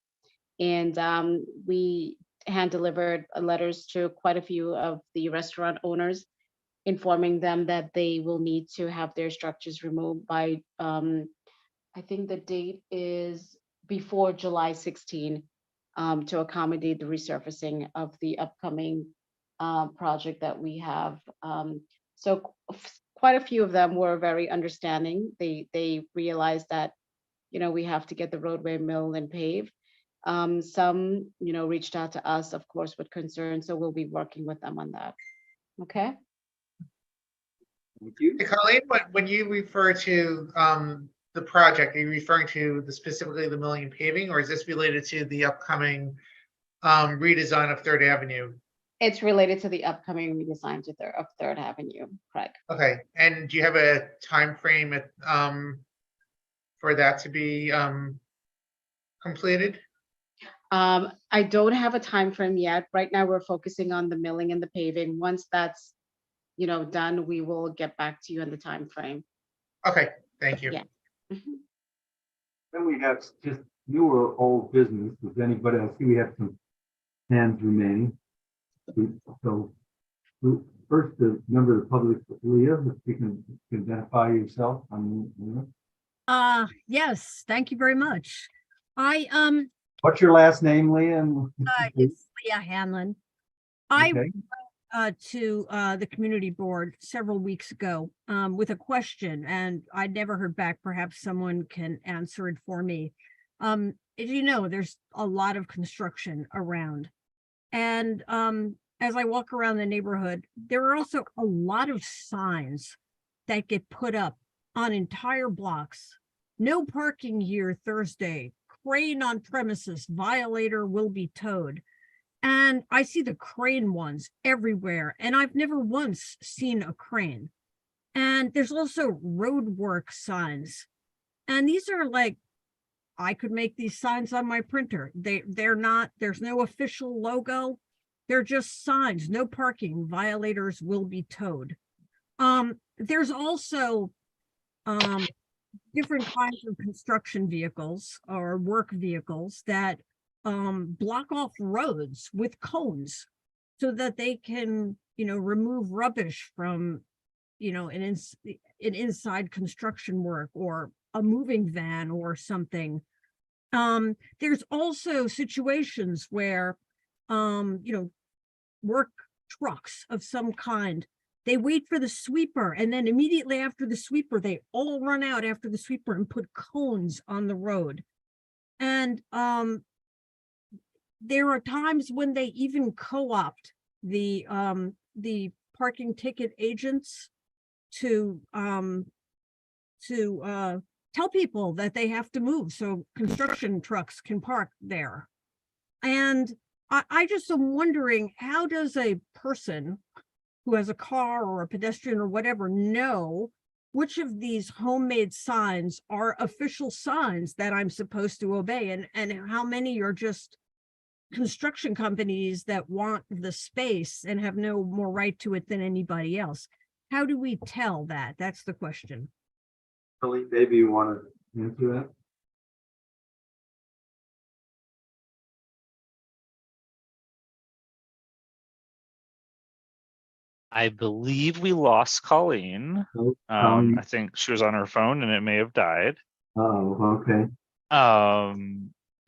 Speaker 15: And we hand-delivered letters to quite a few of the restaurant owners, informing them that they will need to have their structures removed by, I think the date is before July 16, to accommodate the resurfacing of the upcoming project that we have. So quite a few of them were very understanding. They realized that, we have to get the roadway milled and paved. Some, reached out to us, of course, with concerns. So we'll be working with them on that. Okay.
Speaker 2: Thank you.
Speaker 3: Hey, Colleen, when you refer to the project, are you referring to specifically the milling and paving, or is this related to the upcoming redesign of Third Avenue?
Speaker 15: It's related to the upcoming redesign of Third Avenue, correct?
Speaker 3: Okay, and do you have a time frame for that to be completed?
Speaker 15: I don't have a time frame yet. Right now, we're focusing on the milling and the paving. Once that's, done, we will get back to you on the time frame.
Speaker 3: Okay, thank you.
Speaker 15: Yeah. Mhm.
Speaker 2: Then we have just newer old business. Does anybody, I see we have some hands remaining. So first, the member of the public, Leah, if you can identify yourself.
Speaker 16: Yes, thank you very much.
Speaker 2: What's your last name, Leah?
Speaker 16: It's Leah Hanlon. I
Speaker 2: Okay.
Speaker 16: to the community board several weeks ago with a question, and I never heard back. Perhaps someone can answer it for me. As you know, there's a lot of construction around, and as I walk around the neighborhood, there are also a lot of signs that get put up on entire blocks. No parking here Thursday. Crane on premises. Violator will be towed. And I see the crane ones everywhere, and I've never once seen a crane. And there's also road work signs. And these are like, I could make these signs on my printer. They're not, there's no official logo. They're just signs, no parking, violators will be towed. There's also different kinds of construction vehicles or work vehicles that block off roads with cones so that they can, remove rubbish from, an inside construction work or a moving van or something. There's also situations where, work trucks of some kind, they wait for the sweeper, and then immediately after the sweeper, they all run out after the sweeper and put cones on the road. And there are times when they even co-opt the parking ticket agents to tell people that they have to move so construction trucks can park there. And I just am wondering, how does a person who has a car or a pedestrian or whatever know which of these homemade signs are official signs that I'm supposed to obey, and how many are just construction companies that want the space and have no more right to it than anybody else? How do we tell that? That's the question.
Speaker 2: Maybe you want to answer that?
Speaker 1: I believe we lost Colleen. I think she was on her phone and it may have died.
Speaker 2: Oh, okay.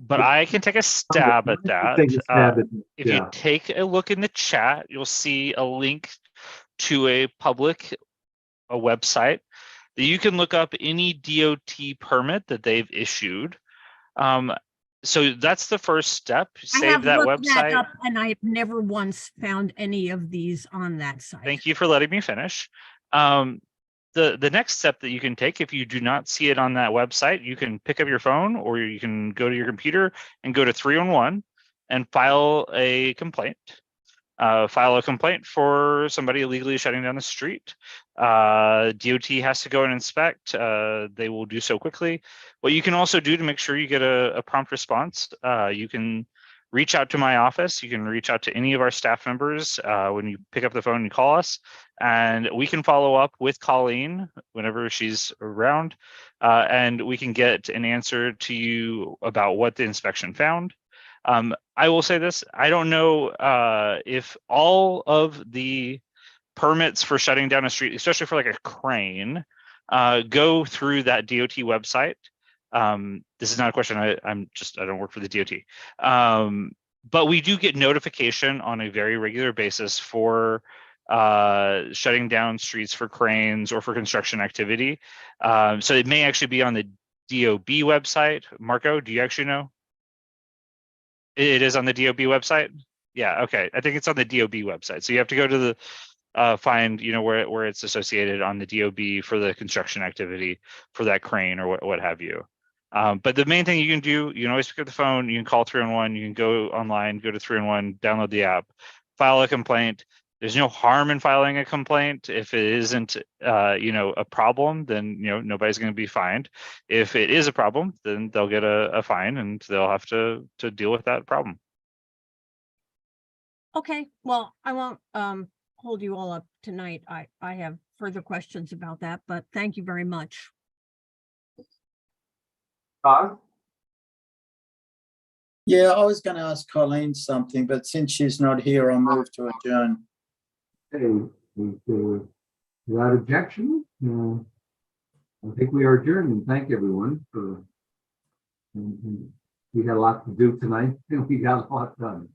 Speaker 1: But I can take a stab at that. If you take a look in the chat, you'll see a link to a website that you can look up any DOT permit that they've issued. So that's the first step. Save that website.
Speaker 16: That up, and I've never once found any of these on that site.
Speaker 1: Thank you for letting me finish. The next step that you can take, if you do not see it on that website, you can pick up your phone or you can go to your computer and go to 311 and file a complaint. File a complaint for somebody illegally shutting down the street. DOT has to go and inspect. They will do so quickly. What you can also do to make sure you get a prompt response, you can reach out to my office. You can reach out to any of our staff members when you pick up the phone and call us, and we can follow up with Colleen whenever she's around, and we can get an answer to you about what the inspection found. I will say this, I don't know if all of the permits for shutting down a street, especially for like a crane, go through that DOT website. This is not a question, I don't work for the DOT. But we do get notification on a very regular basis for shutting down streets for cranes or for construction activity. So it may actually be on the DOB website. Marco, do you actually know? It is on the DOB website? Yeah, okay. I think it's on the DOB website. So you have to go to the find, you know, where it's associated on the DOB for the construction activity for that crane or what have you. But the main thing you can do, you can always pick up the phone, you can call 311, you can go online, go to 311, download the app, file a complaint. There's no harm in filing a complaint. If it isn't, you know, a problem, then, you know, nobody's going to be fined. If it is a problem, then they'll get a fine and they'll have to deal with that problem.
Speaker 16: Okay, well, I won't hold you all up tonight. I have further questions about that, but thank you very much.
Speaker 2: Todd?
Speaker 8: Yeah, I was going to ask Colleen something, but since she's not here, I'll move to adjourn.
Speaker 2: Hey, without objection, I think we are adjourned, and thank everyone for. We had a lot to do tonight, and we got a lot done.